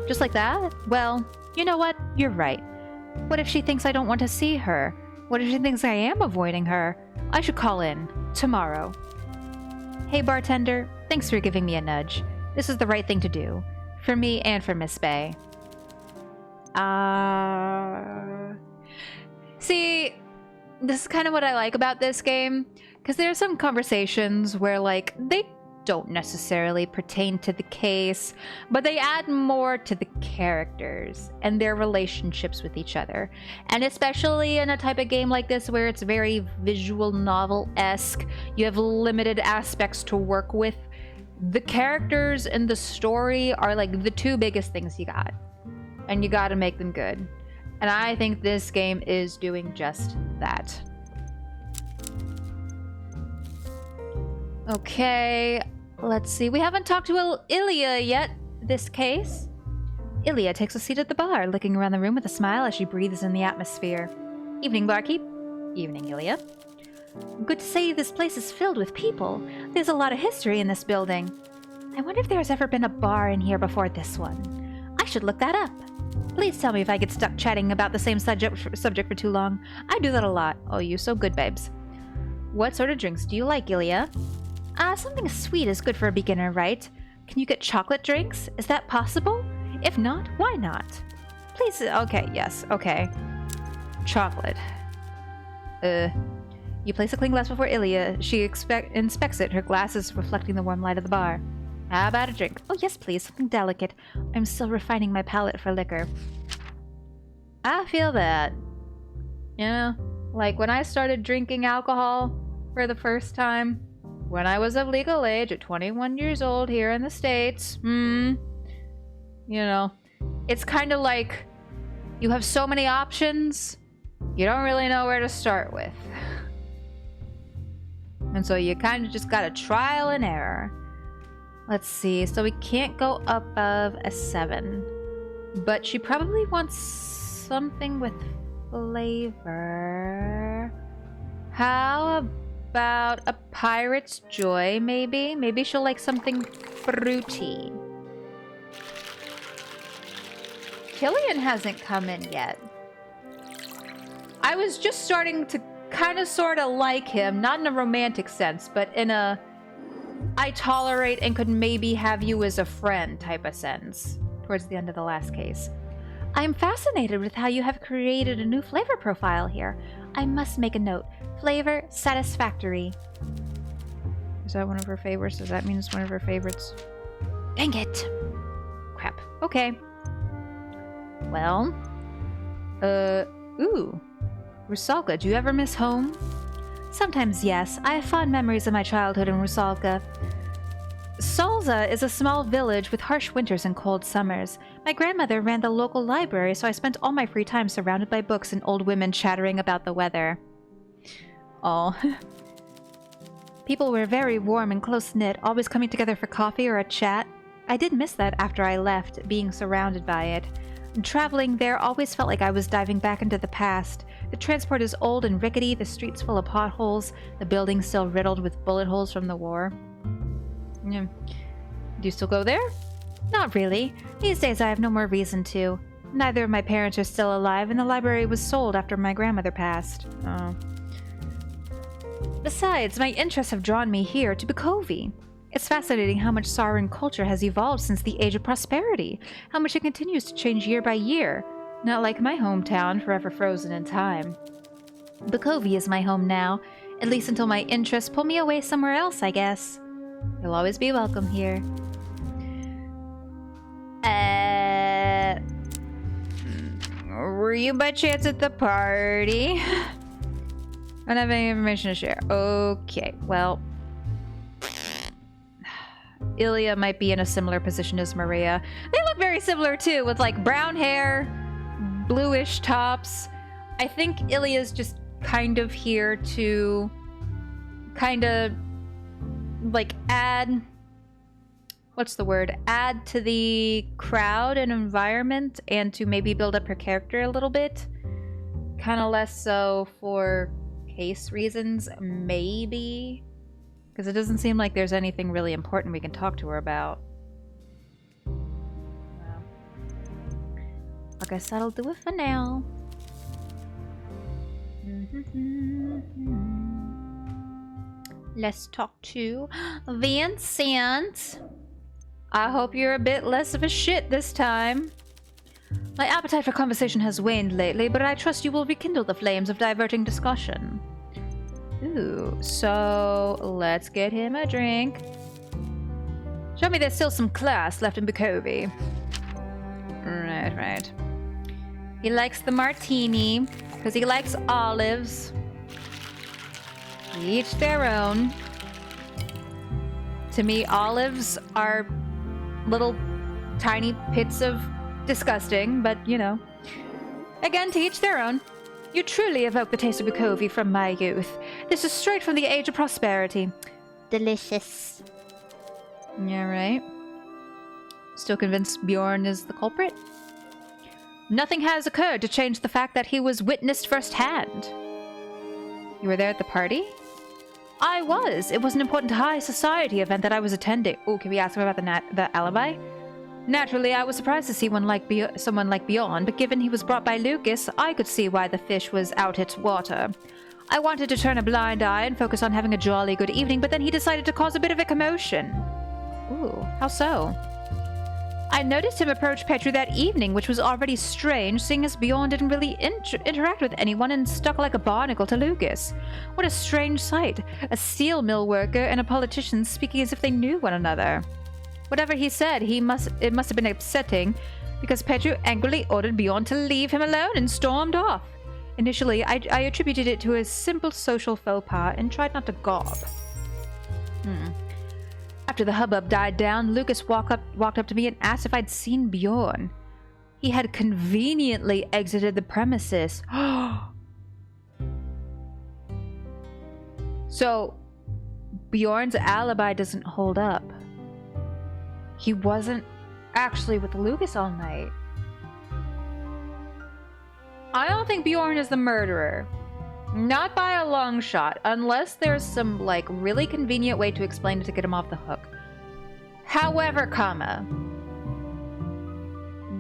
Just like that? Well, you know what? You're right. What if she thinks I don't want to see her? What if she thinks I am avoiding her? I should call in. Tomorrow. Hey, bartender. Thanks for giving me a nudge. This is the right thing to do. For me and for Miss Bay. See, this is kind of what I like about this game. Because there are some conversations where, like, they don't necessarily pertain to the case, but they add more to the characters and their relationships with each other. And especially in a type of game like this where it's very visual novel-esque, you have limited aspects to work with. The characters and the story are like the two biggest things you got. And you gotta make them good. And I think this game is doing just that. Okay, let's see. We haven't talked to Ilya yet, this case. Ilya takes a seat at the bar, looking around the room with a smile as she breathes in the atmosphere. Evening, barkeep. Evening, Ilya. Good to say this place is filled with people. There's a lot of history in this building. I wonder if there's ever been a bar in here before this one. I should look that up. Please tell me if I get stuck chatting about the same subject for too long. I do that a lot. Oh, you so good, babes. What sort of drinks do you like, Ilya? Something sweet is good for a beginner, right? Can you get chocolate drinks? Is that possible? If not, why not? Please, okay, yes, okay. Chocolate. You place a clean glass before Ilya. She inspects it, her glasses reflecting the warm light of the bar. How about a drink? Oh, yes, please. Something delicate. I'm still refining my palate for liquor. I feel that. You know, like when I started drinking alcohol for the first time, when I was of legal age at 21 years old here in the States, you know, it's kind of like you have so many options, you don't really know where to start with. And so you kind of just got a trial and error. Let's see, so we can't go above a 7. But she probably wants something with flavor. How about a pirate's joy, maybe? Maybe she'll like something fruity. Killian hasn't come in yet. I was just starting to kind of sort of like him, not in a romantic sense, but in a I tolerate and could maybe have you as a friend type of sense towards the end of the last case. I'm fascinated with how you have created a new flavor profile here. I must make a note. Flavor satisfactory. Is that one of her favorites? Does that mean it's one of her favorites? Dang it. Crap. Okay. Well. Ooh. Rusalka, do you ever miss home? Sometimes, yes. I have fond memories of my childhood in Rusalka. Salza is a small village with harsh winters and cold summers. My grandmother ran the local library, so I spent all my free time surrounded by books and old women chattering about the weather. Oh. People were very warm and close-knit, always coming together for coffee or a chat. I did miss that after I left, being surrounded by it. Traveling there always felt like I was diving back into the past. The transport is old and rickety, the streets full of potholes, the buildings still riddled with bullet holes from the war. Do you still go there? Not really. These days I have no more reason to. Neither of my parents are still alive, and the library was sold after my grandmother passed. Oh. Besides, my interests have drawn me here to Bukovy. It's fascinating how much Sauran culture has evolved since the Age of Prosperity, how much it continues to change year by year. Not like my hometown, forever frozen in time. Bukovy is my home now, at least until my interests pull me away somewhere else, I guess. You'll always be welcome here. Were you by chance at the party? I don't have any information to share. Okay, well... Ilya might be in a similar position as Maria. They look very similar too, with like brown hair, bluish tops. I think Ilya's just kind of here to kind of like add, what's the word? Add to the crowd and environment and to maybe build up her character a little bit. Kind of less so for case reasons, maybe. Because it doesn't seem like there's anything really important we can talk to her about. Well, I guess that'll do it for now. Let's talk to Vincent. I hope you're a bit less of a shit this time. My appetite for conversation has waned lately, but I trust you will rekindle the flames of diverting discussion. Ooh, so let's get him a drink. Show me there's still some class left in Bukovy. Right. He likes the martini, because he likes olives. Each their own. To me, olives are little tiny pits of disgusting, but you know. Again, to each their own. You truly evoke the taste of Bukovy from my youth. This is straight from the Age of Prosperity. Delicious. Yeah, right. Still convinced Bjorn is the culprit? Nothing has occurred to change the fact that he was witnessed firsthand. You were there at the party? I was. It was an important high society event that I was attending. Oh, can we ask him about the alibi? Naturally, I was surprised to see someone like Bjorn, but given he was brought by Lucas, I could see why the fish was out its water. I wanted to turn a blind eye and focus on having a jolly good evening, but then he decided to cause a bit of a commotion. Ooh, how so? I noticed him approach Petru that evening, which was already strange, seeing as Bjorn didn't really interact with anyone and stuck like a barnacle to Lucas. What a strange sight. A steel mill worker and a politician speaking as if they knew one another. Whatever he said, it must have been upsetting, because Petru angrily ordered Bjorn to leave him alone and stormed off. Initially, I attributed it to a simple social faux pas and tried not to gob. After the hubbub died down, Lucas walked up to me and asked if I'd seen Bjorn. He had conveniently exited the premises. So, Bjorn's alibi doesn't hold up. He wasn't actually with Lucas all night. I don't think Bjorn is the murderer. Not by a long shot, unless there's some, like, really convenient way to explain it to get him off the hook. However,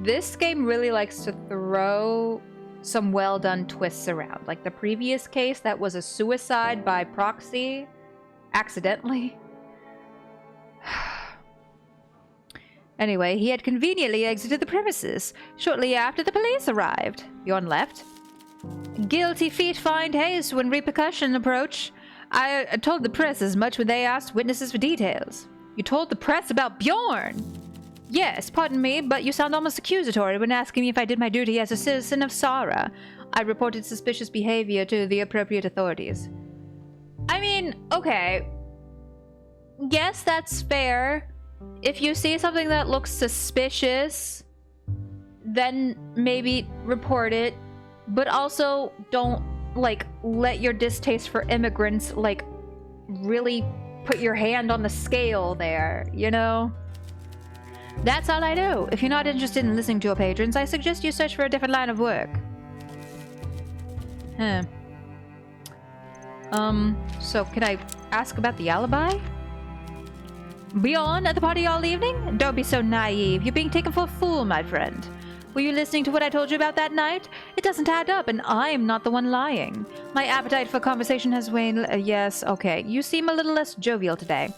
this game really likes to throw some well-done twists around. Like the previous case that was a suicide by proxy, accidentally. Anyway, he had conveniently exited the premises shortly after the police arrived. Bjorn left. Guilty feet find haste when repercussion approach. I told the press as much when they asked witnesses for details. You told the press about Bjorn? Yes, pardon me, but you sound almost accusatory when asking me if I did my duty as a citizen of Sara. I reported suspicious behavior to the appropriate authorities. I mean, okay. Yes, that's fair. If you see something that looks suspicious, then maybe report it. But also, don't, like, let your distaste for immigrants, like, really put your hand on the scale there, you know? That's all I do. If you're not interested in listening to your patrons, I suggest you search for a different line of work. So can I ask about the alibi? Bjorn at the party all evening? Don't be so naive. You're being taken for a fool, my friend. Were you listening to what I told you about that night? It doesn't add up, and I'm not the one lying. My appetite for conversation has waned. Yes, okay. You seem a little less jovial today.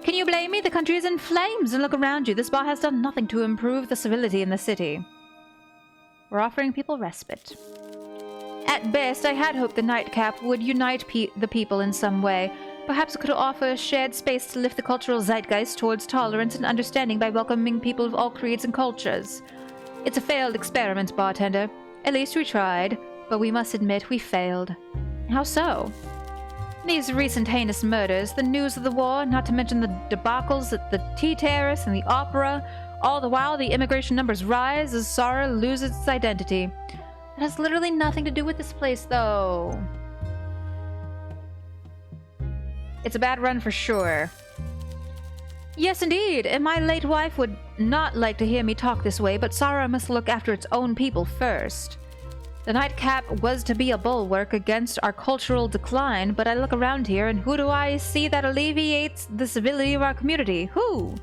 Can you blame me? The country is in flames, and look around you. This bar has done nothing to improve the civility in the city. We're offering people respite. At best, I had hoped the nightcap would unite the people in some way. Perhaps it could offer a shared space to lift the cultural zeitgeist towards tolerance and understanding by welcoming people of all creeds and cultures. It's a failed experiment, bartender. At least we tried, but we must admit we failed. How so? These recent heinous murders, the news of the war, not to mention the debacles at the Tea Terrace and the Opera, all the while the immigration numbers rise as Sara loses its identity. It has literally nothing to do with this place, though. It's a bad run for sure. Yes, indeed, and my late wife would not like to hear me talk this way, but Sara must look after its own people first. The nightcap was to be a bulwark against our cultural decline, but I look around here, and who do I see that alleviates the civility of our community? Who?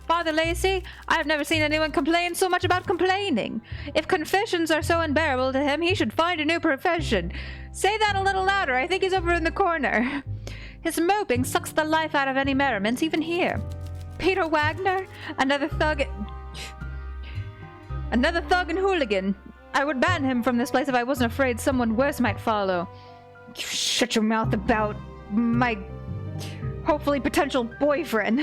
Father Lacey? I have never seen anyone complain so much about complaining. If confessions are so unbearable to him, he should find a new profession. Say that a little louder. I think he's over in the corner. His moping sucks the life out of any merriment, even here. Peter Wagner? Another thug and hooligan. I would ban him from this place if I wasn't afraid someone worse might follow. You shut your mouth about my hopefully potential boyfriend.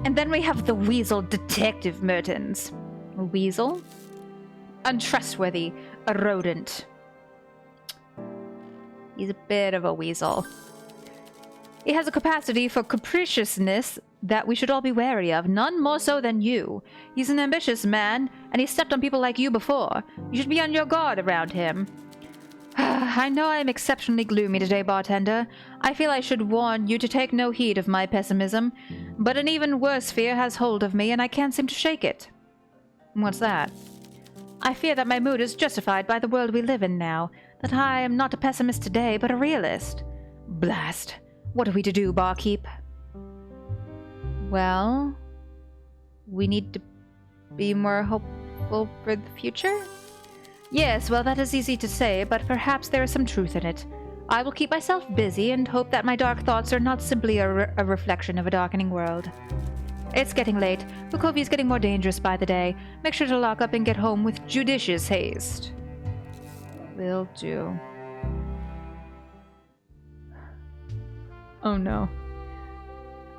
And then we have the weasel Detective Mertens. A weasel? Untrustworthy. A rodent. He's a bit of a weasel. He has a capacity for capriciousness that we should all be wary of, none more so than you. He's an ambitious man, and he's stepped on people like you before. You should be on your guard around him. I know I am exceptionally gloomy today, bartender. I feel I should warn you to take no heed of my pessimism, but an even worse fear has hold of me, and I can't seem to shake it. What's that? I fear that my mood is justified by the world we live in now, that I am not a pessimist today, but a realist. Blast. What are we to do, barkeep? Well, we need to be more hopeful for the future? Yes, well, that is easy to say, but perhaps there is some truth in it. I will keep myself busy and hope that my dark thoughts are not simply a reflection of a darkening world. It's getting late. Bukovi's getting more dangerous by the day. Make sure to lock up and get home with judicious haste. Will do. Oh no.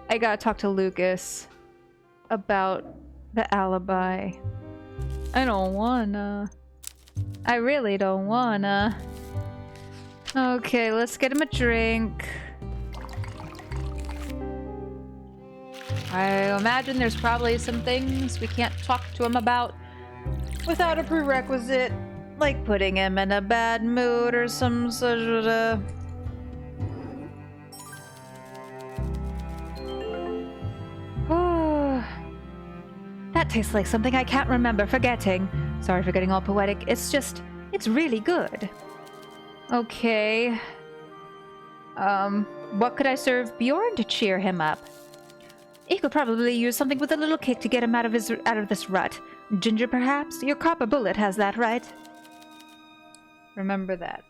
I gotta talk to Lucas about the alibi. I don't wanna. I really don't wanna. Okay, let's get him a drink. I imagine there's probably some things we can't talk to him about without a prerequisite, like putting him in a bad mood or some such a... That tastes like something I can't remember forgetting. Sorry for getting all poetic. It's just, it's really good. Okay. What could I serve Bjorn to cheer him up? He could probably use something with a little kick to get him out of this rut. Ginger, perhaps? Your copper bullet has that, right? Remember that.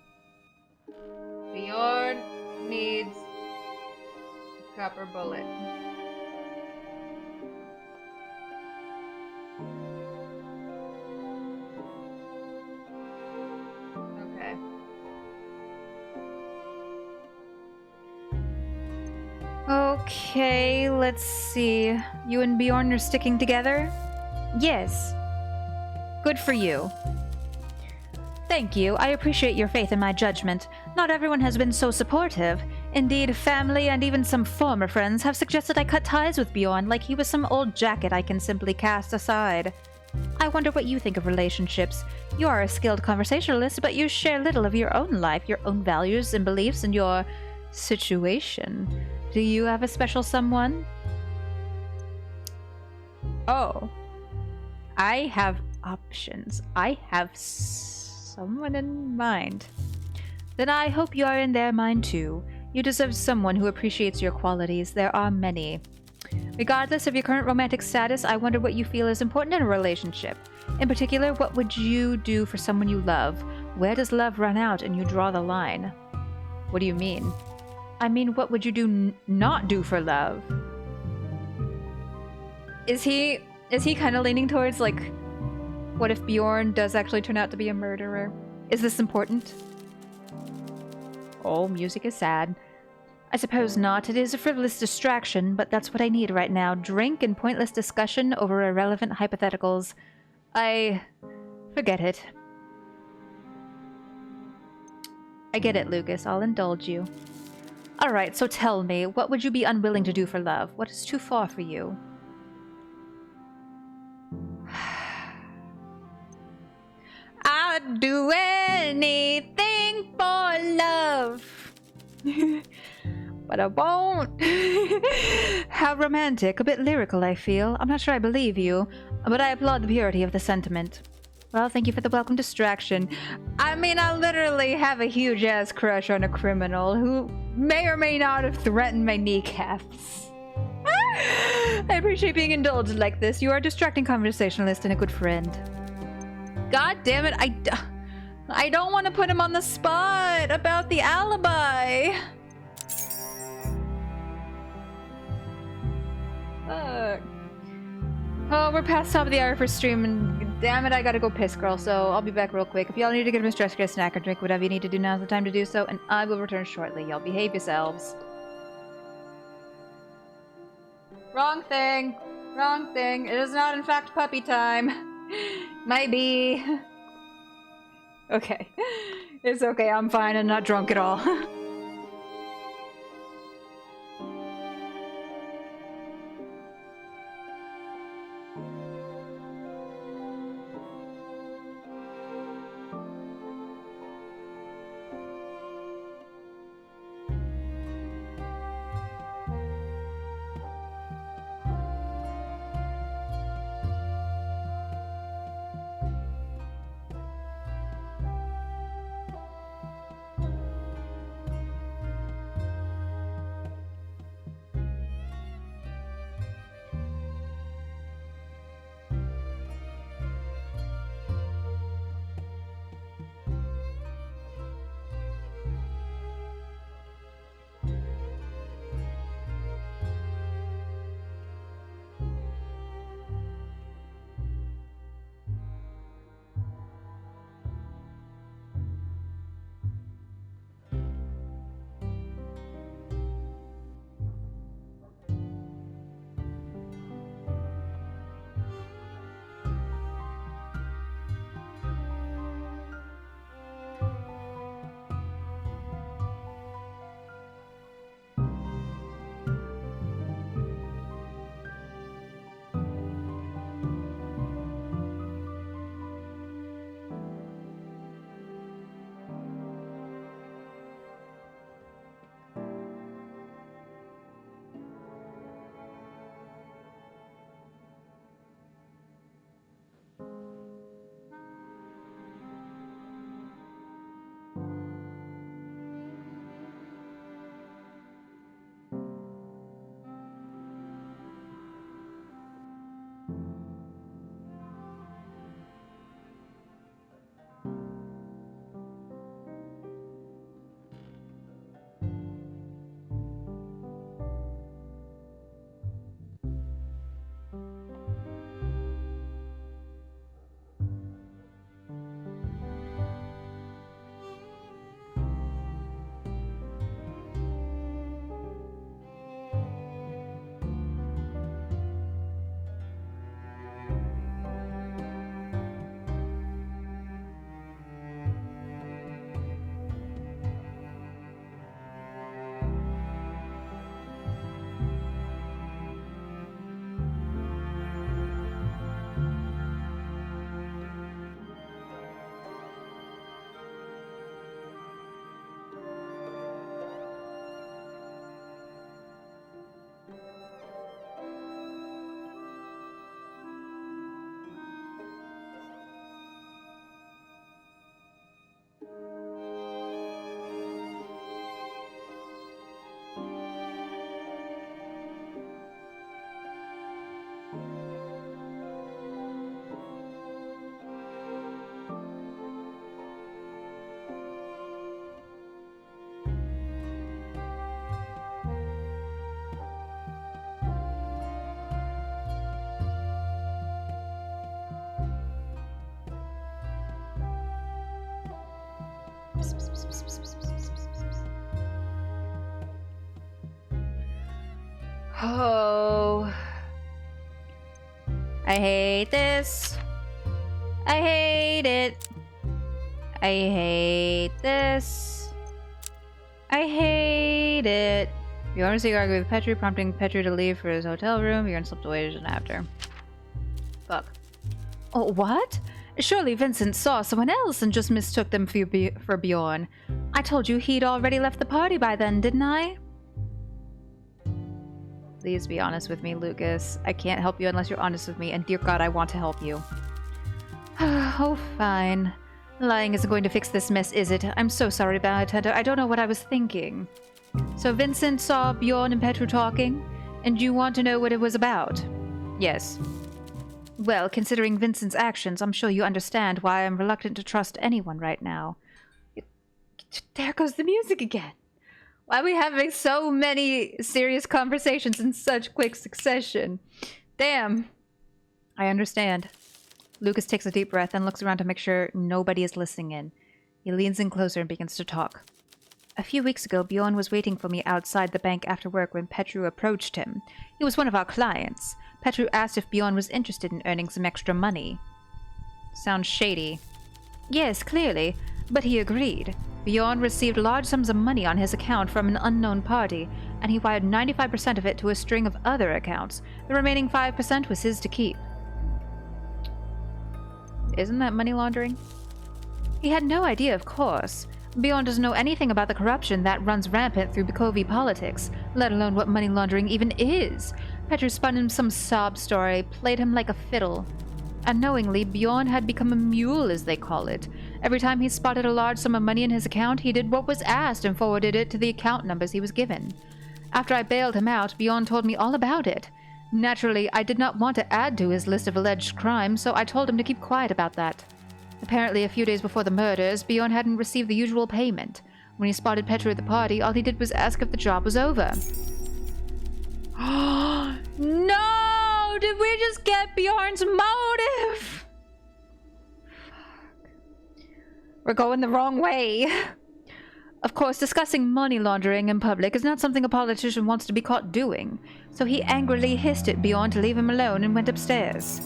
Bjorn needs a copper bullet. Okay. Okay, let's see. You and Bjorn are sticking together? Yes. Good for you. Thank you. I appreciate your faith in my judgment. Not everyone has been so supportive. Indeed, family and even some former friends have suggested I cut ties with Bjorn like he was some old jacket I can simply cast aside. I wonder what you think of relationships. You are a skilled conversationalist, but you share little of your own life, your own values and beliefs, and your situation. Do you have a special someone? Oh. I have options. I have someone in mind. Then I hope you are in their mind too. You deserve someone who appreciates your qualities. There are many. Regardless of your current romantic status, I wonder what you feel is important in a relationship. In particular, what would you do for someone you love? Where does love run out and you draw the line? What do you mean? I mean, what would you do not do for love? Is he kind of leaning towards, like, what if Bjorn does actually turn out to be a murderer? Is this important? Oh, music is sad. I suppose not. It is a frivolous distraction, but that's what I need right now. Drink and pointless discussion over irrelevant hypotheticals. Forget it. I get it, Lucas. I'll indulge you. Alright, so tell me, what would you be unwilling to do for love? What is too far for you? I'd do anything for love. But I won't. How romantic. A bit lyrical, I feel. I'm not sure I believe you, but I applaud the purity of the sentiment. Well, thank you for the welcome distraction. I mean, I literally have a huge-ass crush on a criminal who may or may not have threatened my kneecaps. I appreciate being indulged like this. You are a distracting conversationalist and a good friend. God damn it, I don't want to put him on the spot about the alibi. Fuck. Oh, we're past top of the hour for stream, and damn it, I gotta go piss, girl, so I'll be back real quick. If y'all need to get a stress, get a snack or drink, whatever you need to do, now's the time to do so, and I will return shortly. Y'all behave yourselves. Wrong thing. Wrong thing. It is not, in fact, puppy time. Might be. Okay. It's okay, I'm fine and not drunk at all. Oh. I hate this. I hate it. I hate this. I hate it. Bjorn Seeger argued with Petru, prompting Petru to leave for his hotel room. Bjorn slipped away soon after. Fuck. Oh, what? Surely Vincent saw someone else and just mistook them for Bjorn. I told you he'd already left the party by then, didn't I? Please be honest with me, Lucas. I can't help you unless you're honest with me, and dear God, I want to help you. Oh, fine. Lying isn't going to fix this mess, is it? I'm so sorry, bartender. I don't know what I was thinking. So Vincent saw Bjorn and Petru talking, and you want to know what it was about? Yes. Well, considering Vincent's actions, I'm sure you understand why I'm reluctant to trust anyone right now. There goes the music again. Why are we having so many serious conversations in such quick succession? Damn. I understand. Lucas takes a deep breath and looks around to make sure nobody is listening in. He leans in closer and begins to talk. A few weeks ago, Bjorn was waiting for me outside the bank after work when Petru approached him. He was one of our clients. Petru asked if Bjorn was interested in earning some extra money. Sounds shady. Yes, clearly, but he agreed. Bjorn received large sums of money on his account from an unknown party, and he wired 95% of it to a string of other accounts. The remaining 5% was his to keep. Isn't that money laundering? He had no idea, of course. Bjorn doesn't know anything about the corruption that runs rampant through Bakovi politics, let alone what money laundering even is. Petru spun him some sob story, played him like a fiddle. Unknowingly, Bjorn had become a mule, as they call it. Every time he spotted a large sum of money in his account, he did what was asked and forwarded it to the account numbers he was given. After I bailed him out, Bjorn told me all about it. Naturally, I did not want to add to his list of alleged crimes, so I told him to keep quiet about that. Apparently, a few days before the murders, Bjorn hadn't received the usual payment. When he spotted Petru at the party, all he did was ask if the job was over. No! Did we just get Bjorn's motive? We're going the wrong way. Of course, discussing money laundering in public is not something a politician wants to be caught doing, so he angrily hissed at Bjorn to leave him alone and went upstairs.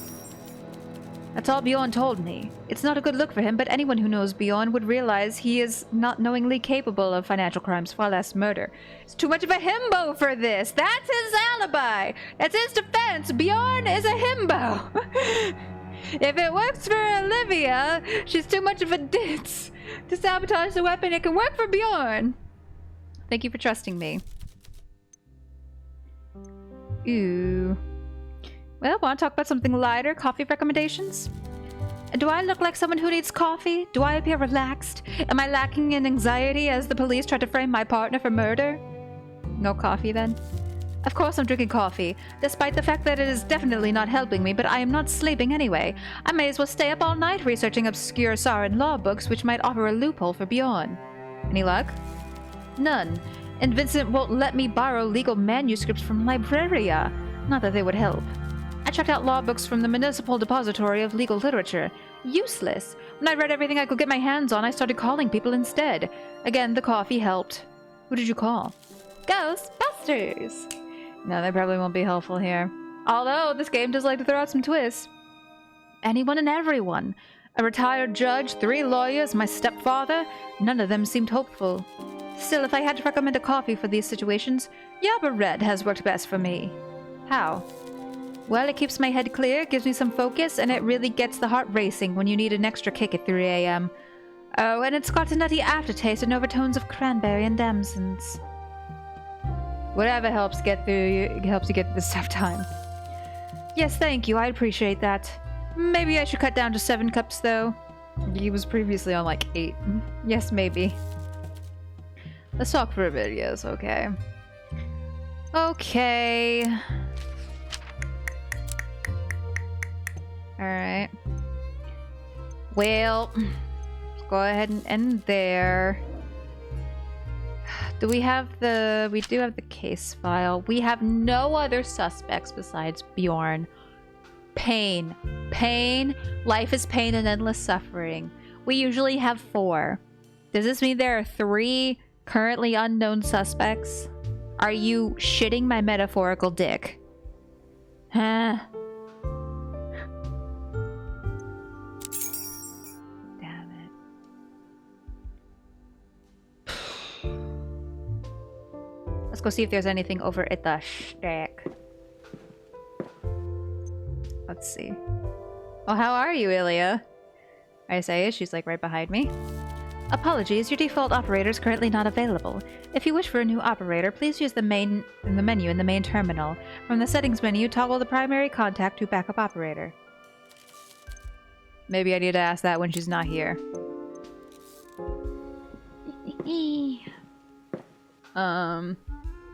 That's all Bjorn told me. It's not a good look for him, but anyone who knows Bjorn would realize he is not knowingly capable of financial crimes, far less murder. It's too much of a himbo for this. That's his alibi. That's his defense. Bjorn is a himbo. If it works for Olivia, she's too much of a ditz to sabotage the weapon. It can work for Bjorn. Thank you for trusting me. Ooh. Well, want to talk about something lighter? Coffee recommendations? Do I look like someone who needs coffee? Do I appear relaxed? Am I lacking in anxiety as the police try to frame my partner for murder? No coffee, then? Of course I'm drinking coffee, despite the fact that it is definitely not helping me, but I am not sleeping anyway. I may as well stay up all night researching obscure Sarin law books which might offer a loophole for Bjorn. Any luck? None. And Vincent won't let me borrow legal manuscripts from Libraria. Not that they would help. I checked out law books from the Municipal Depository of Legal Literature. Useless. When I read everything I could get my hands on, I started calling people instead. Again, the coffee helped. Who did you call? Ghostbusters! No, they probably won't be helpful here. Although, this game does like to throw out some twists. Anyone and everyone. A retired judge, 3 lawyers, my stepfather. None of them seemed hopeful. Still, if I had to recommend a coffee for these situations, Yerba Red has worked best for me. How? Well, it keeps my head clear, gives me some focus, and it really gets the heart racing when you need an extra kick at 3 a.m. Oh, and it's got a nutty aftertaste and overtones of cranberry and damsons. Whatever helps you get through this tough time. Yes, thank you. I appreciate that. Maybe I should cut down to 7 cups, though. He was previously on like 8. Yes, maybe. Let's talk for a bit, yes, okay. Okay. Alright. Well, let's go ahead and end there. We do have the case file. We have no other suspects besides Bjorn. Pain. Pain. Life is pain and endless suffering. We usually have 4. Does this mean there are 3 currently unknown suspects? Are you shitting my metaphorical dick? Huh? Damn it. Let's go see if there's anything over at the shack. Let's see. Oh, how are you, Ilya? I say, she's like right behind me. Apologies, your default operator is currently not available. If you wish for a new operator, please use the menu in the main terminal. From the settings menu, toggle the primary contact to backup operator. Maybe I need to ask that when she's not here.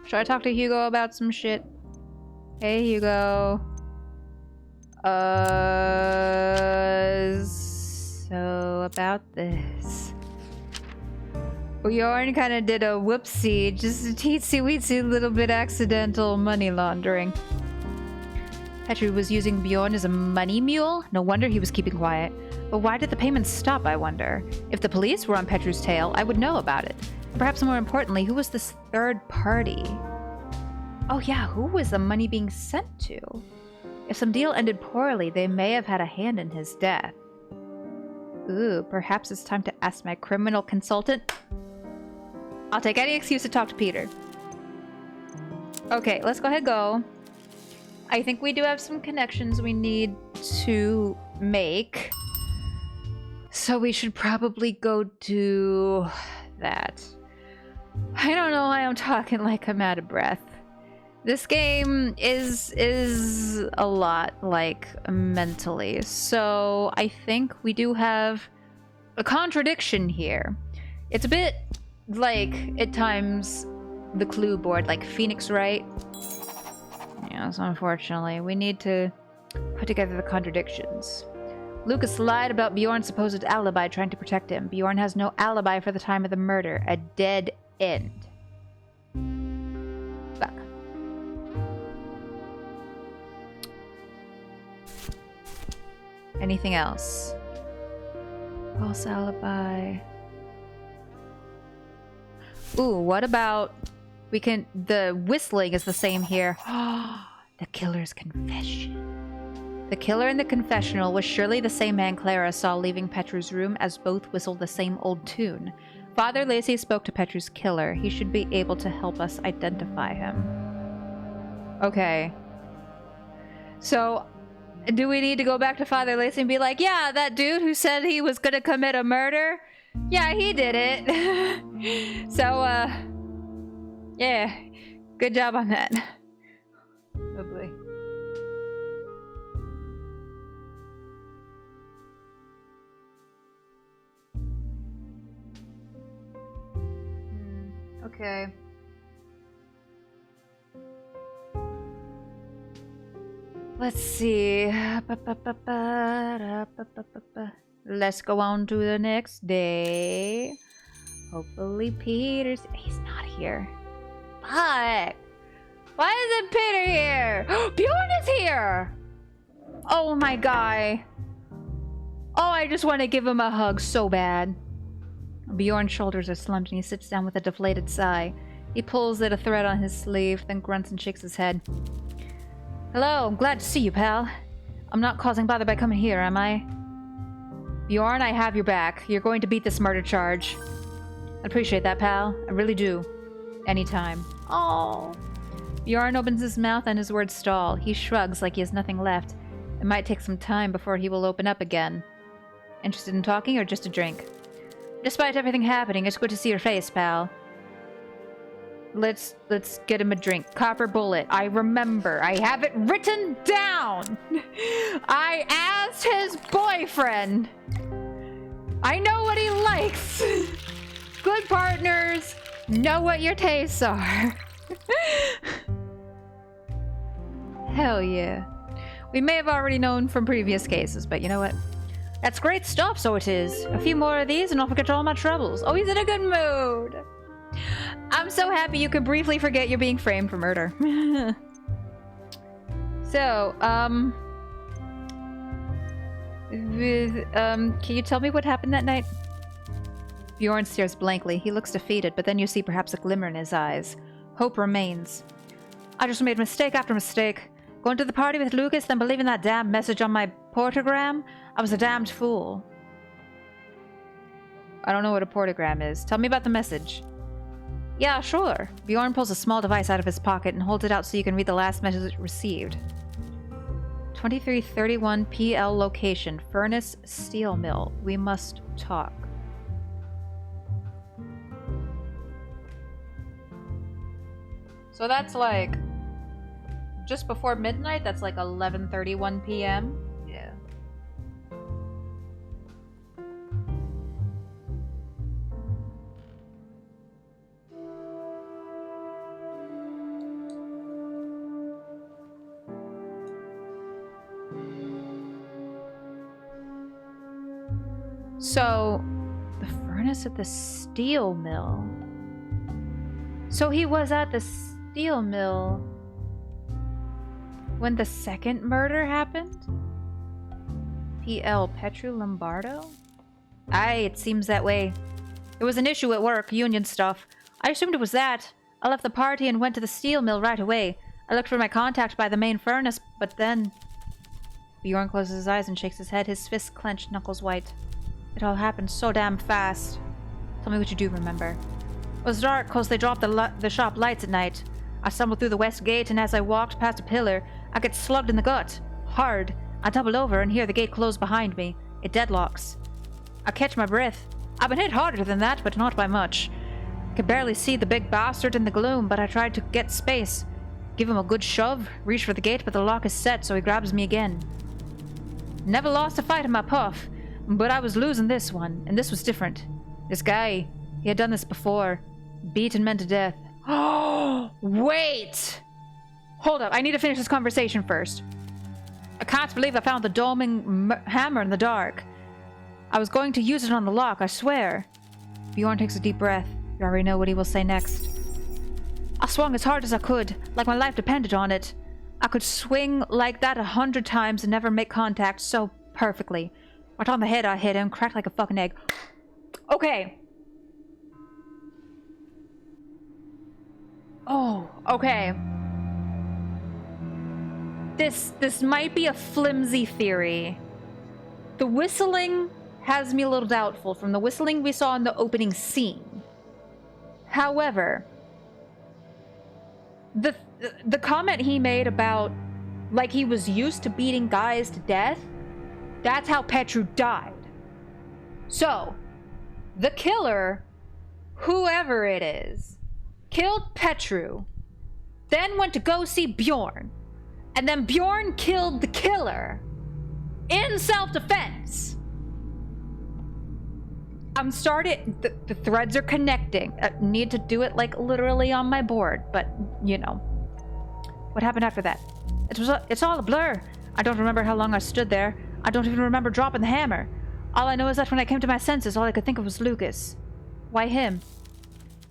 Should I talk to Hugo about some shit? Hey, Hugo. So about this. Bjorn kind of did a whoopsie, just a teensy-weensy little bit accidental money laundering. Petru was using Bjorn as a money mule? No wonder he was keeping quiet. But why did the payments stop, I wonder? If the police were on Petru's tail, I would know about it. Perhaps more importantly, who was this third party? Oh yeah, who was the money being sent to? If some deal ended poorly, they may have had a hand in his death. Ooh, perhaps it's time to ask my criminal consultant. I'll take any excuse to talk to Peter. Okay, let's go ahead and go. I think we do have some connections we need to make. So we should probably go do that. I don't know why I'm talking like I'm out of breath. This game is a lot, like, mentally. So I think we do have a contradiction here. It's a bit like, at times, the clue board, like Phoenix Wright. Yes, unfortunately. We need to put together the contradictions. Lucas lied about Bjorn's supposed alibi trying to protect him. Bjorn has no alibi for the time of the murder. A dead end. Fuck. Anything else? False alibi. Ooh, what about... The whistling is the same here. The killer's confession. The killer in the confessional was surely the same man Clara saw leaving Petru's room, as both whistled the same old tune. Father Lacey spoke to Petru's killer. He should be able to help us identify him. Okay. So, do we need to go back to Father Lacey and be like, yeah, that dude who said he was gonna commit a murder? Yeah, he did it. So, yeah. Good job on that. Oh boy. Okay. Let's see. Let's go on to the next day. Hopefully Peter's... He's not here. Fuck! Why isn't Peter here? Bjorn is here! Oh my guy. Oh, I just want to give him a hug so bad. Bjorn's shoulders are slumped and he sits down with a deflated sigh. He pulls at a thread on his sleeve, then grunts and shakes his head. Hello, I'm glad to see you, pal. I'm not causing bother by coming here, am I? Bjorn, I have your back. You're going to beat this murder charge. I appreciate that, pal. I really do. Anytime. Oh. Bjorn opens his mouth and his words stall. He shrugs like he has nothing left. It might take some time before he will open up again. Interested in talking or just a drink? Despite everything happening, it's good to see your face, pal. Let's get him a drink. Copper Bullet. I remember. I have it written down. I asked his boyfriend. I know what he likes. Good partners know what your tastes are. Hell yeah. We may have already known from previous cases, but you know what? That's great stuff, so it is. A few more of these and I'll forget all my troubles. Oh, he's in a good mood. I'm so happy you could briefly forget you're being framed for murder. So, can you tell me what happened that night? Bjorn stares blankly. He looks defeated, but then you see perhaps a glimmer in his eyes. Hope remains. I just made mistake after mistake. Going to the party with Lucas, then believing that damn message on my portogram? I was a damned fool. I don't know what a portogram is. Tell me about the message. Yeah, sure. Bjorn pulls a small device out of his pocket and holds it out so you can read the last message received. 2331 PL location, Furnace Steel Mill. We must talk. So that's like just before midnight. That's like 11:31 p.m. Yeah. So, the furnace at the steel mill. So he was at the steel mill when the second murder happened? PL Petru Lombardo? Aye, it seems that way. There was an issue at work, union stuff. I assumed it was that. I left the party and went to the steel mill right away. I looked for my contact by the main furnace, but then... Bjorn closes his eyes and shakes his head, his fists clenched, knuckles white. It all happened so damn fast. Tell me what you do remember. It was dark cause they dropped the shop lights at night. I stumbled through the west gate, and as I walked past a pillar, I get slugged in the gut. Hard. I double over and hear the gate close behind me. It deadlocks. I catch my breath. I've been hit harder than that, but not by much. I could barely see the big bastard in the gloom, but I tried to get space. Give him a good shove, reach for the gate, but the lock is set, so he grabs me again. Never lost a fight in my puff, but I was losing this one, and this was different. This guy, he had done this before. Beaten men to death. Oh, wait! Hold up, I need to finish this conversation first. I can't believe I found the doming hammer in the dark. I was going to use it on the lock, I swear. Bjorn takes a deep breath. You already know what he will say next. I swung as hard as I could, like my life depended on it. I could swing like that 100 times and never make contact so perfectly. Right on the head I hit him, cracked like a fucking egg. Okay. Oh, okay. This might be a flimsy theory. The whistling has me a little doubtful from the whistling we saw in the opening scene. However, the comment he made about like he was used to beating guys to death, that's how Petru died. So, the killer, whoever it is, killed Petru, then went to go see Bjorn, and then Bjorn killed the killer in self-defense. I'm starting, the threads are connecting. I need to do it like literally on my board, but you know. What happened after that? It's all a blur. I don't remember how long I stood there. I don't even remember dropping the hammer. All I know is that when I came to my senses, all I could think of was Lucas. Why him?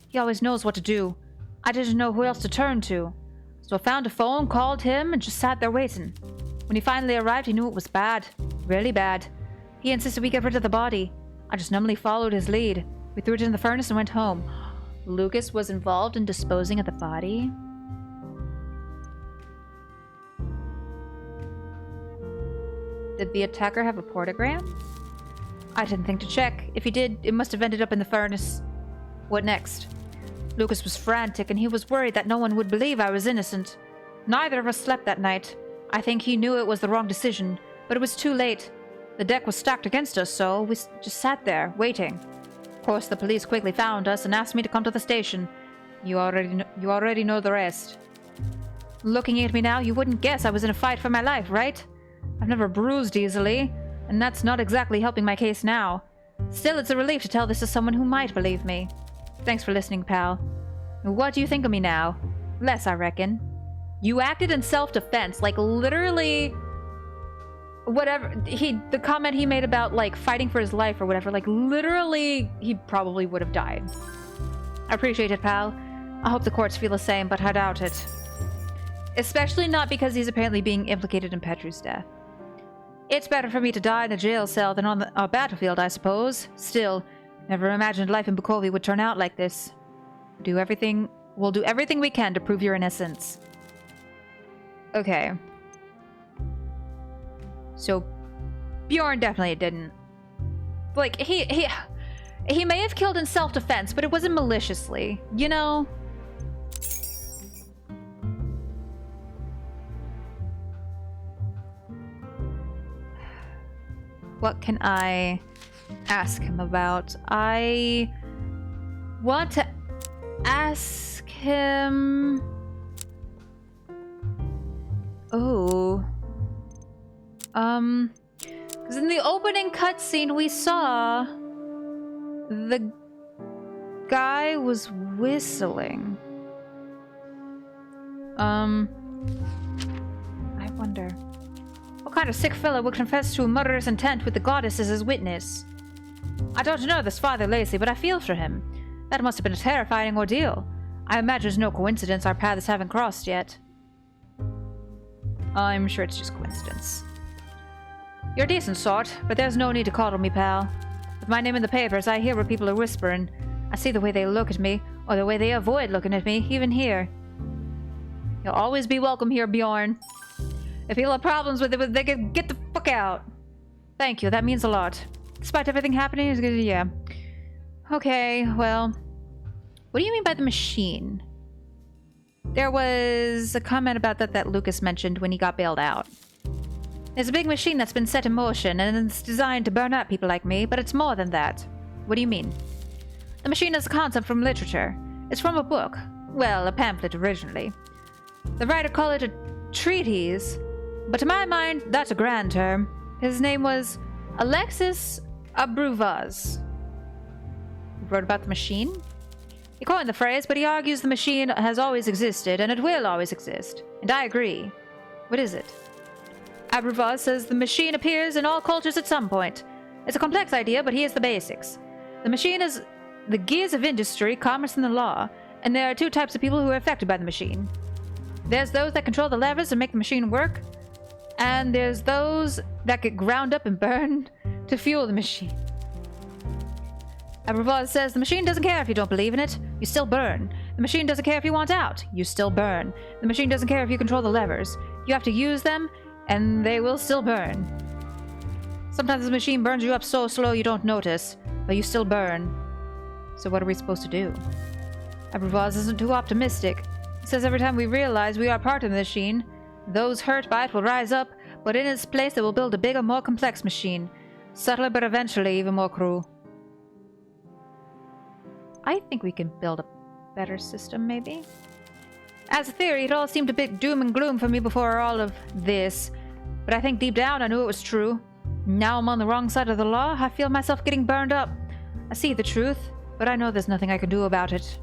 He always knows what to do. I didn't know who else to turn to. So I found a phone, called him, and just sat there waiting. When he finally arrived, he knew it was bad. Really bad. He insisted we get rid of the body. I just numbly followed his lead. We threw it in the furnace and went home. Lucas was involved in disposing of the body? Did the attacker have a portogram? I didn't think to check. If he did, it must have ended up in the furnace. What next? Lucas was frantic, and he was worried that no one would believe I was innocent. Neither of us slept that night. I think he knew it was the wrong decision, but it was too late. The deck was stacked against us, so we just sat there, waiting. Of course, the police quickly found us and asked me to come to the station. You already know the rest. Looking at me now, you wouldn't guess I was in a fight for my life, right? I've never bruised easily, and that's not exactly helping my case now. Still, it's a relief to tell this to someone who might believe me. Thanks for listening, pal. What do you think of me now? Less, I reckon. You acted in self-defense, like literally... Whatever, the comment he made about, like, fighting for his life or whatever, like, literally, he probably would have died. I appreciate it, pal. I hope the courts feel the same, but I doubt it. Especially not because he's apparently being implicated in Petru's death. It's better for me to die in a jail cell than on a battlefield, I suppose. Still, Never imagined life in Bukovi would turn out like this. We'll do everything we can to prove your innocence. Okay. So, Bjorn definitely didn't. Like, he may have killed in self-defense, but it wasn't maliciously, you know? What can I ask him about? I want to ask him... Oh. Because in the opening cutscene we saw... the guy was whistling. I wonder... what kind of sick fellow would confess to a murderous intent with the goddess as his witness? I don't know this Father Lacey, but I feel for him. That must have been a terrifying ordeal. I imagine it's no coincidence our paths haven't crossed yet. I'm sure it's just coincidence. You're a decent sort, but there's no need to coddle me, pal. With my name in the papers, I hear what people are whispering. I see the way they look at me, or the way they avoid looking at me, even here. You'll always be welcome here, Bjorn. If people have problems with it, they can get the fuck out. Thank you, that means a lot. Despite everything happening, yeah. Okay, well... what do you mean by the machine? There was a comment about that Lucas mentioned when he got bailed out. There's a big machine that's been set in motion, and it's designed to burn up people like me, but it's more than that. What do you mean? The machine is a concept from literature. It's from a book. Well, a pamphlet originally. The writer called it a treatise, but to my mind, that's a grand term. His name was Alexis Abruvaz. He wrote about the machine? He coined the phrase, but he argues the machine has always existed, and it will always exist. And I agree. What is it? Abruvaz says the machine appears in all cultures at some point. It's a complex idea, but here's the basics. The machine is the gears of industry, commerce, and the law, and there are two types of people who are affected by the machine. There's those that control the levers and make the machine work, and there's those that get ground up and burned to fuel the machine. Abruvaz says the machine doesn't care if you don't believe in it, you still burn. The machine doesn't care if you want out, you still burn. The machine doesn't care if you control the levers. You have to use them, and they will still burn. Sometimes the machine burns you up so slow you don't notice, but you still burn. So what are we supposed to do? Abruvaz isn't too optimistic. He says every time we realize we are part of the machine, those hurt by it will rise up, but in its place they will build a bigger, more complex machine. Subtler, but eventually even more cruel. I think we can build a better system, maybe? As a theory, it all seemed a bit doom and gloom for me before all of this, but I think deep down I knew it was true. Now I'm on the wrong side of the law, I feel myself getting burned up. I see the truth, but I know there's nothing I can do about it.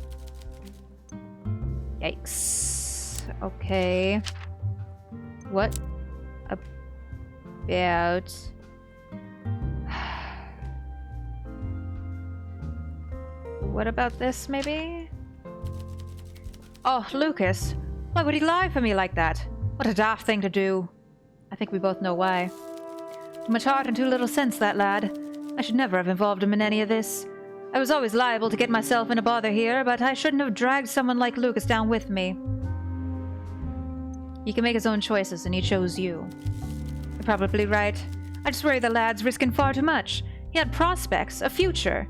Yikes. Okay. What about... what about this, maybe? Oh, Lucas. Why would he lie for me like that? What a daft thing to do. I think we both know why. Too much heart and too little sense, that lad. I should never have involved him in any of this. I was always liable to get myself in a bother here, but I shouldn't have dragged someone like Lucas down with me. He can make his own choices, and he chose you. You're probably right. I just worry the lad's risking far too much. He had prospects, a future.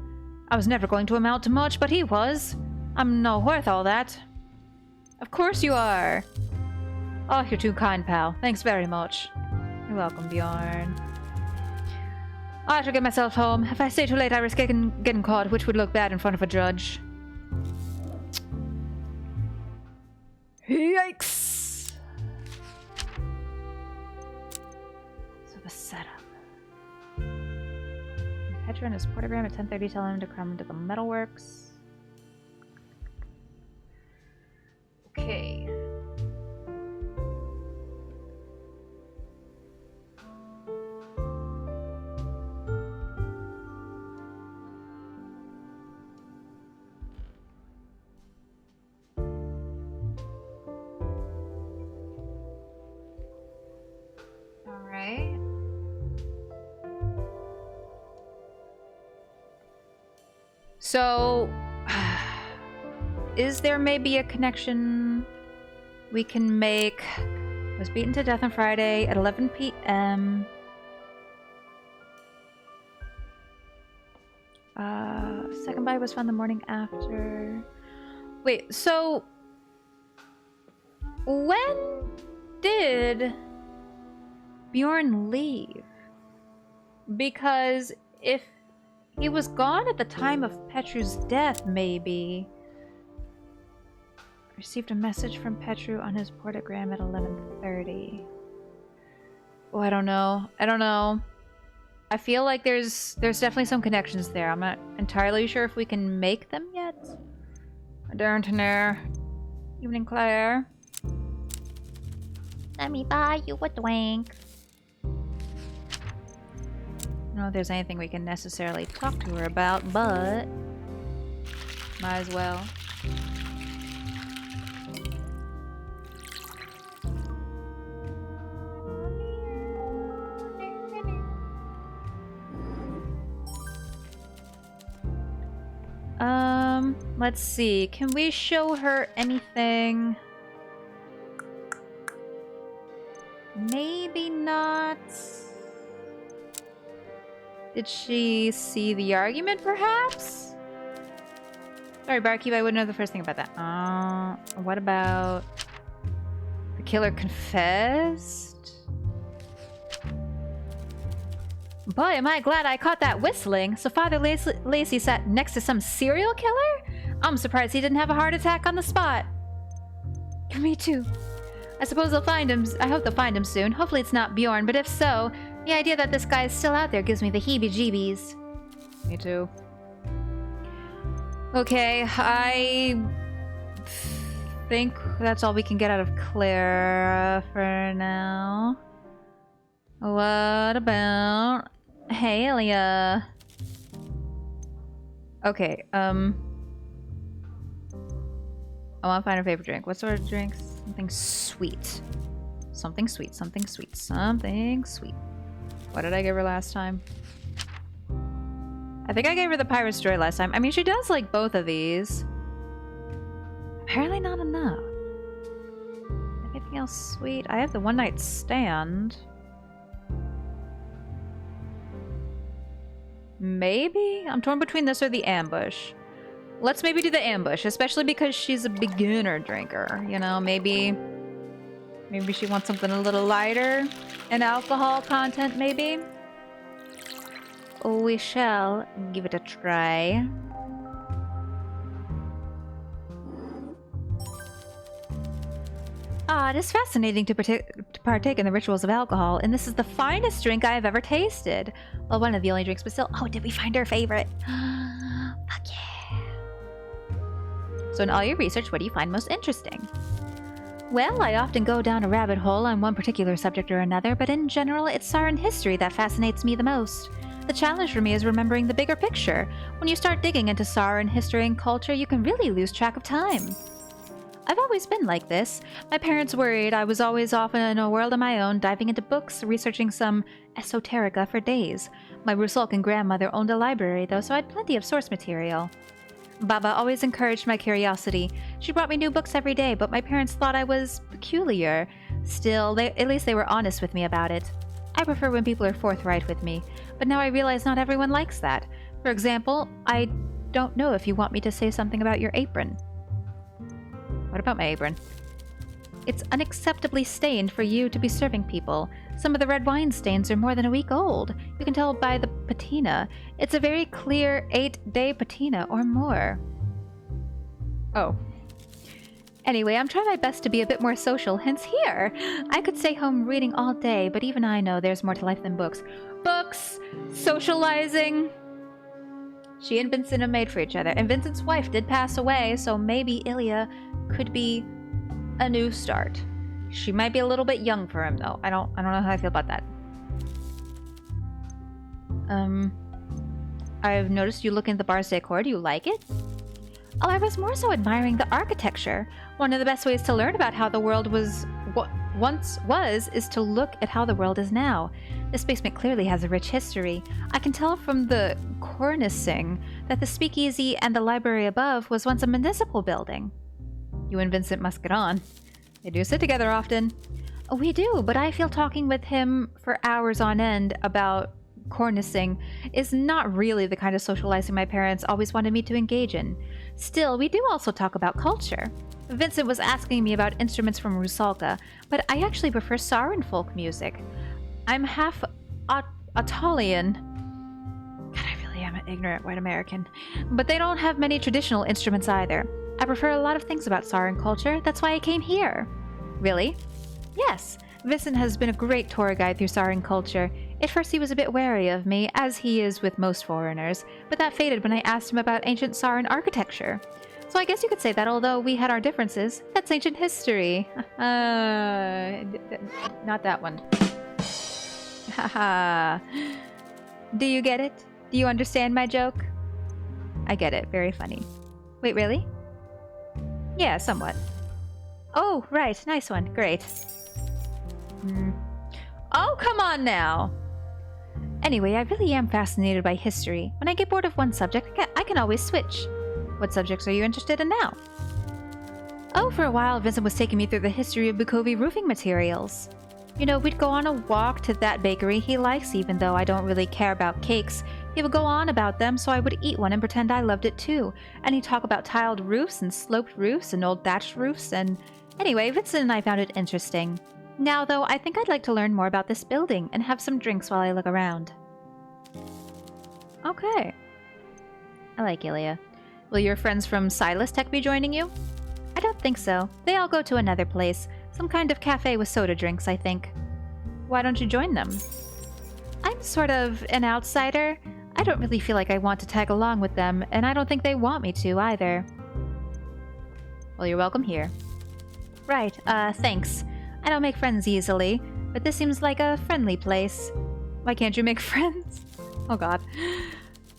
I was never going to amount to much, but he was. I'm not worth all that. Of course you are. Oh, you're too kind, pal. Thanks very much. You're welcome, Bjorn. I shall get myself home. If I stay too late, I risk getting caught, which would look bad in front of a judge. Yikes! So the setup. Petra and his portogram at 10:30 tell him to come to the metalworks. Okay. So, is there maybe a connection we can make? Was beaten to death on Friday at 11 p.m. Second body was found the morning after. Wait, so when did Bjorn leave? Because if he was gone at the time of Petru's death, maybe. Received a message from Petru on his portogram at 11:30. Oh, I don't know. I don't know. I feel like there's definitely some connections there. I'm not entirely sure if we can make them yet. I don't know. Evening, Claire. Let me buy you a drink. I don't know if there's anything we can necessarily talk to her about, but might as well. Let's see. Can we show her anything? Maybe not. Did she see the argument, perhaps? Sorry, Barkeep, I wouldn't know the first thing about that. What about... the killer confessed? Boy, am I glad I caught that whistling. So Father Lacey sat next to some serial killer? I'm surprised he didn't have a heart attack on the spot. Me too. I suppose they'll find him. I hope they'll find him soon. Hopefully it's not Bjorn, but if so, the idea that this guy is still out there gives me the heebie-jeebies. Me too. Okay, I think that's all we can get out of Clara for now. What about Halia? Okay, I want to find her favorite drink. What sort of drinks? Something sweet. Something sweet, something sweet, something sweet. What did I give her last time? I think I gave her the Pirate's Joy last time. I mean, she does like both of these. Apparently not enough. Anything else sweet? I have the One Night Stand. Maybe? I'm torn between this or the Ambush. Let's maybe do the Ambush, especially because she's a beginner drinker. You know, maybe she wants something a little lighter in alcohol content, maybe? We shall give it a try. Ah, it is fascinating to partake in the rituals of alcohol, and this is the finest drink I have ever tasted. Well, one of the only drinks, but still. Oh, did we find our favorite? Fuck yeah. So in all your research, what do you find most interesting? Well, I often go down a rabbit hole on one particular subject or another, but in general, it's Saran history that fascinates me the most. The challenge for me is remembering the bigger picture. When you start digging into Saran history and culture, you can really lose track of time. I've always been like this. My parents worried I was always off in a world of my own, diving into books, researching some esoterica for days. My Rusalkan grandmother owned a library, though, so I had plenty of source material. Baba always encouraged my curiosity. She brought me new books every day, but my parents thought I was peculiar. Still, at least they were honest with me about it. I prefer when people are forthright with me, but now I realize not everyone likes that. For example, I don't know if you want me to say something about your apron. What about my apron? It's unacceptably stained for you to be serving people. Some of the red wine stains are more than a week old. You can tell by the patina. It's a very clear 8-day patina or more. Oh. Anyway, I'm trying my best to be a bit more social, hence here. I could stay home reading all day, but even I know there's more to life than books. Books! Socializing! She and Vincent are made for each other, and Vincent's wife did pass away, so maybe Ilya could be a new start. She might be a little bit young for him, though. I don't know how I feel about that. I've noticed you look into the bar's decor. Do you like it? Oh, I was more so admiring the architecture. One of the best ways to learn about how the world was... once was is to look at how the world is now. This basement clearly has a rich history. I can tell from the cornicing that the speakeasy and the library above was once a municipal building. You and Vincent must get on. They do sit together often. We do, but I feel talking with him for hours on end about cornicing is not really the kind of socializing my parents always wanted me to engage in. Still, we do also talk about culture. Vincent was asking me about instruments from Rusalka, but I actually prefer Sarin folk music. I'm half Italian. God, I really am an ignorant white American. But they don't have many traditional instruments either. I prefer a lot of things about Sarin culture. That's why I came here. Really? Yes. Vincent has been a great tour guide through Sarin culture. At first he was a bit wary of me, as he is with most foreigners, but that faded when I asked him about ancient Sarin architecture. So I guess you could say that although we had our differences, that's ancient history. Not that one. Haha. Do you get it? Do you understand my joke? I get it. Very funny. Wait, really? Yeah, somewhat. Oh, right. Nice one. Great. Oh, come on now. Anyway, I really am fascinated by history. When I get bored of one subject, I can always switch. What subjects are you interested in now? Oh, for a while, Vincent was taking me through the history of Bukovi roofing materials. You know, we'd go on a walk to that bakery he likes, even though I don't really care about cakes. He would go on about them, so I would eat one and pretend I loved it too. And he'd talk about tiled roofs and sloped roofs and old thatched roofs, and anyway, Vincent and I found it interesting. Now, though, I think I'd like to learn more about this building and have some drinks while I look around. Okay. I like Ilya. Will your friends from Silas Tech be joining you? I don't think so. They all go to another place. Some kind of cafe with soda drinks, I think. Why don't you join them? I'm sort of an outsider. I don't really feel like I want to tag along with them, and I don't think they want me to either. Well, you're welcome here. Right, thanks. I don't make friends easily, but this seems like a friendly place. Why can't you make friends? Oh god.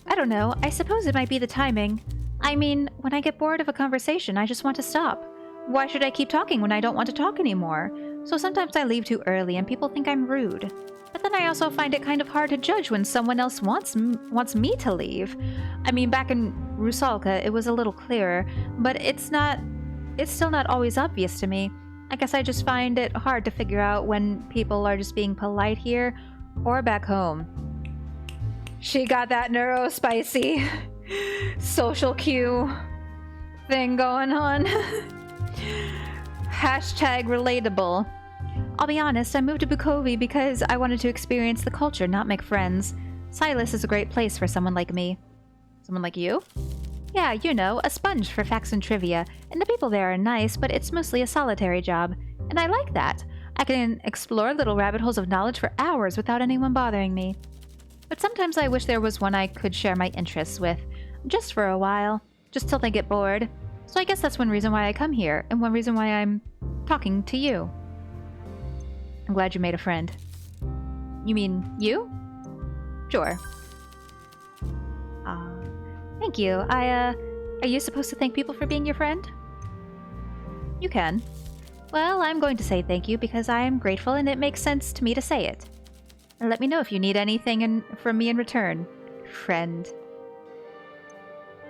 I don't know. I suppose it might be the timing. I mean, when I get bored of a conversation, I just want to stop. Why should I keep talking when I don't want to talk anymore? So sometimes I leave too early and people think I'm rude. But then I also find it kind of hard to judge when someone else wants me to leave. I mean, back in Rusalka, it was a little clearer, but it's still not always obvious to me. I guess I just find it hard to figure out when people are just being polite here or back home. She got that neurospicy social cue thing going on. Hashtag relatable. I'll be honest, I moved to Bukovi because I wanted to experience the culture, not make friends. Silas is a great place for someone like me. Someone like you? Yeah, you know, a sponge for facts and trivia, and the people there are nice, but it's mostly a solitary job, and I like that. I can explore little rabbit holes of knowledge for hours without anyone bothering me. But sometimes I wish there was one I could share my interests with, just for a while, just till they get bored. So I guess that's one reason why I come here, and one reason why I'm talking to you. I'm glad you made a friend. You mean you? Sure. Thank you. Are you supposed to thank people for being your friend? You can. Well, I'm going to say thank you because I am grateful and it makes sense to me to say it. And let me know if you need anything from me in return. Friend.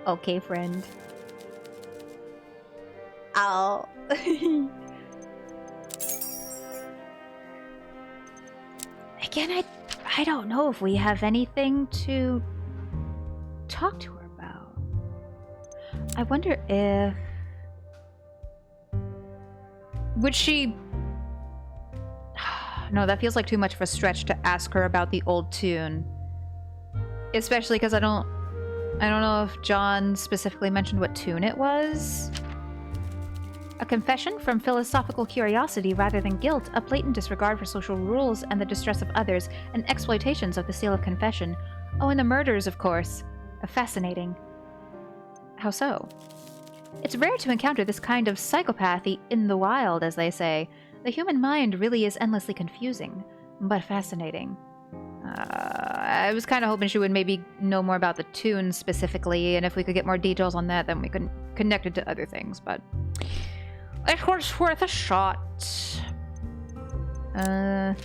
Okay, friend. Ow. Again, I don't know if we have anything to talk to her about. I wonder if... Would she... No, that feels like too much of a stretch to ask her about the old tune. Especially because I don't know if John specifically mentioned what tune it was. A confession from philosophical curiosity rather than guilt, a blatant disregard for social rules and the distress of others, and exploitations of the seal of confession. Oh, and the murders, of course. Fascinating. How so? It's rare to encounter this kind of psychopathy in the wild, as they say. The human mind really is endlessly confusing, but fascinating. I was kind of hoping she would maybe know more about the tune specifically, and if we could get more details on that, then we could connect it to other things, but... It was worth a shot. Yeah,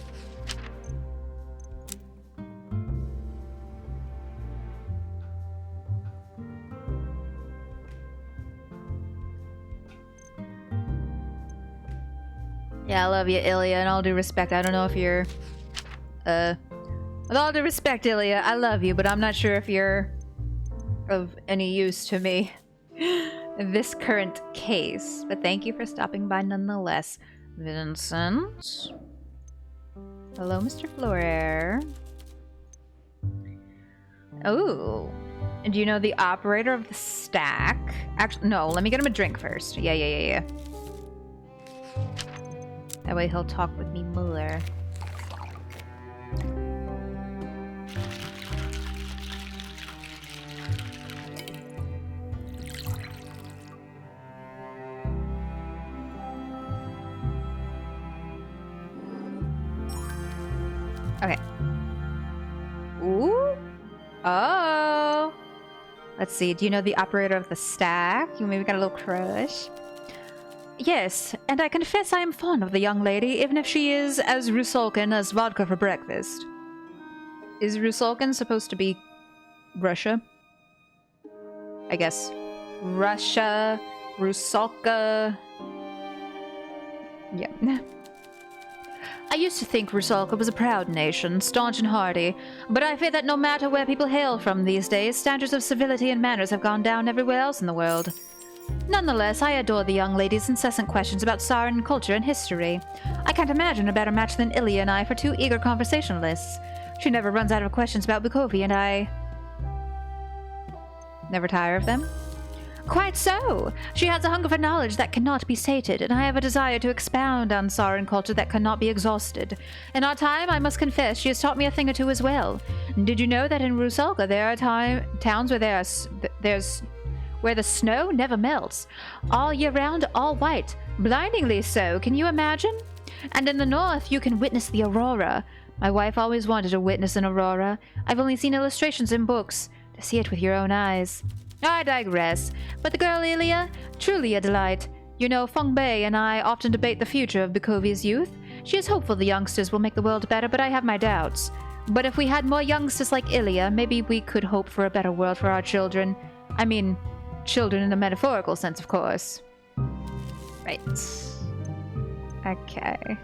I love you, Ilya, and all due respect, I don't know if you're... with all due respect, Ilya, I love you, but I'm not sure if you're of any use to me in this current case. But thank you for stopping by nonetheless. Vincent? Hello, Mr. Florer. Oh. Do you know the operator of the stack? Actually, no, let me get him a drink first. Yeah. That way he'll talk with me more. Okay. Ooh. Oh. Let's see. Do you know the operator of the stack? You maybe got a little crush. Yes, and I confess I am fond of the young lady, even if she is as Rusalkan as vodka for breakfast. Is Rusalkan supposed to be Russia? I guess. Russia, Rusalka. Yeah. I used to think Rusalka was a proud nation, staunch and hardy, but I fear that no matter where people hail from these days, standards of civility and manners have gone down everywhere else in the world. Nonetheless, I adore the young lady's incessant questions about Saran culture and history. I can't imagine a better match than Ilya and I for two eager conversationalists. She never runs out of questions about Bukovy, and I... never tire of them? Quite so! She has a hunger for knowledge that cannot be sated, and I have a desire to expound on Saran culture that cannot be exhausted. In our time, I must confess, she has taught me a thing or two as well. Did you know that in Rusalka there are towns where the snow never melts? All year round, all white. Blindingly so, can you imagine? And in the north, you can witness the aurora. My wife always wanted to witness an aurora. I've only seen illustrations in books. To see it with your own eyes. I digress. But the girl Ilya, truly a delight. You know, Feng Bei and I often debate the future of Bukovy's youth. She is hopeful the youngsters will make the world better, but I have my doubts. But if we had more youngsters like Ilya, maybe we could hope for a better world for our children. I mean, children in a metaphorical sense, of course. Right. Okay.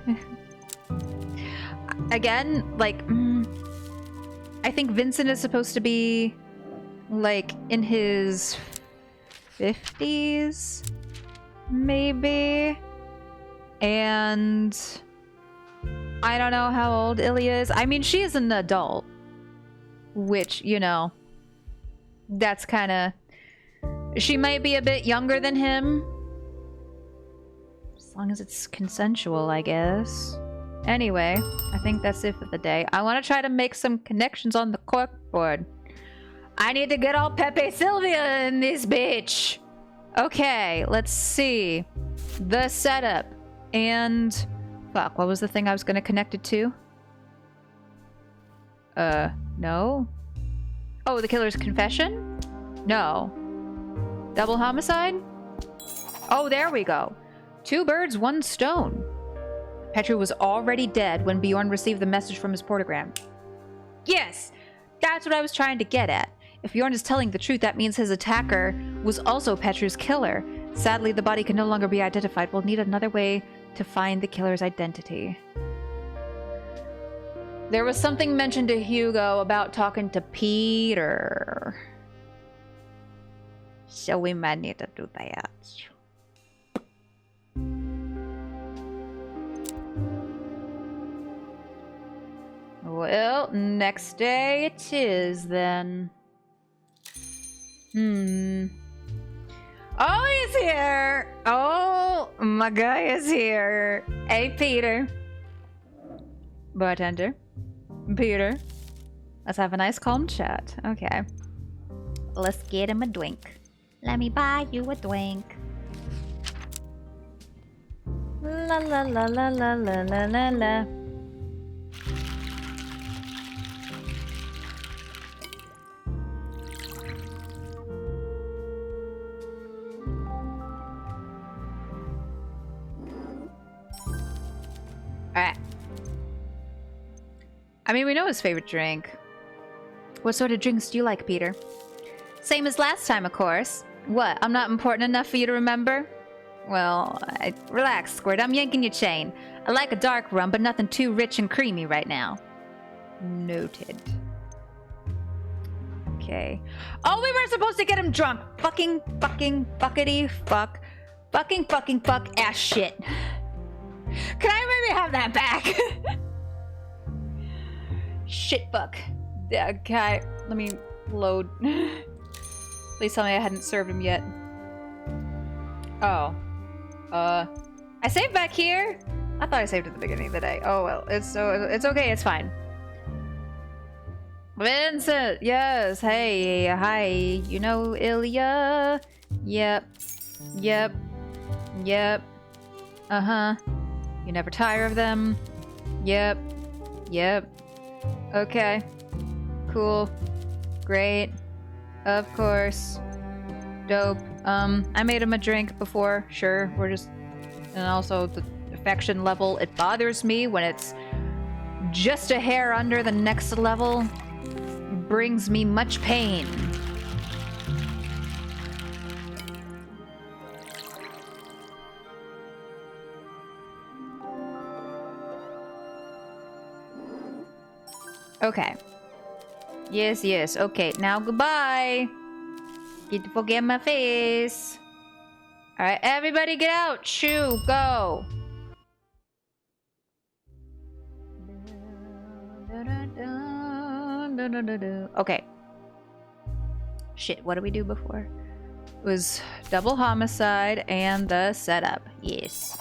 Again, like, I think Vincent is supposed to be, like, in his 50s, maybe? And I don't know how old Ilya is. I mean, she is an adult, which, you know, that's kind of... She might be a bit younger than him. As long as it's consensual, I guess. Anyway, I think that's it for the day. I want to try to make some connections on the corkboard. I need to get all Pepe Sylvia in this bitch. Okay, let's see. The setup. And... fuck, what was the thing I was going to connect it to? No? Oh, the killer's confession? No. Double homicide? Oh, there we go. 2 birds, 1 stone. Petru was already dead when Bjorn received the message from his portogram. Yes! That's what I was trying to get at. If Bjorn is telling the truth, that means his attacker was also Petru's killer. Sadly, the body can no longer be identified. We'll need another way to find the killer's identity. There was something mentioned to Hugo about talking to Peter. So we might need to do that. Well, next day it is then. Oh, he's here! Oh, my guy is here. Hey, Peter. Bartender. Peter. Let's have a nice calm chat. Okay. Let's get him a drink. Let me buy you a drink. La la la la la la la la la. Alright. I mean, we know his favorite drink. What sort of drinks do you like, Peter? Same as last time, of course. What, I'm not important enough for you to remember? Well, relax, Squirt. I'm yanking your chain. I like a dark rum, but nothing too rich and creamy right now. Noted. Okay. Oh, we were supposed to get him drunk. Fucking, fuckity, fuck. Fucking, fuck, ass shit. Can I maybe have that back? Shit, fuck. Okay, let me load. Please tell me I hadn't served him yet. Oh. I saved back here? I thought I saved at the beginning of the day. Oh well, it's okay, it's fine. Vincent, yes, hey, hi, you know Ilya? Yep. Uh-huh. You never tire of them? Yep. Okay. Cool. Great. Of course. Dope. I made him a drink before, sure, we're just... And also the affection level, it bothers me when it's just a hair under the next level. Brings me much pain. Okay. Yes. Okay, now goodbye. Get to forget my face. Alright, everybody get out. Shoo, go. Okay. Shit, what did we do before? It was double homicide and the setup. Yes.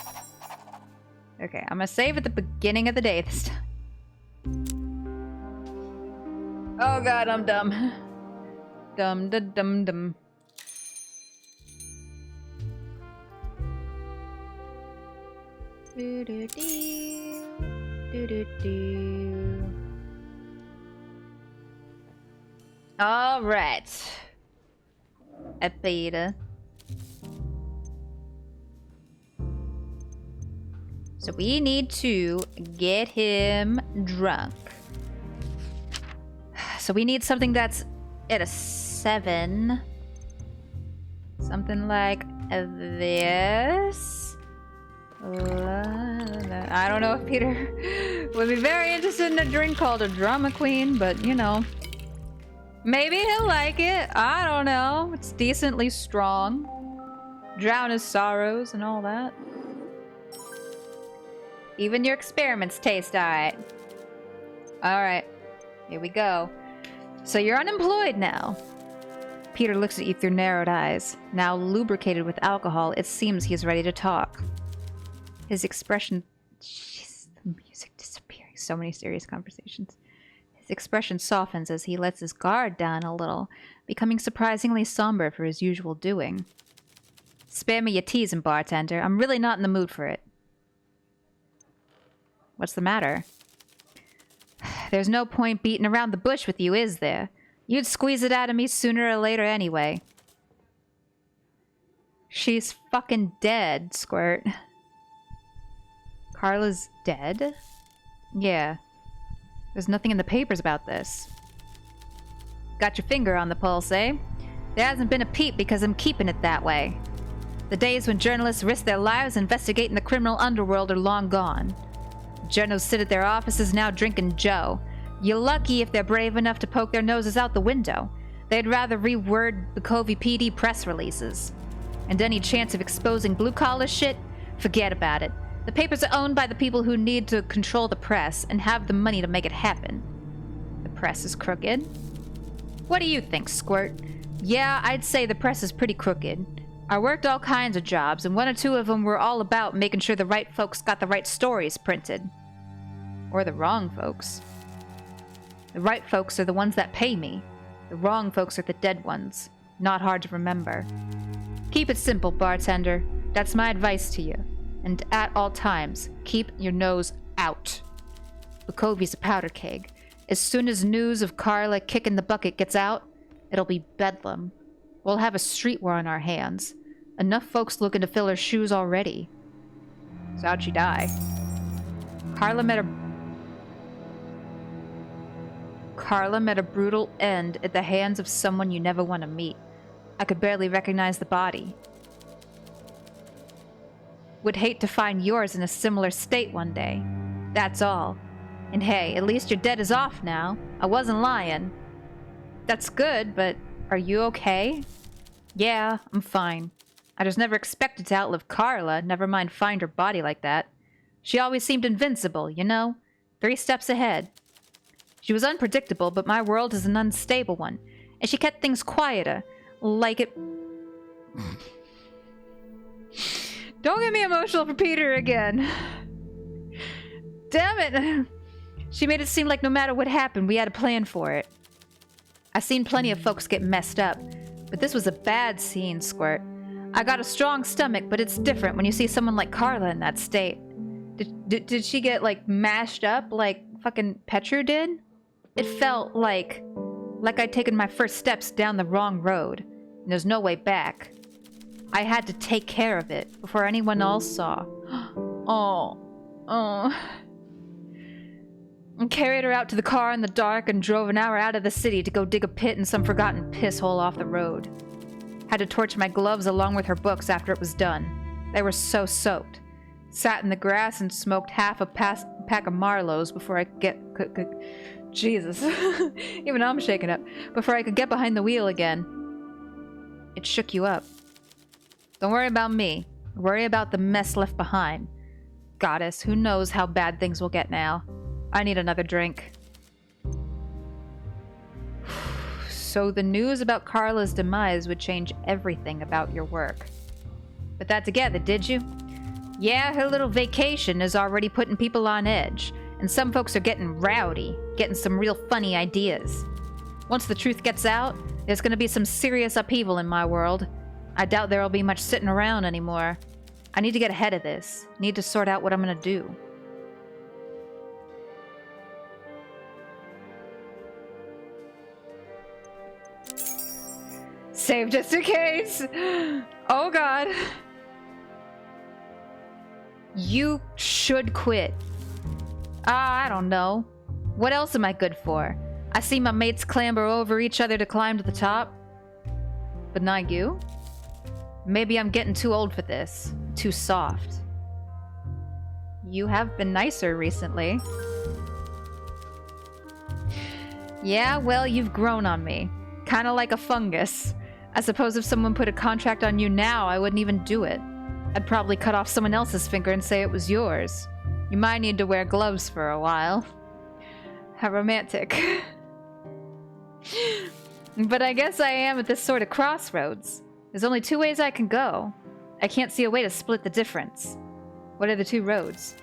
Okay, I'm gonna save at the beginning of the day this time. Oh god, I'm dumb. Dumb. All right. Peter. So we need to get him drunk. So we need something that's at a 7. Something like this. I don't know if Peter would be very interested in a drink called a Drama Queen, but you know. Maybe he'll like it. I don't know. It's decently strong. Drown his sorrows and all that. Even your experiments taste alright. Alright. Here we go. So you're unemployed now. Peter looks at you through narrowed eyes. Now lubricated with alcohol, it seems he is ready to talk. His expression... Jeez, the music disappearing. So many serious conversations. His expression softens as he lets his guard down a little, becoming surprisingly somber for his usual doing. Spare me your teasing, bartender. I'm really not in the mood for it. What's the matter? There's no point beating around the bush with you, is there? You'd squeeze it out of me sooner or later anyway. She's fucking dead, Squirt. Carla's dead? Yeah. There's nothing in the papers about this. Got your finger on the pulse, eh? There hasn't been a peep because I'm keeping it that way. The days when journalists risk their lives investigating the criminal underworld are long gone. Journos sit at their offices now drinking Joe. You're lucky if they're brave enough to poke their noses out the window. They'd rather reword the Covey PD press releases. And any chance of exposing blue-collar shit? Forget about it. The papers are owned by the people who need to control the press and have the money to make it happen. The press is crooked? What do you think, Squirt? Yeah, I'd say the press is pretty crooked. I worked all kinds of jobs, and 1 or 2 of them were all about making sure the right folks got the right stories printed. Or the wrong folks. The right folks are the ones that pay me. The wrong folks are the dead ones. Not hard to remember. Keep it simple, bartender. That's my advice to you. And at all times, keep your nose out. Bukovi's a powder keg. As soon as news of Carla kicking the bucket gets out, it'll be bedlam. We'll have a street war on our hands. Enough folks looking to fill her shoes already. So how'd she die? Carla met her... Carla met a brutal end at the hands of someone you never want to meet. I could barely recognize the body. Would hate to find yours in a similar state one day. That's all. And hey, at least your debt is off now. I wasn't lying. That's good, but are you okay? Yeah, I'm fine. I just never expected to outlive Carla, never mind find her body like that. She always seemed invincible, you know? 3 steps ahead. She was unpredictable, but my world is an unstable one, and she kept things quieter, like it... Don't get me emotional for Peter again. Damn it! She made it seem like no matter what happened, we had a plan for it. I've seen plenty of folks get messed up, but this was a bad scene, Squirt. I got a strong stomach, but it's different when you see someone like Carla in that state. Did she get, like, mashed up like fucking Petru did? It felt like I'd taken my first steps down the wrong road, and there's no way back. I had to take care of it before anyone else saw. Oh. I carried her out to the car in the dark and drove an hour out of the city to go dig a pit in some forgotten piss hole off the road. Had to torch my gloves along with her books after it was done. They were so soaked. Sat in the grass and smoked half a pack of Marlows before I Jesus. Even I'm shaken up. Before I could get behind the wheel again. It shook you up. Don't worry about me. Worry about the mess left behind. Goddess, who knows how bad things will get now. I need another drink. So the news about Carla's demise would change everything about your work. Put that together, did you? Yeah, her little vacation is already putting people on edge, and some folks are getting rowdy, getting some real funny ideas. Once the truth gets out, there's gonna be some serious upheaval in my world. I doubt there'll be much sitting around anymore. I need to get ahead of this. Need to sort out what I'm gonna do. Save just in case! Oh god. You should quit. I don't know. What else am I good for? I see my mates clamber over each other to climb to the top. But not you? Maybe I'm getting too old for this. Too soft. You have been nicer recently. Yeah, well, you've grown on me. Kinda like a fungus. I suppose if someone put a contract on you now, I wouldn't even do it. I'd probably cut off someone else's finger and say it was yours. You might need to wear gloves for a while. How romantic. But I guess I am at this sort of crossroads. There's only 2 ways I can go. I can't see a way to split the difference. What are the 2 roads?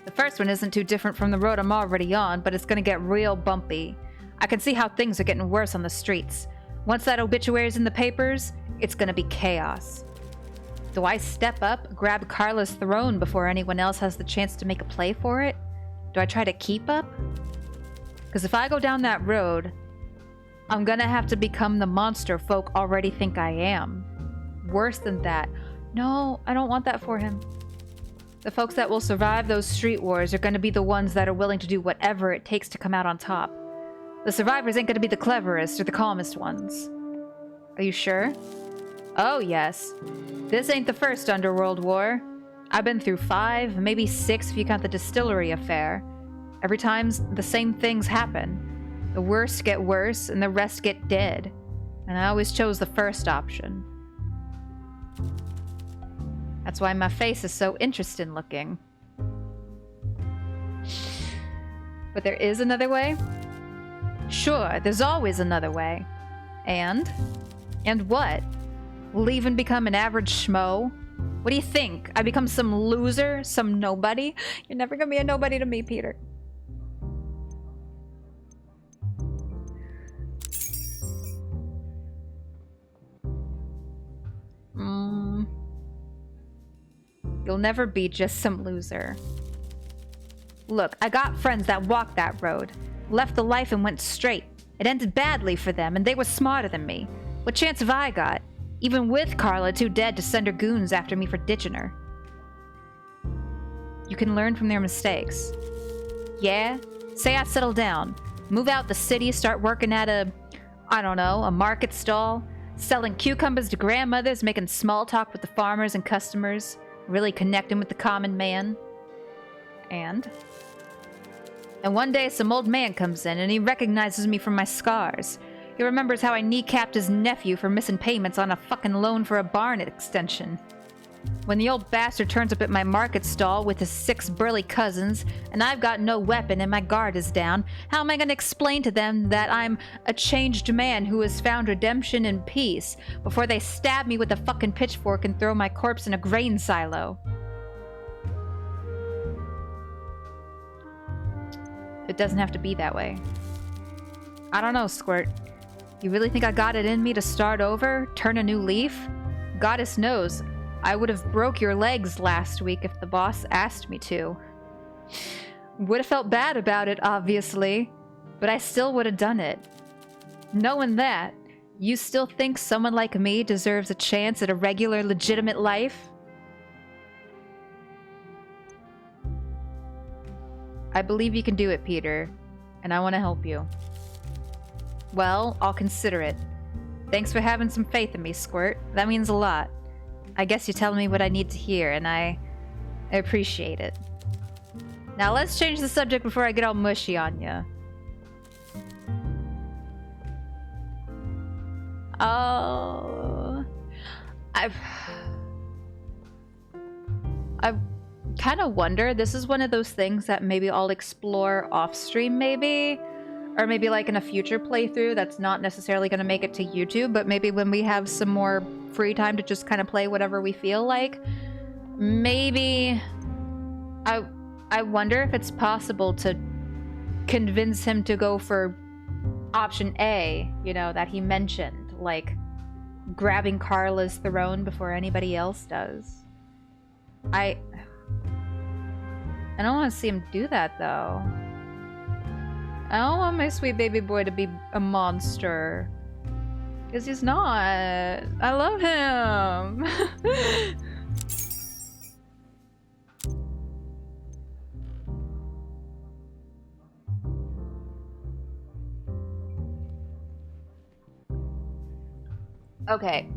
The first one isn't too different from the road I'm already on, but it's gonna get real bumpy. I can see how things are getting worse on the streets. Once that obituary's in the papers, it's gonna be chaos. Do I step up, grab Carla's throne before anyone else has the chance to make a play for it? Do I try to keep up? Because if I go down that road, I'm gonna have to become the monster folk already think I am. Worse than that. No, I don't want that for him. The folks that will survive those street wars are gonna be the ones that are willing to do whatever it takes to come out on top. The survivors ain't gonna be the cleverest or the calmest ones. Are you sure? Oh, yes. This ain't the first underworld war. I've been through 5, maybe 6 if you count the distillery affair. Every time the same things happen. The worst get worse, and the rest get dead. And I always chose the first option. That's why my face is so interesting looking. But there is another way? Sure, there's always another way. And? And what? Will even become an average schmo? What do you think? I become some loser? Some nobody? You're never gonna be a nobody to me, Peter. You'll never be just some loser. Look, I got friends that walked that road. Left the life and went straight. It ended badly for them, and they were smarter than me. What chance have I got? Even with Carla too dead to send her goons after me for ditching her. You can learn from their mistakes. Yeah? Say I settle down. Move out the city, start working at I don't know, a market stall, selling cucumbers to grandmothers, making small talk with the farmers and customers, really connecting with the common man. And one day some old man comes in and he recognizes me from my scars. He remembers how I kneecapped his nephew for missing payments on a fucking loan for a barn extension. When the old bastard turns up at my market stall with his 6 burly cousins, and I've got no weapon and my guard is down, how am I going to explain to them that I'm a changed man who has found redemption and peace before they stab me with a fucking pitchfork and throw my corpse in a grain silo? It doesn't have to be that way. I don't know, Squirt. You really think I got it in me to start over? Turn a new leaf? Goddess knows, I would have broke your legs last week if the boss asked me to. Would have felt bad about it, obviously, but I still would have done it. Knowing that, you still think someone like me deserves a chance at a regular, legitimate life? I believe you can do it, Peter, and I want to help you. Well, I'll consider it. Thanks for having some faith in me, Squirt. That means a lot. I guess you're telling me what I need to hear, and I appreciate it. Now let's change the subject before I get all mushy on you. Oh... I kind of wonder, this is one of those things that maybe I'll explore off-stream, maybe? Or maybe like in a future playthrough that's not necessarily going to make it to YouTube, but maybe when we have some more free time to just kind of play whatever we feel like. Maybe... I wonder if it's possible to convince him to go for option A, you know, that he mentioned. Like, grabbing Carla's throne before anybody else does. I don't want to see him do that, though. I don't want my sweet baby boy to be a monster. Because he's not. I love him. Okay.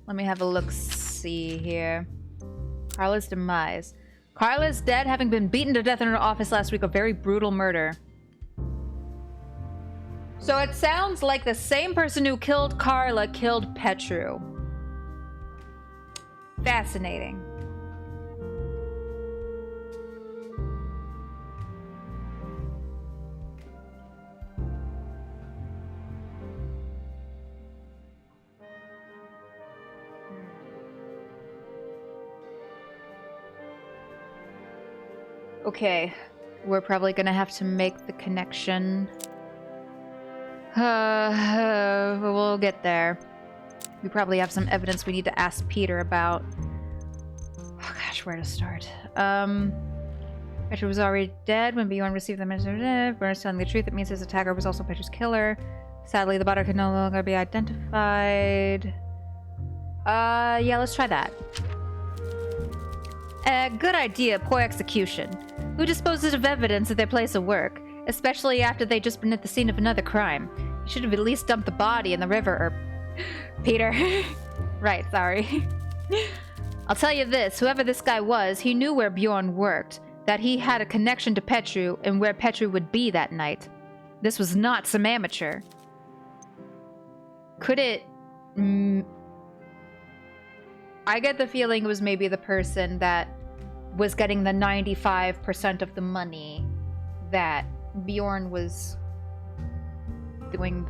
Let me have a look-see here. Carla's demise. Carla's dead, having been beaten to death in her office last week. A very brutal murder. So it sounds like the same person who killed Carla killed Petru. Fascinating. Okay, we're probably gonna have to make the connection. We'll get there. We probably have some evidence we need to ask Peter about. Oh gosh, where to start? Petru was already dead when Bjorn received the message. Bjorn telling the truth. It means his attacker was also Petru's killer. Sadly, the body could no longer be identified. Yeah, let's try that. Good idea, poor execution. Who disposes of evidence at their place of work? Especially after they'd just been at the scene of another crime. You should have at least dumped the body in the river, or... Peter. Right, sorry. I'll tell you this, whoever this guy was, he knew where Bjorn worked, that he had a connection to Petru, and where Petru would be that night. This was not some amateur. Could it... I get the feeling it was maybe the person that was getting the 95% of the money that Bjorn was doing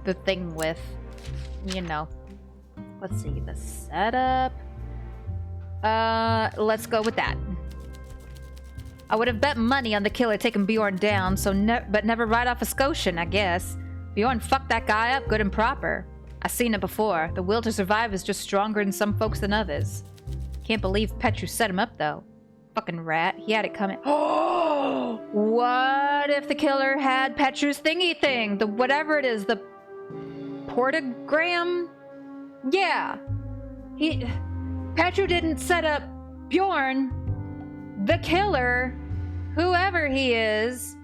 the thing with, you know. Let's see, the setup. Let's go with that. I would have bet money on the killer taking Bjorn down, but never right off a Scotian, I guess. Bjorn fucked that guy up good and proper. I've seen it before. The will to survive is just stronger in some folks than others. Can't believe Petru set him up, though. Fucking rat. He had it coming. Oh! What if the killer had Petru's thingy thing? The whatever it is, the portogram? Yeah. Petru didn't set up Bjorn. The killer, whoever he is,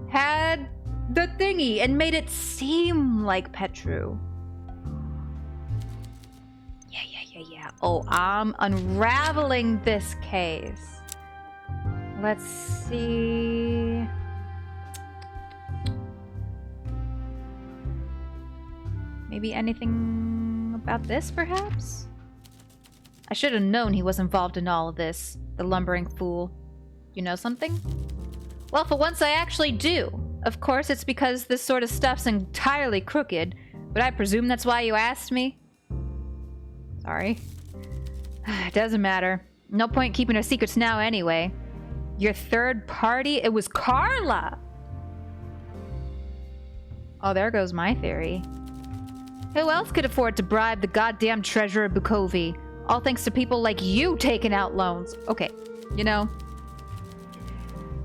had the thingy and made it seem like Petru. Yeah. Oh, I'm unraveling this case. Let's see. Maybe anything about this, perhaps? I should have known he was involved in all of this, the lumbering fool. You know something? Well, for once I actually do. Of course, it's because this sort of stuff's entirely crooked, but I presume that's why you asked me? Sorry. It doesn't matter. No point keeping our secrets now anyway. Your third party? It was Carla! Oh, there goes my theory. Who else could afford to bribe the goddamn treasurer Bukovi? All thanks to people like you taking out loans. Okay, you know.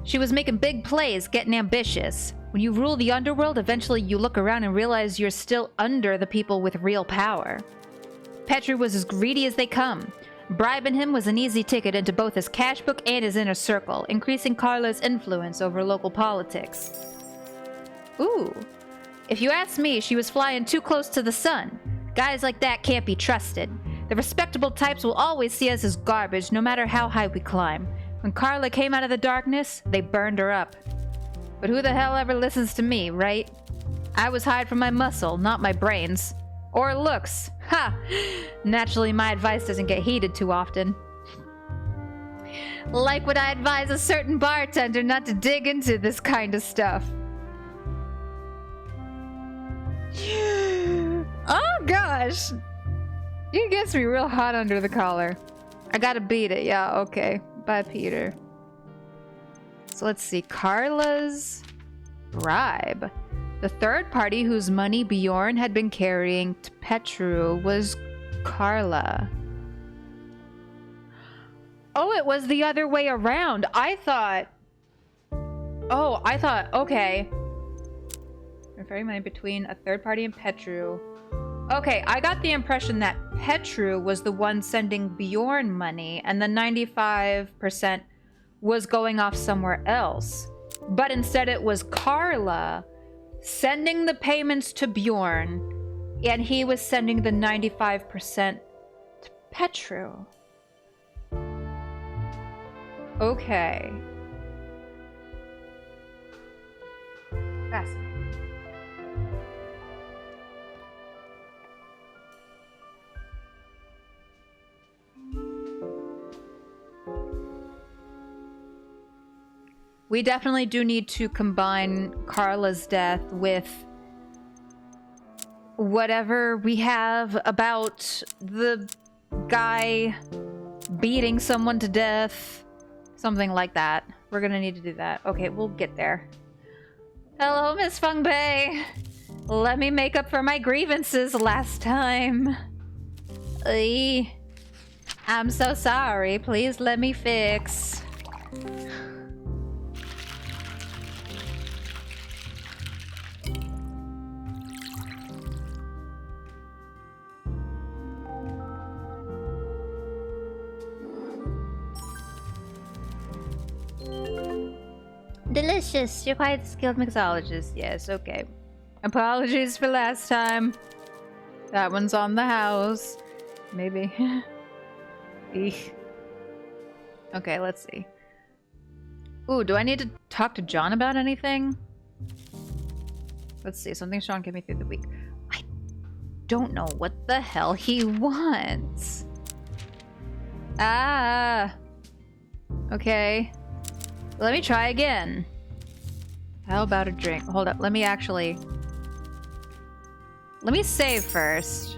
She was making big plays, getting ambitious. When you rule the underworld, eventually you look around and realize you're still under the people with real power. Petru was as greedy as they come. Bribing him was an easy ticket into both his cash book and his inner circle, increasing Carla's influence over local politics. Ooh. If you ask me, she was flying too close to the sun. Guys like that can't be trusted. The respectable types will always see us as garbage, no matter how high we climb. When Carla came out of the darkness, they burned her up. But who the hell ever listens to me, right? I was hired for my muscle, not my brains. Or looks. Ha! Naturally, my advice doesn't get heeded too often. Like when I advise a certain bartender not to dig into this kind of stuff. Oh gosh! It gets me real hot under the collar. I gotta beat it, yeah, okay. Bye, Peter. So let's see. Carla's bribe. The third party whose money Bjorn had been carrying to Petru was Carla. Oh, it was the other way around. I thought, okay. Referring money between a third party and Petru. Okay, I got the impression that Petru was the one sending Bjorn money and the 95% was going off somewhere else. But instead it was Carla sending the payments to Bjorn and he was sending the 95% to Petru. Okay. Fascinating. We definitely do need to combine Carla's death with whatever we have about the guy beating someone to death. Something like that. We're gonna need to do that. Okay, we'll get there. Hello, Miss Feng Bei. Let me make up for my grievances last time. I'm so sorry. Please let me fix. Delicious. You're quite a skilled mixologist. Yes, okay. Apologies for last time. That one's on the house. Maybe. Eek. Okay, let's see. Ooh, do I need to talk to John about anything? Let's see. Something Sean gave me through the week. I don't know what the hell he wants. Ah. Okay. Let me try again. How about a drink? Hold up. Let me save first.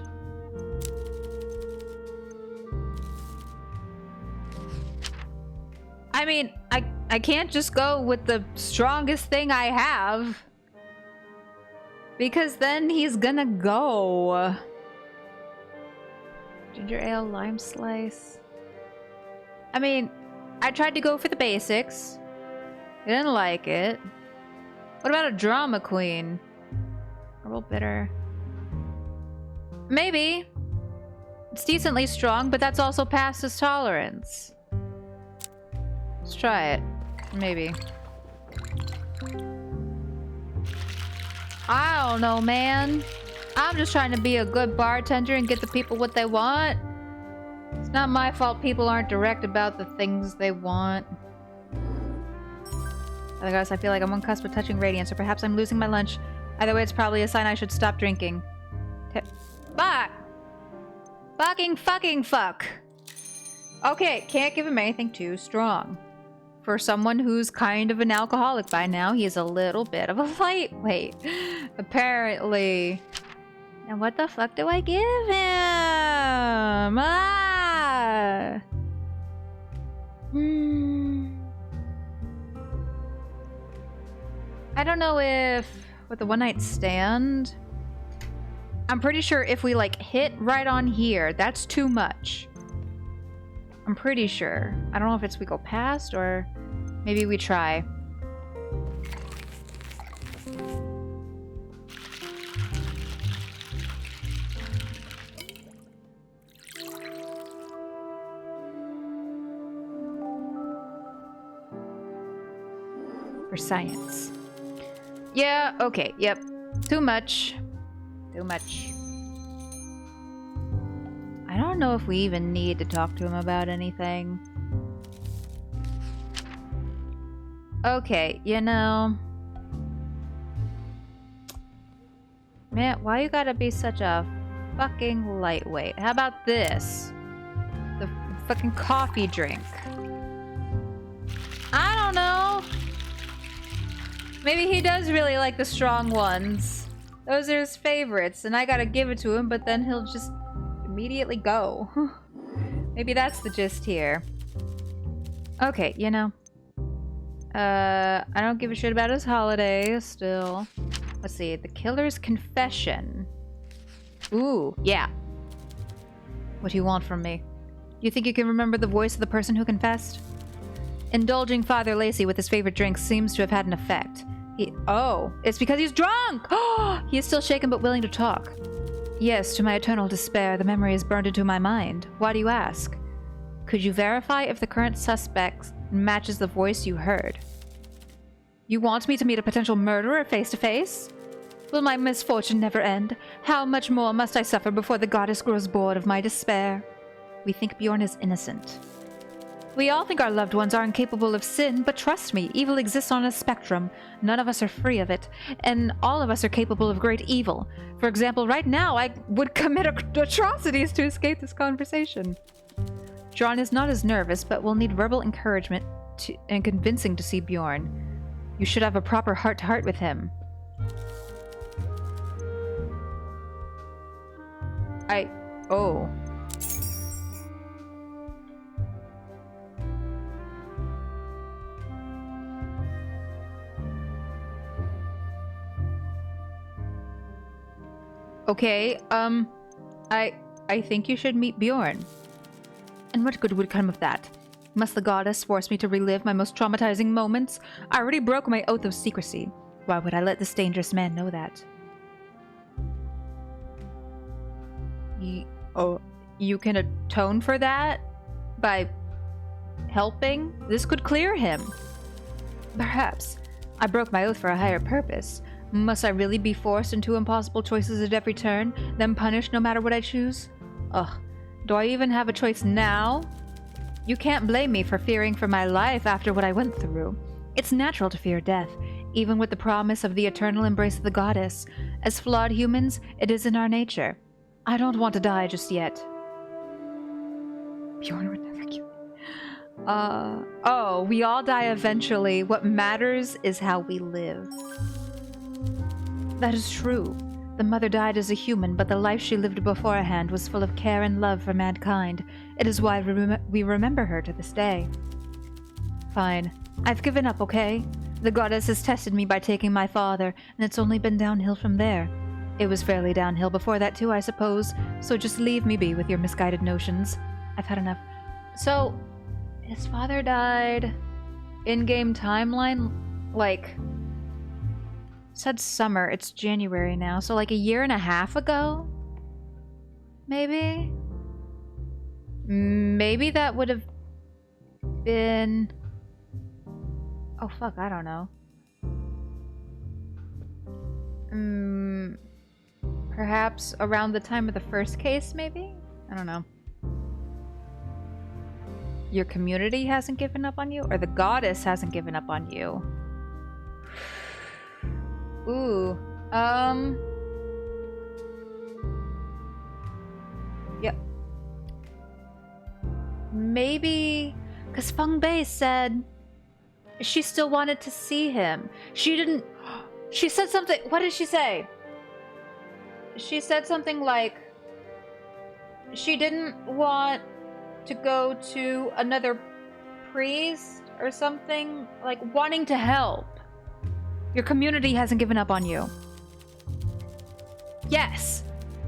I mean, I can't just go with the strongest thing I have. Because then he's gonna go. Ginger ale, lime slice. I mean, I tried to go for the basics. I didn't like it. What about a drama queen? Herbal bitter. Maybe. It's decently strong, but that's also past his tolerance. Let's try it. Maybe. I don't know, man. I'm just trying to be a good bartender and get the people what they want. It's not my fault people aren't direct about the things they want. I guess I feel like I'm on cusp of touching radiance, or perhaps I'm losing my lunch. Either way, it's probably a sign I should stop drinking. Fuck! Fucking fuck! Okay, can't give him anything too strong. For someone who's kind of an alcoholic by now, he is a little bit of a lightweight. Apparently. And what the fuck do I give him? Ah! I don't know if with the one night stand, I'm pretty sure if we like hit right on here, that's too much. I'm pretty sure. I don't know if it's we go past or maybe we try. For science. Yeah, okay, yep. Too much. Too much. I don't know if we even need to talk to him about anything. Okay, you know... Man, why you gotta be such a fucking lightweight? How about this? The fucking coffee drink. I don't know. Maybe he does really like the strong ones. Those are his favorites, and I gotta give it to him, but then he'll just immediately go. Maybe that's the gist here. Okay, you know. I don't give a shit about his holiday, still. Let's see, the killer's confession. Ooh, yeah. What do you want from me? You think you can remember the voice of the person who confessed? Indulging Father Lacey with his favorite drink seems to have had an effect. Oh, it's because he's drunk! He is still shaken but willing to talk. Yes, to my eternal despair, the memory is burned into my mind. Why do you ask? Could you verify if the current suspect matches the voice you heard? You want me to meet a potential murderer face to face? Will my misfortune never end? How much more must I suffer before the goddess grows bored of my despair? We think Bjorn is innocent. We all think our loved ones are incapable of sin, but trust me, evil exists on a spectrum. None of us are free of it, and all of us are capable of great evil. For example, right now, I would commit atrocities to escape this conversation. John is not as nervous, but will need verbal encouragement and convincing to see Bjorn. You should have a proper heart-to-heart with him. Oh. Okay, I think you should meet Bjorn. And what good would come of that? Must the goddess force me to relive my most traumatizing moments? I already broke my oath of secrecy. Why would I let this dangerous man know that? You can atone for that? By helping? This could clear him. Perhaps. I broke my oath for a higher purpose. Must I really be forced into impossible choices at every turn, then punished no matter what I choose? Ugh. Do I even have a choice now? You can't blame me for fearing for my life after what I went through. It's natural to fear death, even with the promise of the eternal embrace of the goddess. As flawed humans, it is in our nature. I don't want to die just yet. Bjorn would never kill me. Oh, we all die eventually. What matters is how we live. That is true. The mother died as a human, but the life she lived beforehand was full of care and love for mankind. It is why we remember her to this day. Fine. I've given up, okay? The goddess has tested me by taking my father, and it's only been downhill from there. It was fairly downhill before that too, I suppose, so just leave me be with your misguided notions. I've had enough. So, his father died... in-game timeline? Like... said summer, it's January now, so like a year and a half ago? Maybe? Maybe that would have been... oh fuck, I don't know. Perhaps around the time of the first case, maybe? I don't know. Your community hasn't given up on you? Or the goddess hasn't given up on you? Ooh. Yep. Maybe... Because Feng Bei said she still wanted to see him. She didn't... She said something... What did she say? She said something like... She didn't want to go to another priest or something. Like, wanting to help. Your community hasn't given up on you. Yes.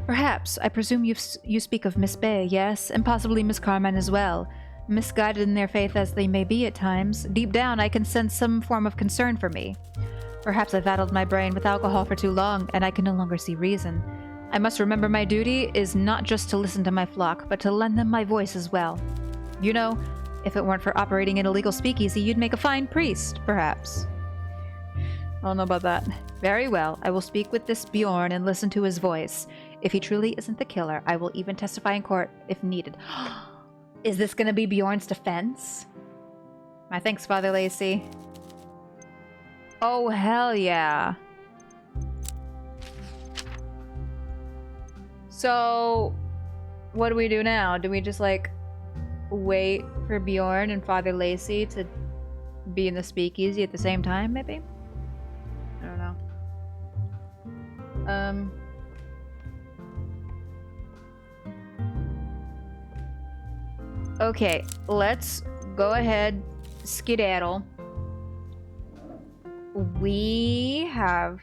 Perhaps. I presume you speak of Miss Bay, yes? And possibly Miss Carmine as well. Misguided in their faith as they may be at times, deep down I can sense some form of concern for me. Perhaps I've addled my brain with alcohol for too long, and I can no longer see reason. I must remember my duty is not just to listen to my flock, but to lend them my voice as well. You know, if it weren't for operating an illegal speakeasy, you'd make a fine priest, perhaps. I don't know about that. Very well, I will speak with this Bjorn and listen to his voice. If he truly isn't the killer, I will even testify in court if needed. Is this gonna be Bjorn's defense? My thanks, Father Lacey. Oh, hell yeah. So, what do we do now? Do we just, like, wait for Bjorn and Father Lacey to be in the speakeasy at the same time, maybe? I don't know. Okay, let's go ahead, skedaddle. We have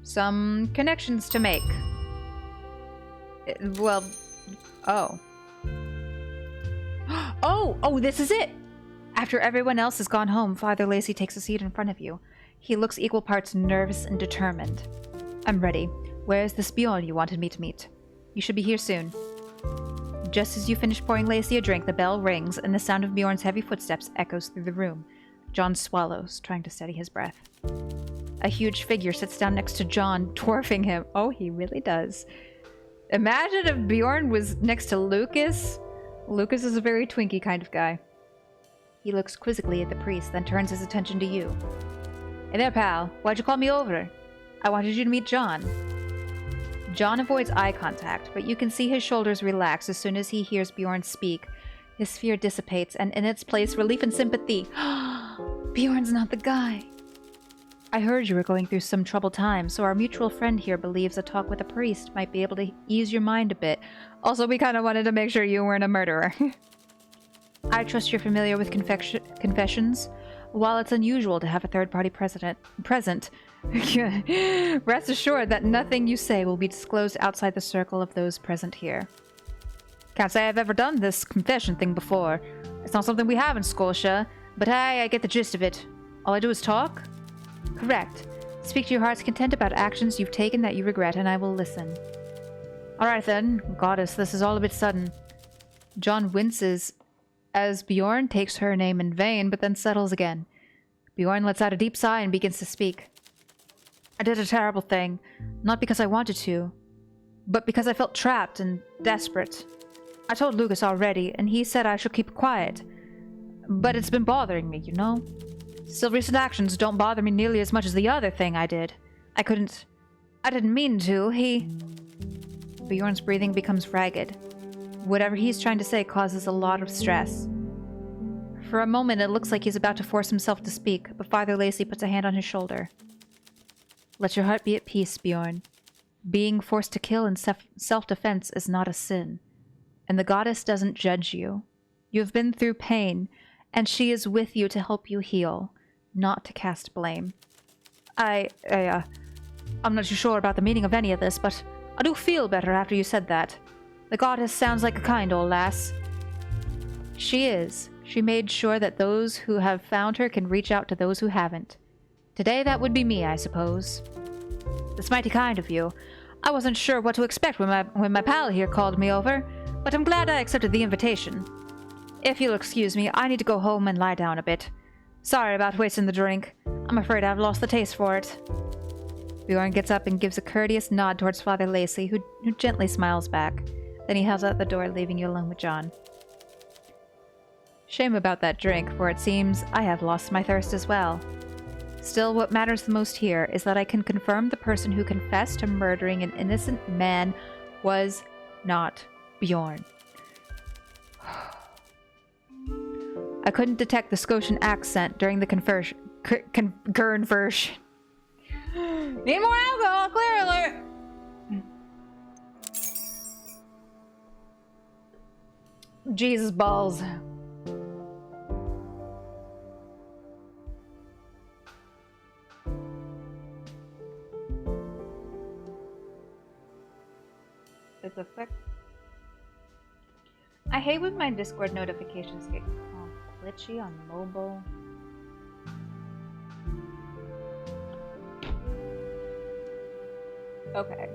some connections to make. Well, oh. Oh, this is it! After everyone else has gone home, Father Lacey takes a seat in front of you. He looks equal parts nervous and determined. I'm ready. Where's the Bjorn you wanted me to meet? You should be here soon. Just as you finish pouring Lacey a drink, the bell rings, and the sound of Bjorn's heavy footsteps echoes through the room. John swallows, trying to steady his breath. A huge figure sits down next to John, dwarfing him. Oh, he really does. Imagine if Bjorn was next to Lucas. Lucas is a very twinky kind of guy. He looks quizzically at the priest, then turns his attention to you. Hey there, pal. Why'd you call me over? I wanted you to meet John. John avoids eye contact, but you can see his shoulders relax as soon as he hears Bjorn speak. His fear dissipates, and in its place, relief and sympathy. Bjorn's not the guy. I heard you were going through some troubled times, so our mutual friend here believes a talk with a priest might be able to ease your mind a bit. Also, we kind of wanted to make sure you weren't a murderer. I trust you're familiar with confessions. While it's unusual to have a third-party present, rest assured that nothing you say will be disclosed outside the circle of those present here. Can't say I've ever done this confession thing before. It's not something we have in Scotia, but I get the gist of it. All I do is talk? Correct. Speak to your heart's content about actions you've taken that you regret, and I will listen. Alright then, goddess, this is all a bit sudden. John winces as Bjorn takes her name in vain, but then settles again. Bjorn lets out a deep sigh and begins to speak. I did a terrible thing, not because I wanted to, but because I felt trapped and desperate. I told Lucas already, and he said I should keep quiet. But it's been bothering me, you know? Still, recent actions don't bother me nearly as much as the other thing I did. I didn't mean to, Bjorn's breathing becomes ragged. Whatever he's trying to say causes a lot of stress. For a moment, it looks like he's about to force himself to speak, but Father Lacey puts a hand on his shoulder. Let your heart be at peace, Bjorn. Being forced to kill in self-defense is not a sin, and the goddess doesn't judge you. You have been through pain, and she is with you to help you heal, not to cast blame. I'm not too sure about the meaning of any of this, but I do feel better after you said that. The goddess sounds like a kind old lass. She is. She made sure that those who have found her can reach out to those who haven't. Today that would be me, I suppose. That's mighty kind of you. I wasn't sure what to expect when my pal here called me over, but I'm glad I accepted the invitation. If you'll excuse me, I need to go home and lie down a bit. Sorry about wasting the drink. I'm afraid I've lost the taste for it. Bjorn gets up and gives a courteous nod towards Father Lacey, who gently smiles back. Then he heads out the door, leaving you alone with John. Shame about that drink, for it seems I have lost my thirst as well. Still, what matters the most here is that I can confirm the person who confessed to murdering an innocent man was not Bjorn. I couldn't detect the Scotian accent during the conversion. Need more alcohol, clearly! Jesus balls. It's effect. I hate when my Discord notifications get glitchy on mobile. Okay.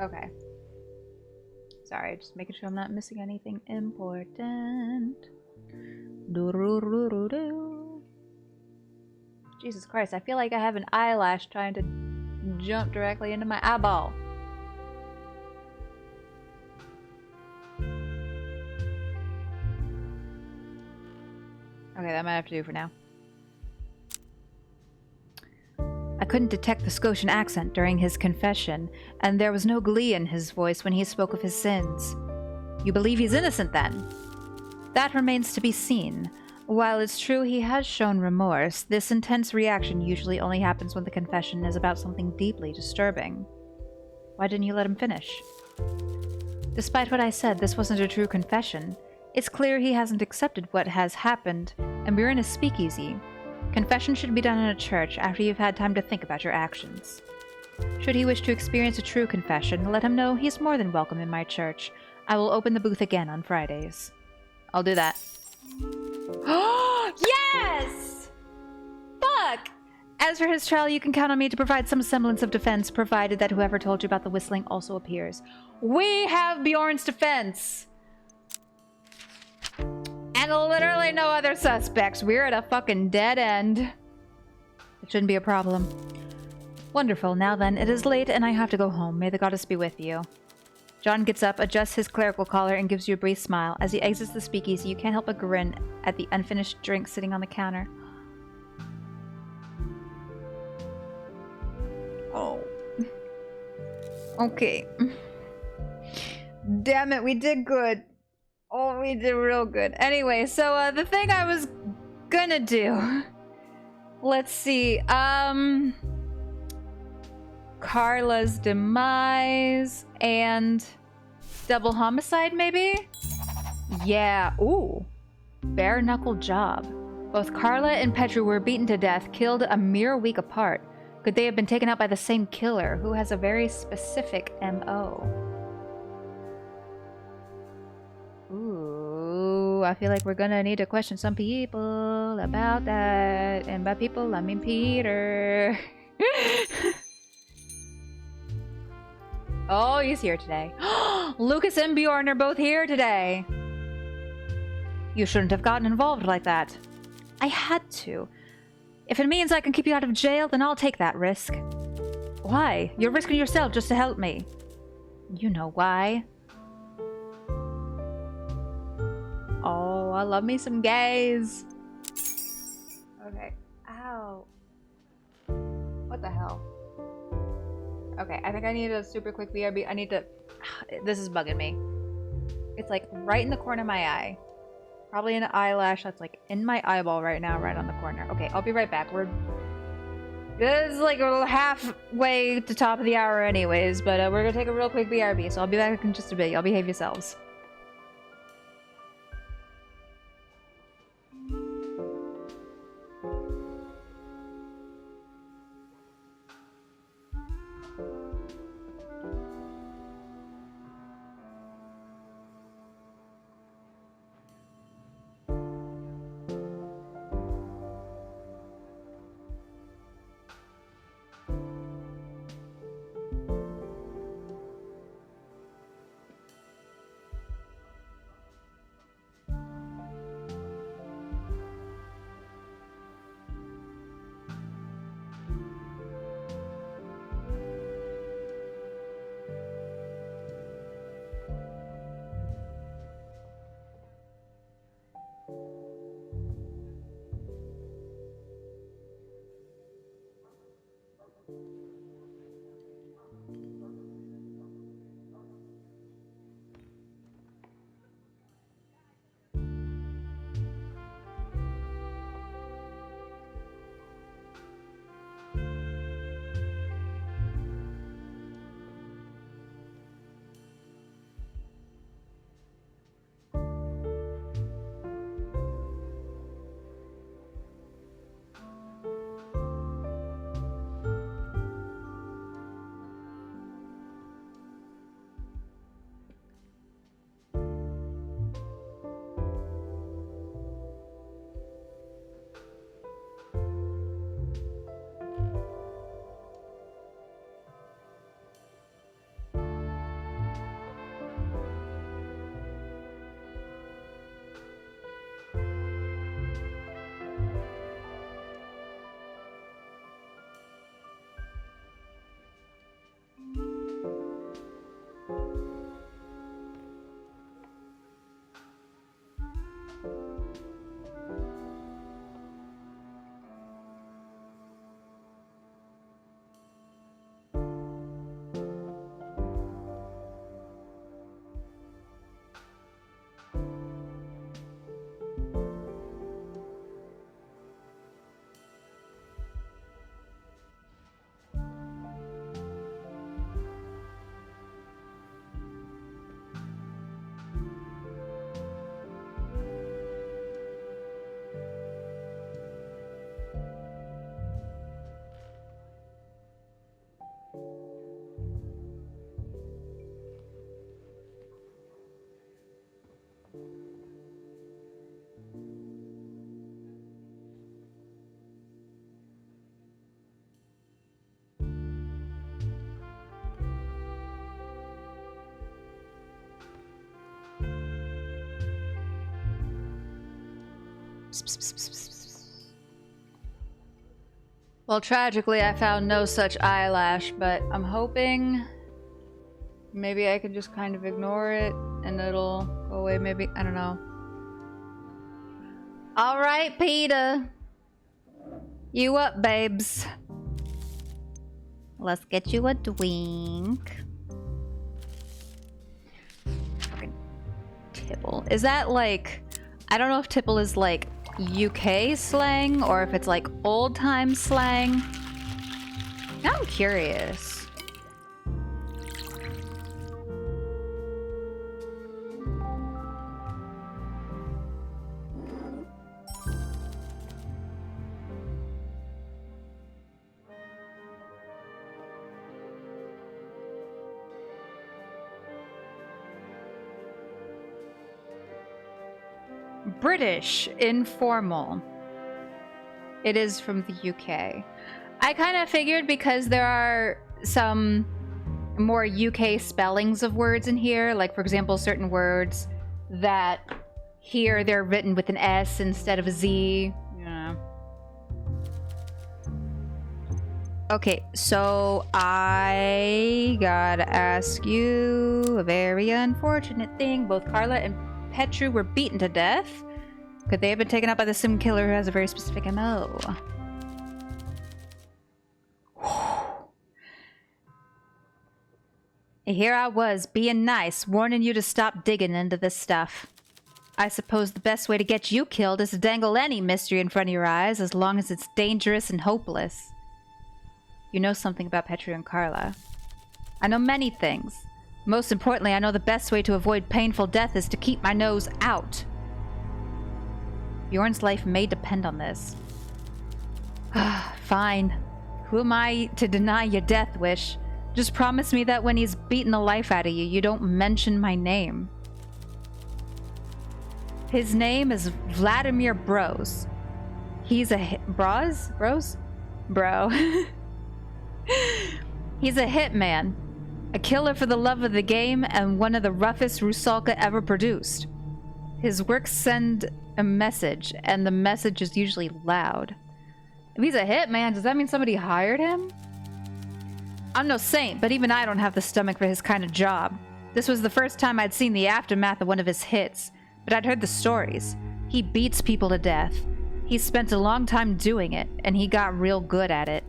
Okay. Sorry, just making sure I'm not missing anything important. Doo-doo-doo-doo-doo. Jesus Christ, I feel like I have an eyelash trying to jump directly into my eyeball. Okay, that might have to do for now. I couldn't detect the Scotian accent during his confession, and there was no glee in his voice when he spoke of his sins. You believe he's innocent, then? That remains to be seen. While it's true he has shown remorse, this intense reaction usually only happens when the confession is about something deeply disturbing. Why didn't you let him finish? Despite what I said, this wasn't a true confession. It's clear he hasn't accepted what has happened, and we're in a speakeasy. Confession should be done in a church after you've had time to think about your actions. Should he wish to experience a true confession, let him know he's more than welcome in my church. I will open the booth again on Fridays. I'll do that. Yes! Fuck! As for his trial, you can count on me to provide some semblance of defense, provided that whoever told you about the whistling also appears. We have Bjorn's defense! And literally no other suspects. We're at a fucking dead end. It shouldn't be a problem. Wonderful. Now then, it is late and I have to go home. May the goddess be with you. John gets up, adjusts his clerical collar, and gives you a brief smile. As he exits the speakeasy, you can't help but grin at the unfinished drink sitting on the counter. Oh. Okay. Damn it, we did good. Oh, we did real good. Anyway, so the thing I was gonna do. Let's see. Carla's demise and double homicide, maybe? Yeah. Ooh. Bare knuckle job. Both Carla and Petru were beaten to death, killed a mere week apart. Could they have been taken out by the same killer, who has a very specific MO? Ooh, I feel like we're gonna need to question some people about that. And by people, I mean Peter. Oh, he's here today. Lucas and Bjorn are both here today. You shouldn't have gotten involved like that. I had to. If it means I can keep you out of jail, then I'll take that risk. Why? You're risking yourself just to help me. You know why. Oh, I love me some gays. Okay. Ow. What the hell? Okay, I think I need a super quick BRB. I need to... This is bugging me. It's like right in the corner of my eye. Probably an eyelash that's like in my eyeball right now, right on the corner. Okay, I'll be right back. This is like a halfway to top of the hour anyways, but we're gonna take a real quick BRB, so I'll be back in just a bit. Y'all behave yourselves. Well, tragically, I found no such eyelash, but I'm hoping maybe I can just kind of ignore it and it'll go away. Maybe, I don't know. All right, Peter. You up, babes? Let's get you a drink. Fucking tipple. Is that like... I don't know if tipple is like UK slang or if it's like old time slang. Now I'm curious. British informal. It is from the UK. I kind of figured because there are some more UK spellings of words in here, like for example certain words that here they're written with an S instead of a Z. Yeah. Okay, so I gotta ask you a very unfortunate thing. Both Carla and Petru were beaten to death. Could they have been taken out by the sim killer who has a very specific MO? Here I was, being nice, warning you to stop digging into this stuff. I suppose the best way to get you killed is to dangle any mystery in front of your eyes, as long as it's dangerous and hopeless. You know something about Petru and Carla. I know many things. Most importantly, I know the best way to avoid painful death is to keep my nose out. Bjorn's life may depend on this. Fine. Who am I to deny your death wish? Just promise me that when he's beaten the life out of you, you don't mention my name. His name is Vladimir Bros. He's a Bros? Bro. He's a hitman. A killer for the love of the game and one of the roughest Rusalka ever produced. His works send a message, and the message is usually loud. If he's a hitman, does that mean somebody hired him? I'm no saint, but even I don't have the stomach for his kind of job. This was the first time I'd seen the aftermath of one of his hits, but I'd heard the stories. He beats people to death. He spent a long time doing it, and he got real good at it.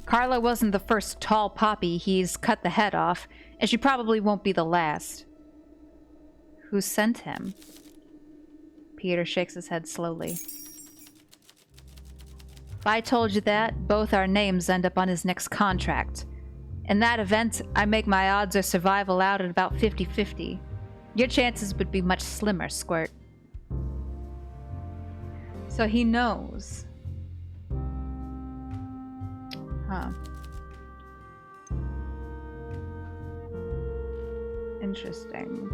Carla wasn't the first tall poppy he's cut the head off, and she probably won't be the last. Who sent him? Peter shakes his head slowly. If I told you that, both our names end up on his next contract. In that event, I make my odds of survival out at about 50-50. Your chances would be much slimmer, Squirt. So he knows. Huh. Interesting.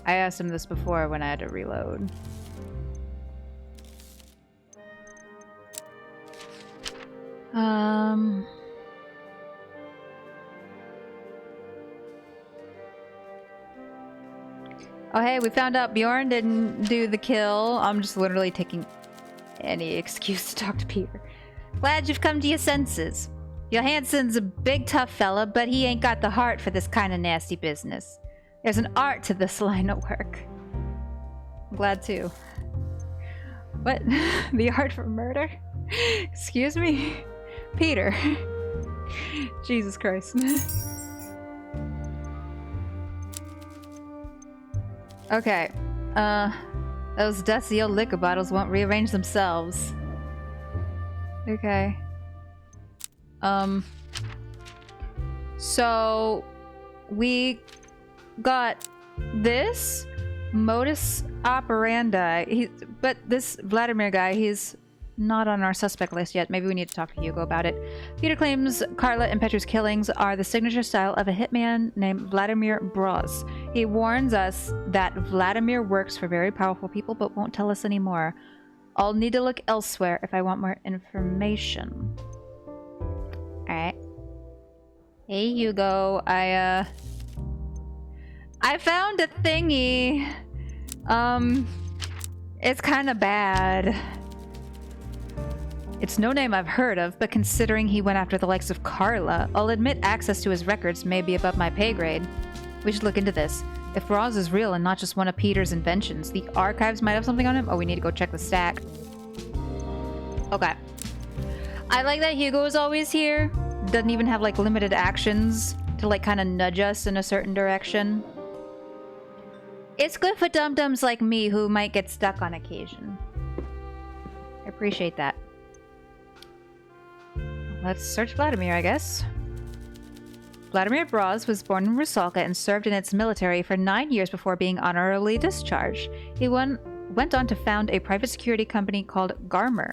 I asked him this before when I had to reload. Oh hey, we found out Bjorn didn't do the kill. I'm just literally taking any excuse to talk to Peter. Glad you've come to your senses. Johansson's a big tough fella, but he ain't got the heart for this kind of nasty business. There's an art to this line of work. I'm glad too. What? The art for murder? Excuse me? Peter. Jesus Christ. Okay. Those dusty old liquor bottles won't rearrange themselves. Okay. So we got this modus operandi. But this Vladimir guy, he's not on our suspect list yet. Maybe we need to talk to Hugo about it. Peter claims Carla and Petru's killings are the signature style of a hitman named Vladimir Bros. He warns us that Vladimir works for very powerful people but won't tell us any more. I'll need to look elsewhere if I want more information. Alright. Hey Hugo, I found a thingy It's kind of bad. It's no name I've heard of, but considering he went after the likes of Carla, I'll admit access to his records may be above my pay grade. We should look into this. If Roz is real and not just one of Peter's inventions, the archives might have something on him. Oh, we need to go check the stack. Okay. I like that Hugo is always here. Doesn't even have like limited actions to like kind of nudge us in a certain direction. It's good for dum-dums like me who might get stuck on occasion. I appreciate that. Let's search Vladimir, I guess. Vladimir Broz was born in Rusalka and served in its military for 9 years before being honorably discharged. He went on to found a private security company called Garmer.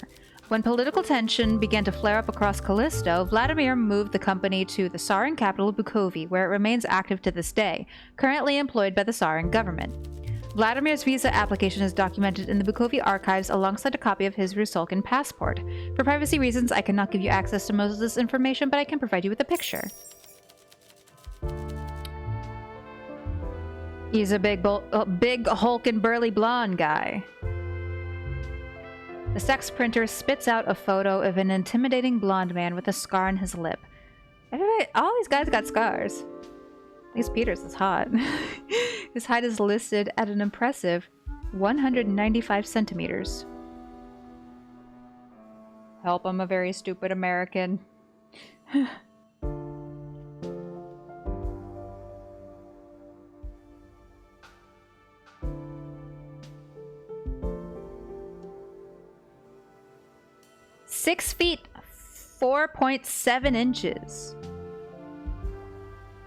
When political tension began to flare up across Callisto, Vladimir moved the company to the Saran capital Bukovy, where it remains active to this day, currently employed by the Saran government. Vladimir's visa application is documented in the Bukovy archives alongside a copy of his Rusalkan passport. For privacy reasons, I cannot give you access to most of this information, but I can provide you with a picture. He's a big Hulk and burly blonde guy. The sex printer spits out a photo of an intimidating blonde man with a scar on his lip. All these guys got scars. At least Peters is hot. His height is listed at an impressive 195 centimeters. Help, I'm a very stupid American. 6 feet 4.7 inches.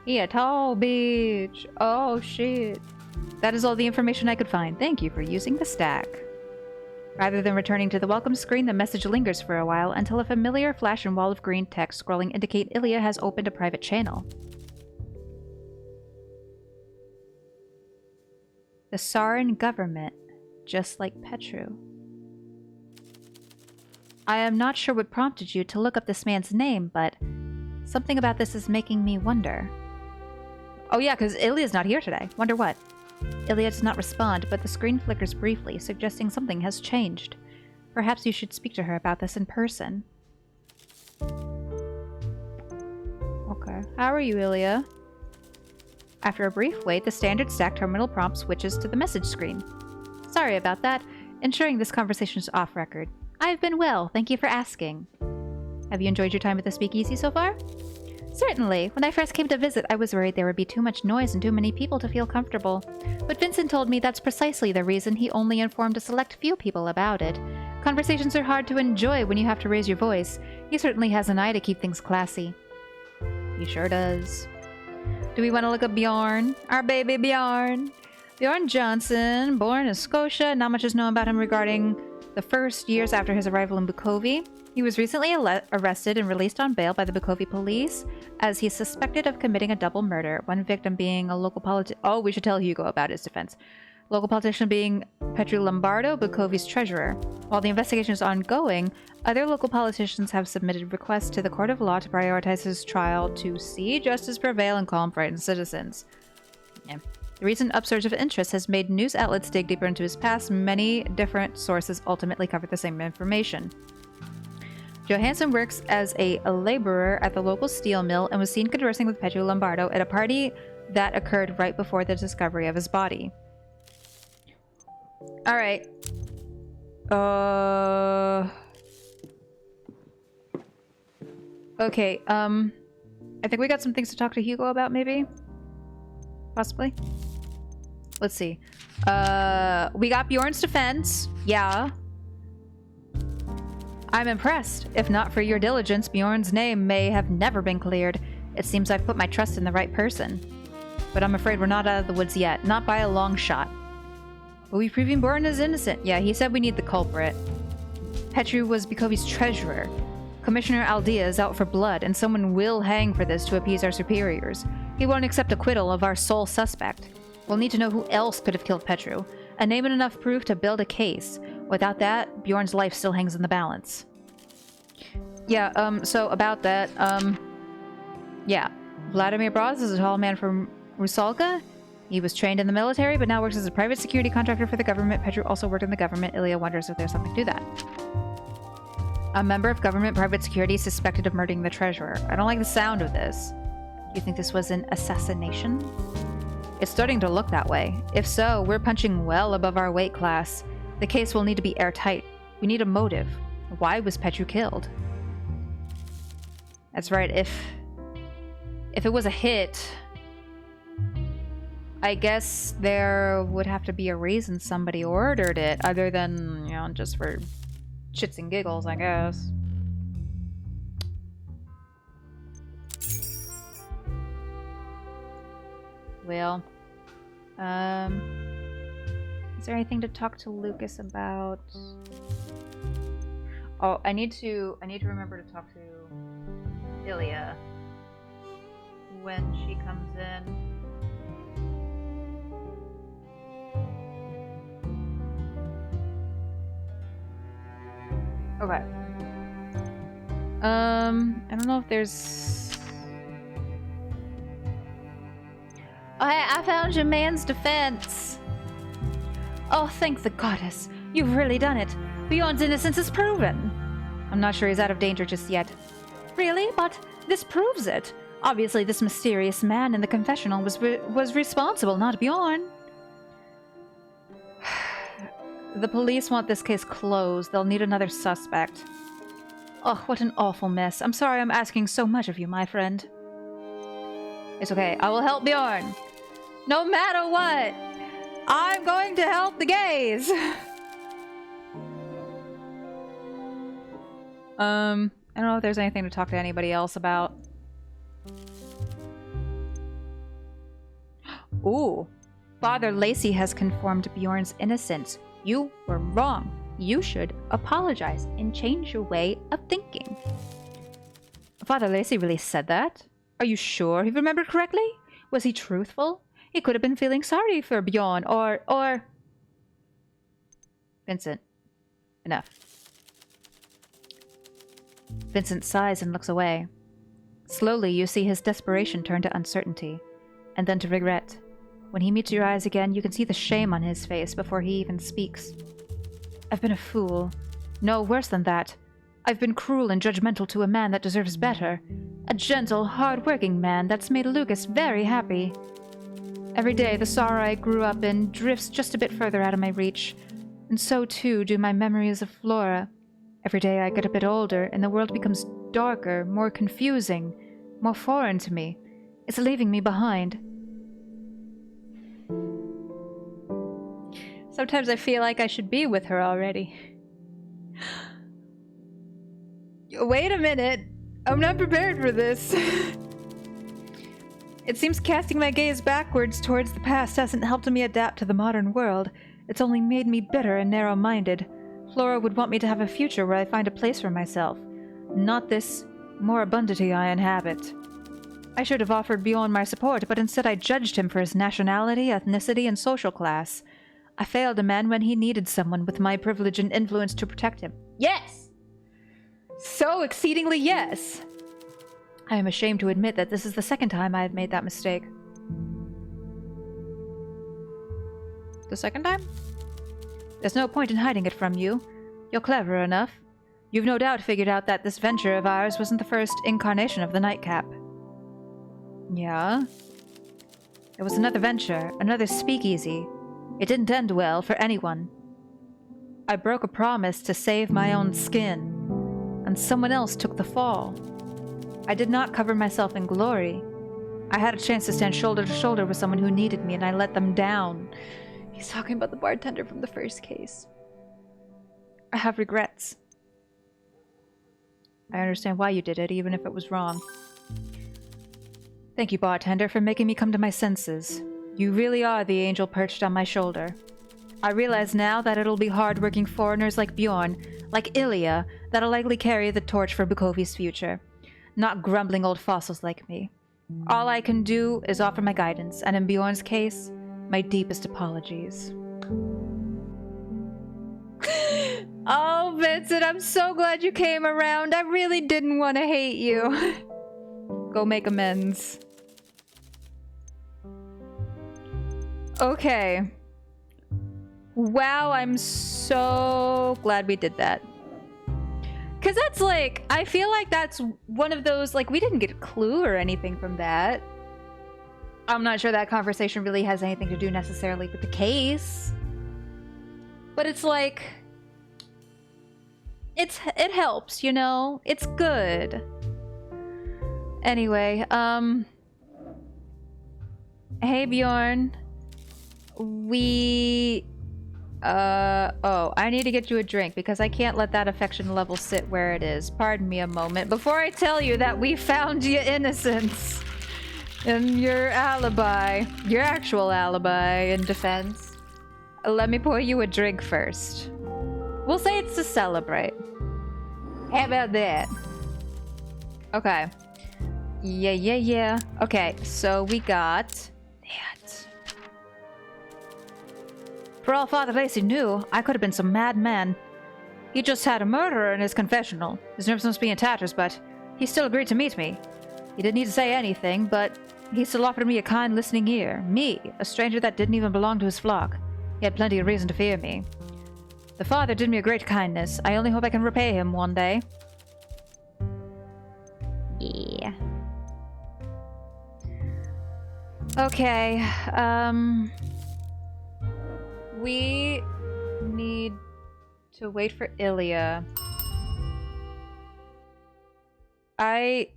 He a tall bitch. Oh shit. That is all the information I could find. Thank you for using the stack. Rather than returning to the welcome screen, the message lingers for a while until a familiar flash and wall of green text scrolling indicate Ilya has opened a private channel. The Saran government, just like Petru. I am not sure what prompted you to look up this man's name, but something about this is making me wonder. Oh yeah, because Ilya's not here today. Wonder what? Ilya does not respond, but the screen flickers briefly, suggesting something has changed. Perhaps you should speak to her about this in person. Okay. How are you, Ilya? After a brief wait, the standard stack terminal prompt switches to the message screen. Sorry about that. Ensuring this conversation is off record. I've been well, thank you for asking. Have you enjoyed your time at the Speakeasy so far? Certainly. When I first came to visit, I was worried there would be too much noise and too many people to feel comfortable. But Vincent told me that's precisely the reason he only informed a select few people about it. Conversations are hard to enjoy when you have to raise your voice. He certainly has an eye to keep things classy. He sure does. Do we want to look up Bjorn? Our baby Bjorn. Bjorn Johnson, born in Scotia. Not much is known about him regarding the first years after his arrival in Bukovy. He was recently arrested and released on bail by the Bukovy police as he's suspected of committing a double murder, one victim being a local politician. Oh, we should tell Hugo about his defense. Local politician being Petru Lombardo, Bukovy's treasurer. While the investigation is ongoing, other local politicians have submitted requests to the court of law to prioritize his trial to see justice prevail and calm frightened citizens. Yeah. The recent upsurge of interest has made news outlets dig deeper into his past. Many different sources ultimately cover the same information. Johansson works as a laborer at the local steel mill and was seen conversing with Petru Lombardo at a party that occurred right before the discovery of his body. Alright. Okay, I think we got some things to talk to Hugo about, maybe? Possibly? Let's see. We got Bjorn's defense. Yeah. I'm impressed. If not for your diligence, Bjorn's name may have never been cleared. It seems I've put my trust in the right person. But I'm afraid we're not out of the woods yet. Not by a long shot. But we've proven Bjorn is innocent. Yeah, he said we need the culprit. Petru was Bukovy's treasurer. Commissioner Aldea is out for blood, and someone will hang for this to appease our superiors. He won't accept acquittal of our sole suspect. We'll need to know who else could have killed Petru. A name and enough proof to build a case. Without that, Bjorn's life still hangs in the balance. Yeah, so about that, yeah. Vladimir Broz is a tall man from Rusalka. He was trained in the military, but now works as a private security contractor for the government. Petru also worked in the government. Ilya wonders if there's something to that. A member of government private security suspected of murdering the treasurer. I don't like the sound of this. Do you think this was an assassination? It's starting to look that way. If so, we're punching well above our weight class. The case will need to be airtight. We need a motive. Why was Petru killed? That's right, if it was a hit, I guess there would have to be a reason somebody ordered it, other than, you know, just for shits and giggles, I guess. Well, is there anything to talk to Lucas about? Oh, I need to remember to talk to Ilya when she comes in. Okay. I don't know if there's... Oh, hey, I found your man's defense. Oh, thank the goddess. You've really done it. Bjorn's innocence is proven. I'm not sure he's out of danger just yet. Really? But this proves it. Obviously, this mysterious man in the confessional was responsible, not Bjorn. The police want this case closed. They'll need another suspect. Oh, what an awful mess. I'm sorry I'm asking so much of you, my friend. It's okay. I will help Bjorn. No matter what. I'm going to help the gays. I don't know if there's anything to talk to anybody else about. Ooh. Father Lacey has confirmed Bjorn's innocence. You were wrong. You should apologize and change your way of thinking. Father Lacey really said that? Are you sure he remembered correctly? Was he truthful? He could have been feeling sorry for Bjorn or... Vincent. Enough. Vincent sighs and looks away. Slowly, you see his desperation turn to uncertainty, and then to regret. When he meets your eyes again, you can see the shame on his face before he even speaks. I've been a fool. No, worse than that. I've been cruel and judgmental to a man that deserves better. A gentle, hard-working man that's made Lucas very happy. Every day, the sorrow I grew up in drifts just a bit further out of my reach, and so too do my memories of Flora. Every day I get a bit older, and the world becomes darker, more confusing, more foreign to me. It's leaving me behind. Sometimes I feel like I should be with her already. Wait a minute. I'm not prepared for this. It seems casting my gaze backwards towards the past hasn't helped me adapt to the modern world. It's only made me bitter and narrow-minded. Flora would want me to have a future where I find a place for myself. Not this more abundity I inhabit. I should have offered Bjorn my support, but instead I judged him for his nationality, ethnicity, and social class. I failed a man when he needed someone with my privilege and influence to protect him. Yes! So exceedingly yes! I am ashamed to admit that this is the second time I have made that mistake. The second time? There's no point in hiding it from you. You're clever enough. You've no doubt figured out that this venture of ours wasn't the first incarnation of the Nightcap. Yeah? There was another venture, another speakeasy. It didn't end well for anyone. I broke a promise to save my own skin, and someone else took the fall. I did not cover myself in glory. I had a chance to stand shoulder to shoulder with someone who needed me, and I let them down. He's talking about the bartender from the first case. I have regrets. I understand why you did it, even if it was wrong. Thank you, bartender, for making me come to my senses. You really are the angel perched on my shoulder. I realize now that it'll be hard-working foreigners like Bjorn, like Ilya, that'll likely carry the torch for Bukovi's future. Not grumbling old fossils like me. All I can do is offer my guidance, and in Bjorn's case, my deepest apologies. Oh, Vincent, I'm so glad you came around. I really didn't want to hate you. Go make amends. Okay. Wow, I'm so glad we did that. Because that's like, I feel like that's one of those, like, we didn't get a clue or anything from that. I'm not sure that conversation really has anything to do necessarily with the case. But it's like, it helps, you know? It's good. Anyway, hey Bjorn. I need to get you a drink because I can't let that affection level sit where it is. Pardon me a moment. Before I tell you that we found your innocence and your alibi, your actual alibi in defense, let me pour you a drink first. We'll say it's to celebrate. How about that? Okay. Yeah. Okay, so we got that. For all Father Lacey knew, I could have been some madman. He just had a murderer in his confessional. His nerves must be in tatters, but he still agreed to meet me. He didn't need to say anything, but he still offered me a kind listening ear. Me, a stranger that didn't even belong to his flock. He had plenty of reason to fear me. The father did me a great kindness. I only hope I can repay him one day. Yeah. Okay, we need to wait for Ilya. I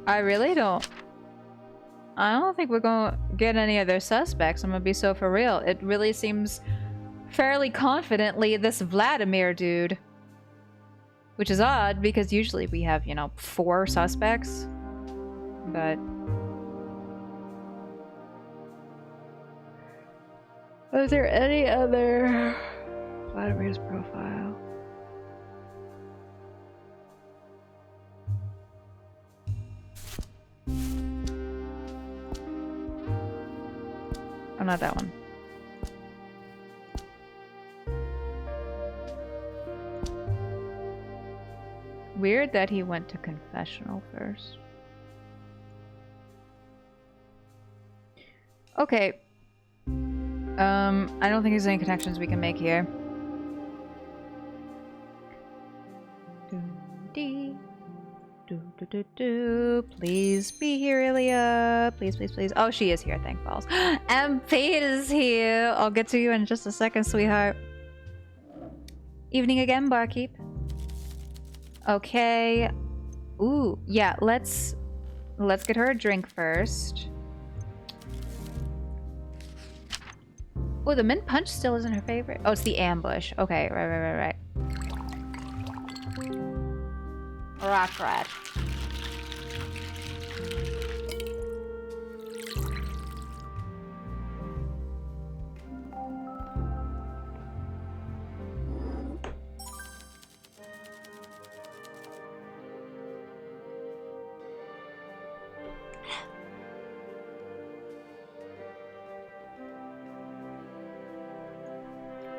really don't. I don't think we're gonna get any other suspects. I'm gonna be so for real. It really seems fairly confidently this Vladimir dude. Which is odd because usually we have, 4 suspects. But was there any other Vladimir's profile? Oh, not that one. Weird that he went to confessional first. Okay. I don't think there's any connections we can make here. Please be here, Ilya. Please. Oh, she is here, thank balls. MP is here. I'll get to you in just a second, sweetheart. Evening again, barkeep. Okay. Ooh, yeah, let's get her a drink first. Oh, the mint punch still isn't her favorite. Oh, it's the ambush. Okay, right. Right.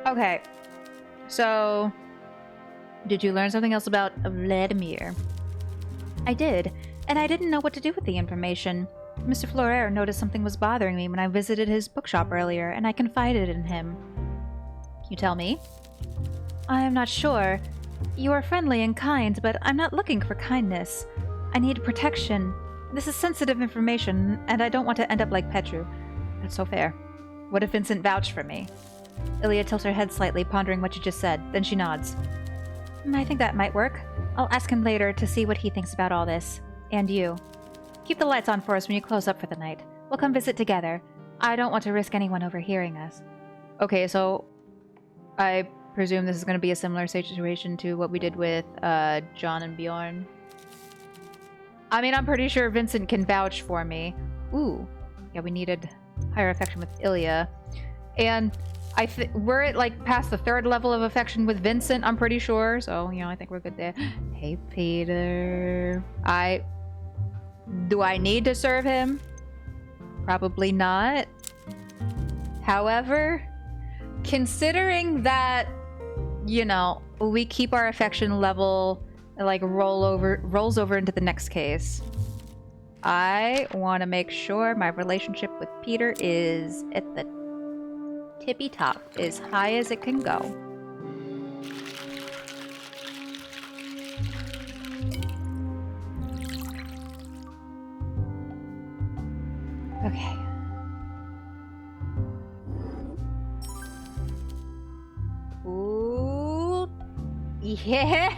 Okay, so did you learn something else about Vladimir? I did, and I didn't know what to do with the information. Mr. Florer noticed something was bothering me when I visited his bookshop earlier, and I confided in him. Can you tell me? I am not sure. You are friendly and kind, but I'm not looking for kindness. I need protection. This is sensitive information, and I don't want to end up like Petru. That's so fair. What if Vincent vouched for me? Ilya tilts her head slightly, pondering what you just said. Then she nods. I think that might work. I'll ask him later to see what he thinks about all this. And you. Keep the lights on for us when you close up for the night. We'll come visit together. I don't want to risk anyone overhearing us. Okay, so I presume this is going to be a similar situation to what we did with John and Bjorn. I mean, I'm pretty sure Vincent can vouch for me. Ooh. Yeah, we needed higher affection with Ilya. And we're at like past the 3rd level of affection with Vincent, I'm pretty sure. So, I think we're good there. Hey, Peter. Do I need to serve him? Probably not. However, considering that, we keep our affection level, like rolls over into the next case. I want to make sure my relationship with Peter is at the tippy top, as high as it can go. Okay. Ooh. Yeah,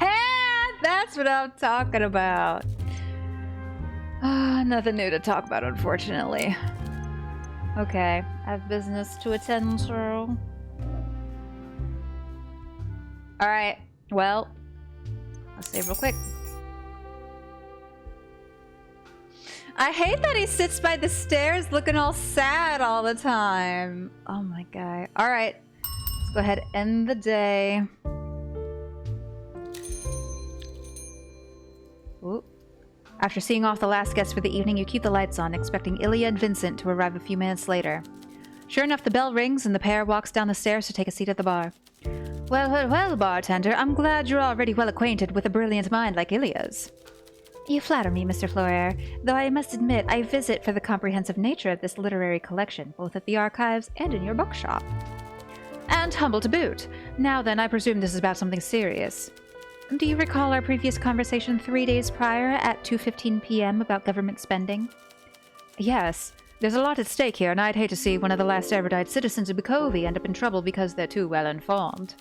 that's what I'm talking about. Nothing new to talk about, unfortunately. Okay, I have business to attend to. Alright, well, I'll save real quick. I hate that he sits by the stairs looking all sad all the time. Oh my god. Alright, let's go ahead and end the day. Ooh. After seeing off the last guest for the evening, you keep the lights on, expecting Ilya and Vincent to arrive a few minutes later. Sure enough, the bell rings and the pair walks down the stairs to take a seat at the bar. Well, bartender, I'm glad you're already well acquainted with a brilliant mind like Ilya's. You flatter me, Mr. Floyer, though I must admit I visit for the comprehensive nature of this literary collection, both at the archives and in your bookshop. And humble to boot. Now then, I presume this is about something serious. Do you recall our previous conversation 3 days prior at 2:15 p.m. about government spending? Yes. There's a lot at stake here, and I'd hate to see one of the last erudite citizens of Bukovy end up in trouble because they're too well informed.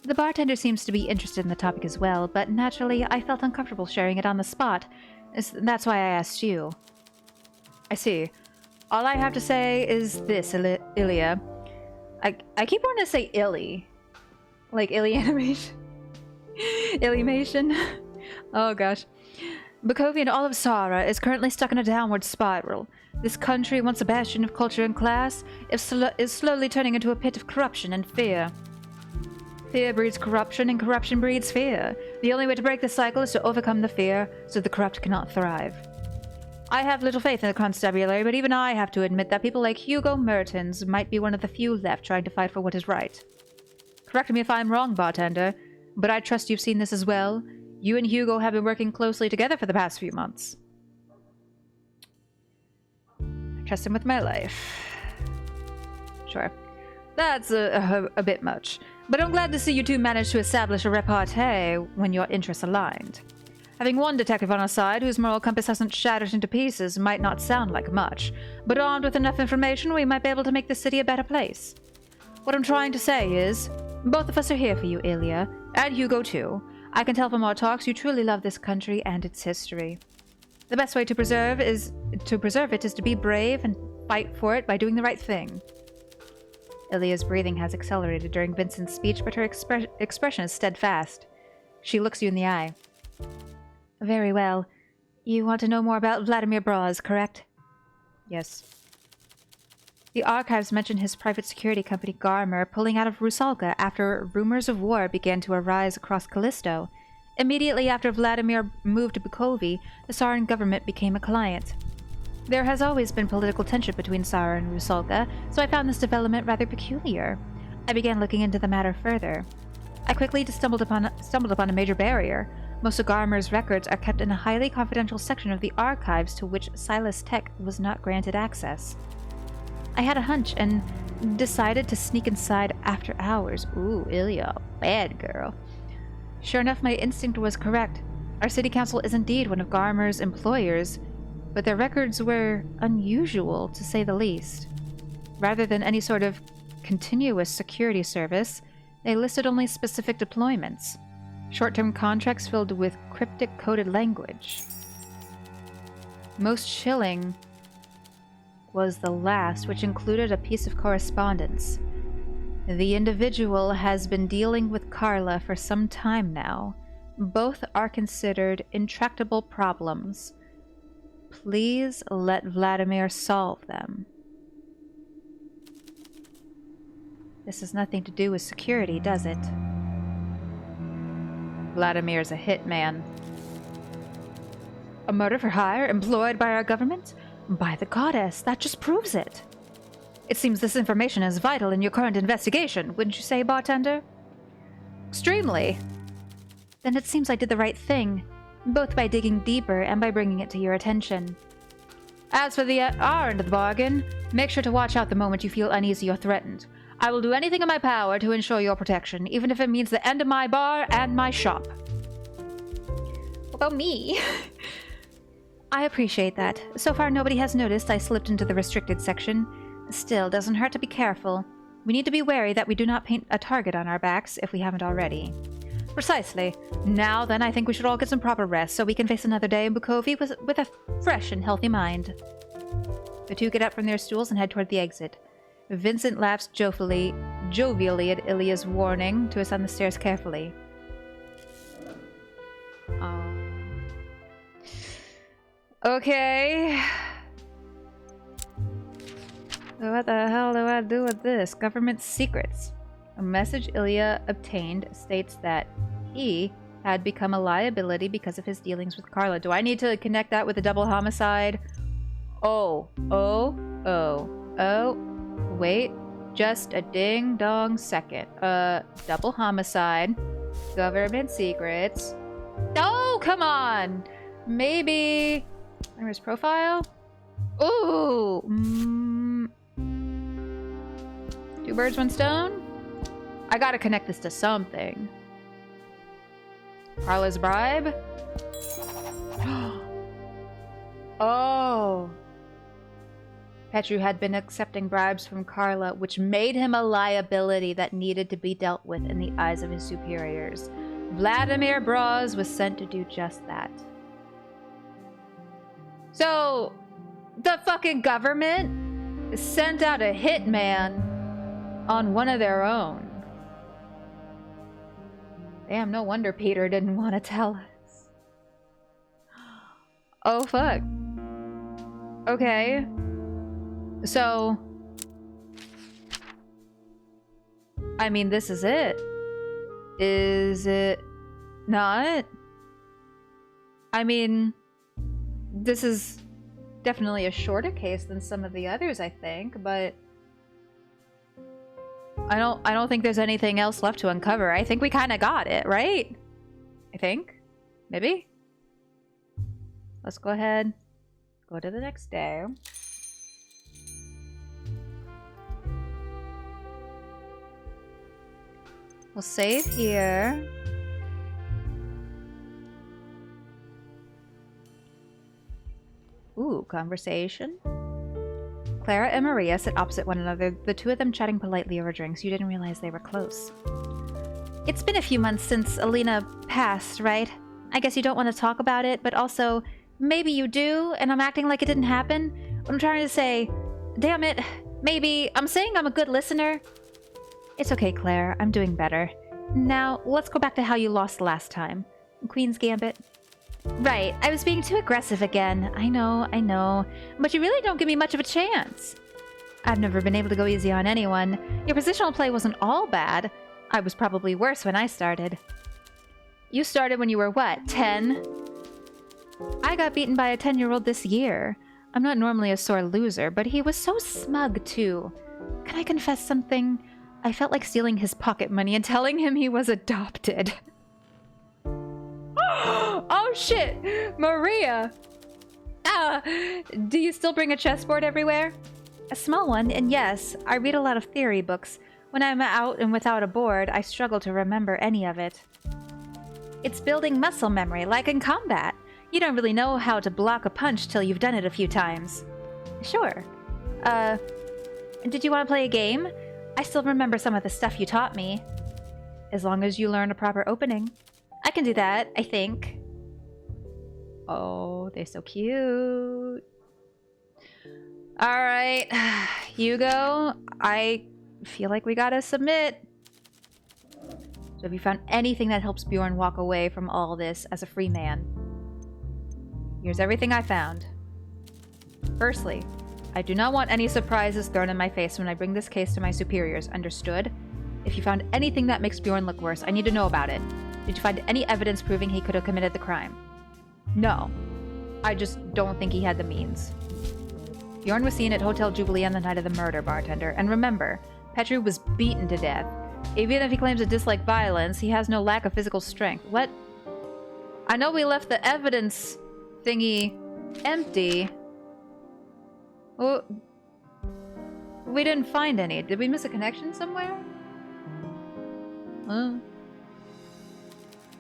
The bartender seems to be interested in the topic as well, but naturally I felt uncomfortable sharing it on the spot. That's why I asked you. I see. All I have to say is this, Ilya. I keep wanting to say Illy. Like Illy animation. Illymation. Oh gosh. Bukovy and all of Sara is currently stuck in a downward spiral. This country, once a bastion of culture and class, is slowly turning into a pit of corruption and fear. Fear breeds corruption, and corruption breeds fear. The only way to break this cycle is to overcome the fear, so the corrupt cannot thrive. I have little faith in the constabulary, but even I have to admit that people like Hugo Mertens might be one of the few left trying to fight for what is right. Correct me if I'm wrong, bartender, but I trust you've seen this as well. You and Hugo have been working closely together for the past few months. I trust him with my life. Sure. That's a bit much. But I'm glad to see you two managed to establish a repartee when your interests aligned. Having one detective on our side whose moral compass hasn't shattered into pieces might not sound like much, but armed with enough information, we might be able to make the city a better place. What I'm trying to say is, both of us are here for you, Ilya, and Hugo too. I can tell from our talks you truly love this country and its history. The best way to preserve it is to be brave and fight for it by doing the right thing. Ilya's breathing has accelerated during Vincent's speech, but her expression is steadfast. She looks you in the eye. Very well. You want to know more about Vladimir Braz, correct? Yes. The archives mention his private security company Garmer pulling out of Rusalka after rumors of war began to arise across Callisto. Immediately after Vladimir moved to Bukovy, the Saran government became a client. There has always been political tension between Sara and Rusalka, so I found this development rather peculiar. I began looking into the matter further. I quickly stumbled upon a major barrier. Most of Garmer's records are kept in a highly confidential section of the archives to which Silas Tech was not granted access. I had a hunch and decided to sneak inside after hours. Ooh, Ilya, bad girl. Sure enough, my instinct was correct. Our city council is indeed one of Garmer's employers, but their records were unusual, to say the least. Rather than any sort of continuous security service, they listed only specific deployments. Short-term contracts filled with cryptic coded language. Most chilling was the last, which included a piece of correspondence. The individual has been dealing with Carla for some time now. Both are considered intractable problems. Please let Vladimir solve them. This has nothing to do with security, does it? Vladimir's a hitman. A murder for hire employed by our government? By the goddess, that just proves it. It seems this information is vital in your current investigation, wouldn't you say, bartender? Extremely. Then it seems I did the right thing, both by digging deeper and by bringing it to your attention. As for the our end of the bargain, make sure to watch out the moment you feel uneasy or threatened. I will do anything in my power to ensure your protection, even if it means the end of my bar and my shop. What about me? I appreciate that. So far, nobody has noticed I slipped into the restricted section. Still, doesn't hurt to be careful. We need to be wary that we do not paint a target on our backs if we haven't already. Precisely. Now then, I think we should all get some proper rest so we can face another day in Bukovi with a fresh and healthy mind. The two get up from their stools and head toward the exit. Vincent laughs jovially at Ilya's warning to ascend the stairs carefully. Okay. What the hell do I do with this? Government secrets. A message Ilya obtained states that he had become a liability because of his dealings with Carla. Do I need to connect that with a double homicide? Oh. Wait. Just a ding-dong second. Double homicide. Government secrets. Oh, come on! Maybe... Where's profile? Ooh! Two birds, one stone? I gotta connect this to something. Carla's bribe? Oh. Petru had been accepting bribes from Carla, which made him a liability that needed to be dealt with in the eyes of his superiors. Vladimir Broz was sent to do just that. So, the fucking government sent out a hitman on one of their own. Damn, no wonder Peter didn't want to tell us. Oh, fuck. Okay. So... I mean, this is it. Is it not? I mean, this is definitely a shorter case than some of the others, I think, but I don't think there's anything else left to uncover. I think we kind of got it, right? I think. Maybe? Let's go ahead. Go to the next day. We'll save here. Ooh, conversation. Clara and Maria sit opposite one another, the two of them chatting politely over drinks. You didn't realize they were close. It's been a few months since Alina passed, right? I guess you don't want to talk about it, but also, maybe you do, and I'm acting like it didn't happen? What I'm trying to say, damn it, maybe I'm saying I'm a good listener. It's okay, Claire. I'm doing better. Now, let's go back to how you lost last time. Queen's Gambit. Right, I was being too aggressive again. I know. But you really don't give me much of a chance. I've never been able to go easy on anyone. Your positional play wasn't all bad. I was probably worse when I started. You started when you were what, 10? I got beaten by a 10-year-old this year. I'm not normally a sore loser, but he was so smug too. Can I confess something? I felt like stealing his pocket money and telling him he was adopted. Oh shit! Maria! Do you still bring a chessboard everywhere? A small one, and yes, I read a lot of theory books. When I'm out and without a board, I struggle to remember any of it. It's building muscle memory, like in combat. You don't really know how to block a punch till you've done it a few times. Sure. Did you want to play a game? I still remember some of the stuff you taught me. As long as you learn a proper opening. I can do that, I think. Oh, they're so cute. Alright, Hugo, I feel like we gotta submit. So have you found anything that helps Bjorn walk away from all this as a free man? Here's everything I found. Firstly, I do not want any surprises thrown in my face when I bring this case to my superiors, understood? If you found anything that makes Bjorn look worse, I need to know about it. Did you find any evidence proving he could have committed the crime? No. I just don't think he had the means. Bjorn was seen at Hotel Jubilee on the night of the murder, bartender. And remember, Petru was beaten to death. Even if he claims to dislike violence, he has no lack of physical strength. What? I know we left the evidence thingy empty. Oh, we didn't find any. Did we miss a connection somewhere?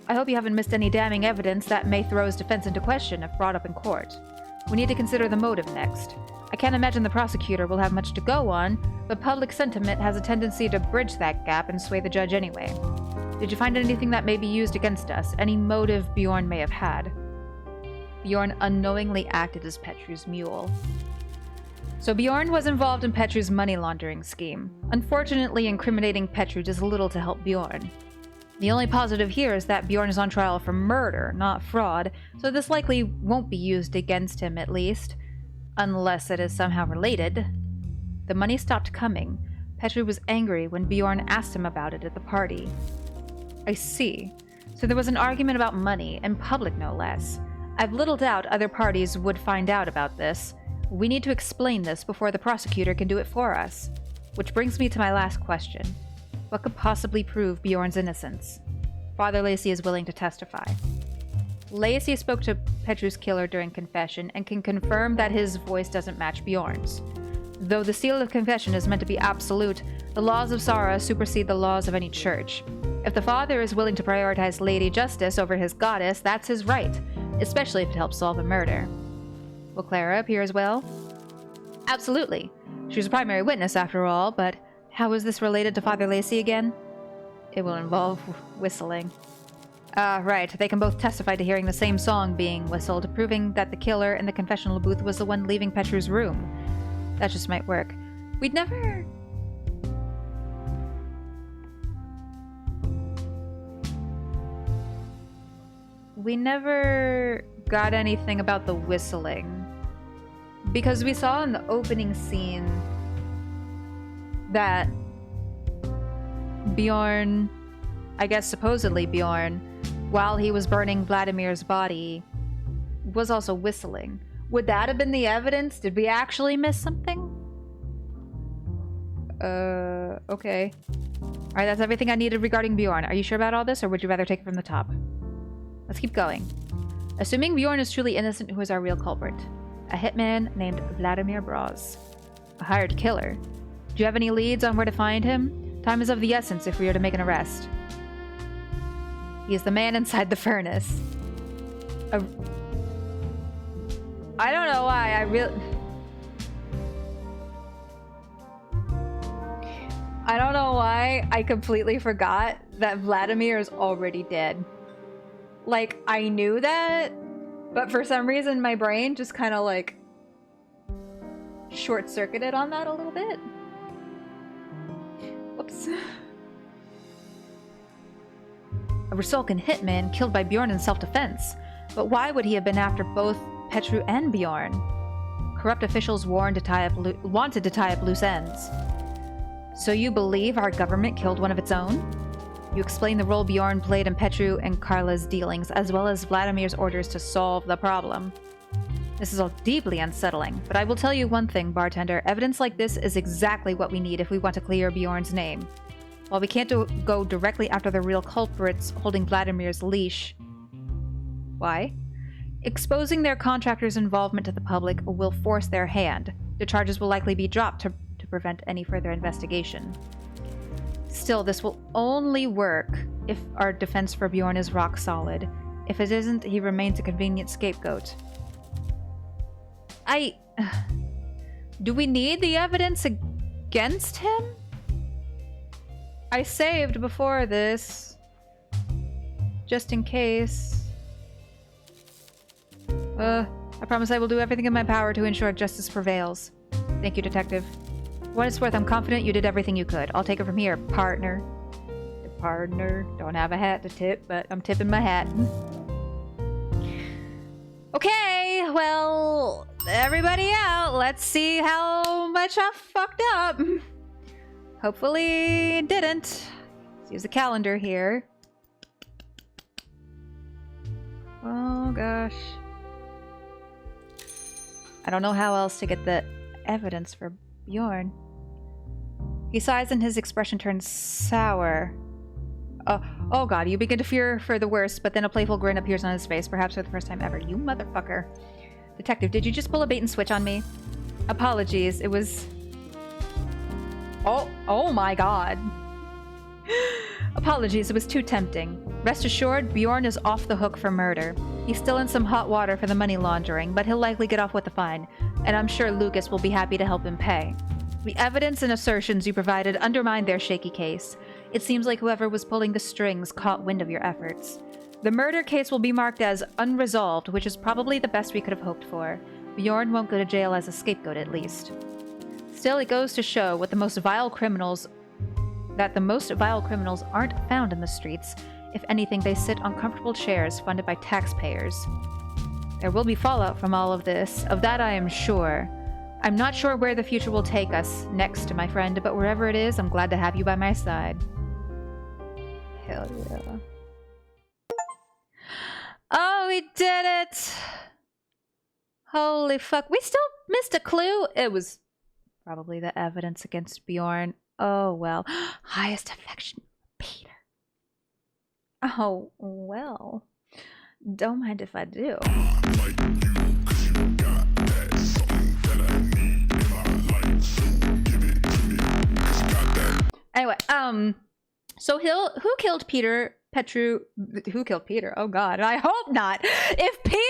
I hope you haven't missed any damning evidence that may throw his defense into question if brought up in court. We need to consider the motive next. I can't imagine the prosecutor will have much to go on, but public sentiment has a tendency to bridge that gap and sway the judge anyway. Did you find anything that may be used against us? Any motive Bjorn may have had? Bjorn unknowingly acted as Petru's mule. So Bjorn was involved in Petru's money laundering scheme. Unfortunately, incriminating Petru does little to help Bjorn. The only positive here is that Bjorn is on trial for murder, not fraud, so this likely won't be used against him at least. Unless it is somehow related. The money stopped coming. Petru was angry when Bjorn asked him about it at the party. I see. So there was an argument about money, in public no less. I've little doubt other parties would find out about this. We need to explain this before the prosecutor can do it for us. Which brings me to my last question. What could possibly prove Bjorn's innocence? Father Lacey is willing to testify. Lacey spoke to Petru's killer during confession and can confirm that his voice doesn't match Bjorn's. Though the seal of confession is meant to be absolute, the laws of Sara supersede the laws of any church. If the father is willing to prioritize Lady Justice over his goddess, that's his right, especially if it helps solve a murder. Will Clara appear as well? Absolutely. She was a primary witness after all, but how is this related to Father Lacey again? It will involve whistling. Right. They can both testify to hearing the same song being whistled, proving that the killer in the confessional booth was the one leaving Petru's room. That just might work. We never got anything about the whistling. Because we saw in the opening scene that Bjorn, I guess supposedly Bjorn, while he was burning Vladimir's body, was also whistling. Would that have been the evidence? Did we actually miss something? Okay. Alright, that's everything I needed regarding Bjorn. Are you sure about all this, or would you rather take it from the top? Let's keep going. Assuming Bjorn is truly innocent, who is our real culprit? A hitman named Vladimir Braz. A hired killer. Do you have any leads on where to find him? Time is of the essence if we are to make an arrest. He is the man inside the furnace. I don't know why, I don't know why I completely forgot that Vladimir is already dead. Like, I knew that, but for some reason my brain just kind of like short-circuited on that a little bit. Whoops. A Rusalkan hitman killed by Bjorn in self-defense. But why would he have been after both Petru and Bjorn? Corrupt officials wanted to tie up loose ends. So you believe our government killed one of its own? You explain the role Bjorn played in Petru and Carla's dealings, as well as Vladimir's orders to solve the problem. This is all deeply unsettling, but I will tell you one thing, bartender. Evidence like this is exactly what we need if we want to clear Bjorn's name. While we can't go directly after the real culprits holding Vladimir's leash. Why? Exposing their contractors' involvement to the public will force their hand. The charges will likely be dropped to prevent any further investigation. Still, this will only work if our defense for Bjorn is rock solid. If it isn't, he remains a convenient scapegoat. Do we need the evidence against him? I saved before this. Just in case. I promise I will do everything in my power to ensure justice prevails. Thank you, Detective. For what it's worth, I'm confident you did everything you could. I'll take it from here, partner. Partner. Don't have a hat to tip, but I'm tipping my hat. Okay, well, everybody out. Let's see how much I fucked up. Hopefully it didn't. Let's use the calendar here. Oh gosh. I don't know how else to get the evidence for Bjorn. He sighs and his expression turns sour. Oh god, you begin to fear for the worst, but then a playful grin appears on his face, perhaps for the first time ever. You motherfucker. Detective, did you just pull a bait and switch on me? Apologies, it was... Oh my god. Apologies, it was too tempting. Rest assured, Bjorn is off the hook for murder. He's still in some hot water for the money laundering, but he'll likely get off with a fine, and I'm sure Lucas will be happy to help him pay. The evidence and assertions you provided undermined their shaky case. It seems like whoever was pulling the strings caught wind of your efforts. The murder case will be marked as unresolved, which is probably the best we could have hoped for. Bjorn won't go to jail as a scapegoat, at least. Still, it goes to show that the most vile criminals aren't found in the streets. If anything, they sit on comfortable chairs funded by taxpayers. There will be fallout from all of this, of that I am sure. I'm not sure where the future will take us next, my friend, but wherever it is, I'm glad to have you by my side. Hell yeah. Oh, we did it! Holy fuck. We still missed a clue. It was probably the evidence against Bjorn. Oh, well. Highest affection, Peter. Oh, well. Don't mind if I do. Anyway, so who killed Peter? Who killed Peter? Oh god, I hope not. If Peter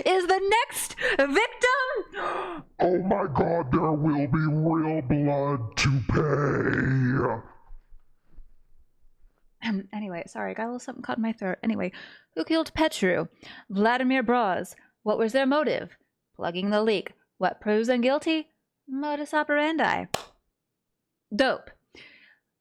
is the next victim... Oh my god, there will be real blood to pay. Anyway, sorry, I got a little something caught in my throat. Anyway, who killed Petru? Vladimir Broz. What was their motive? Plugging the leak. What proves them guilty? Modus operandi. Dope.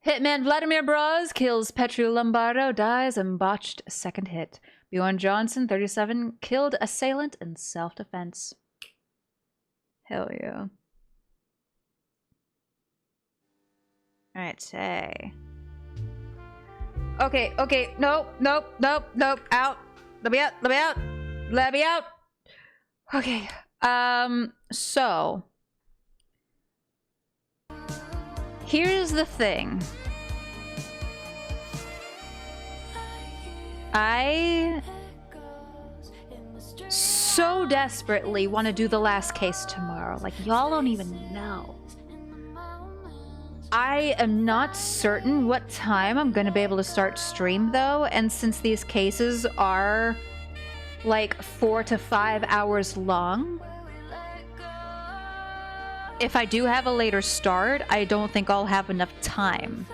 Hitman Vladimir Broz kills Petru Lombardo, dies and botched a second hit. Bjorn Johnson, 37, killed assailant in self-defense. Hell yeah. Alright, say. Okay, nope, out. Let me out. Okay, so. Here's the thing. I so desperately want to do the last case tomorrow. Like, y'all don't even know. I am not certain what time I'm going to be able to start stream, though. And since these cases are like 4 to 5 hours long, if I do have a later start, I don't think I'll have enough time.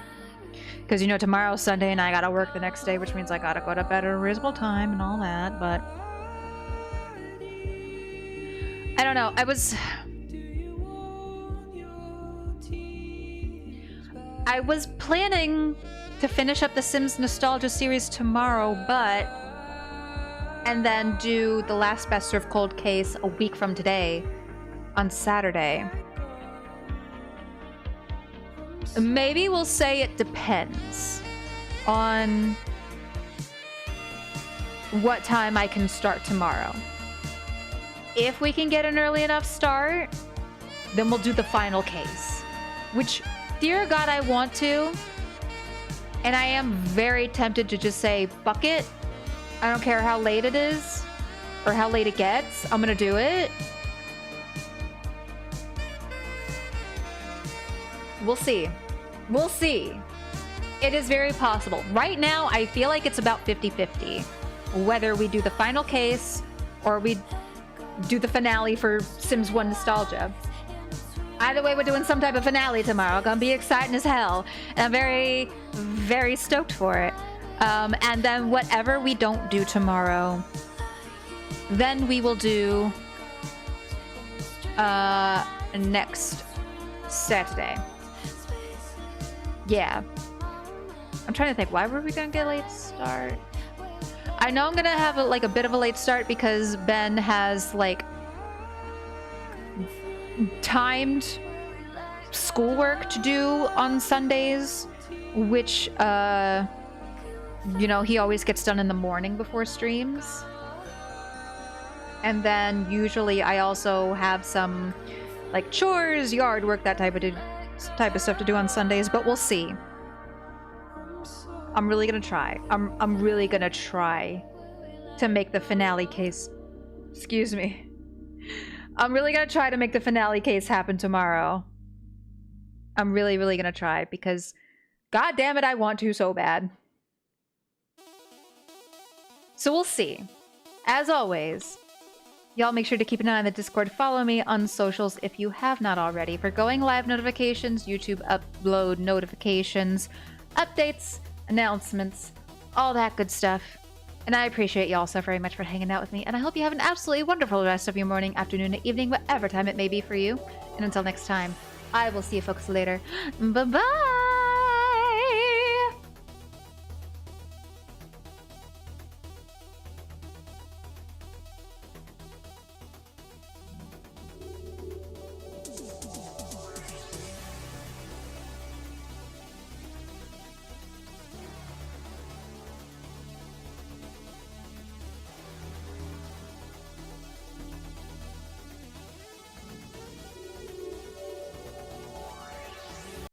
Because, you know, tomorrow's Sunday and I gotta work the next day, which means I gotta go to bed at a reasonable time and all that, but... I don't know, I was planning to finish up the Sims Nostalgia series tomorrow, but... And then do the last Best Served Cold case a week from today, on Saturday. Maybe we'll say it depends on what time I can start tomorrow. If we can get an early enough start, then we'll do the final case. Which, dear God, I want to. And I am very tempted to just say, fuck it. I don't care how late it is or how late it gets. I'm gonna do it. We'll see. We'll see. It is very possible. Right now, I feel like it's about 50-50. Whether we do the final case or we do the finale for Sims 1 Nostalgia. Either way, we're doing some type of finale tomorrow. Gonna be exciting as hell. And I'm very, very stoked for it. And then whatever we don't do tomorrow, then we will do next Saturday. Yeah. I'm trying to think, why were we gonna get a late start? I know I'm gonna have a bit of a late start because Ben has like timed schoolwork to do on Sundays, which you know, he always gets done in the morning before streams. And then usually I also have some like chores, yard work, that type of stuff to do on Sundays, but we'll see. I'm really gonna try. I'm really gonna try to make the finale case, excuse me, I'm really gonna try to make the finale case happen tomorrow. I'm really, really gonna try because, god damn it, I want to so bad. So we'll see. As always, y'all make sure to keep an eye on the Discord. Follow me on socials if you have not already for going live notifications, YouTube upload notifications, updates, announcements, all that good stuff. And I appreciate y'all so very much for hanging out with me. And I hope you have an absolutely wonderful rest of your morning, afternoon, or evening, whatever time it may be for you. And until next time, I will see you folks later. Bye-bye!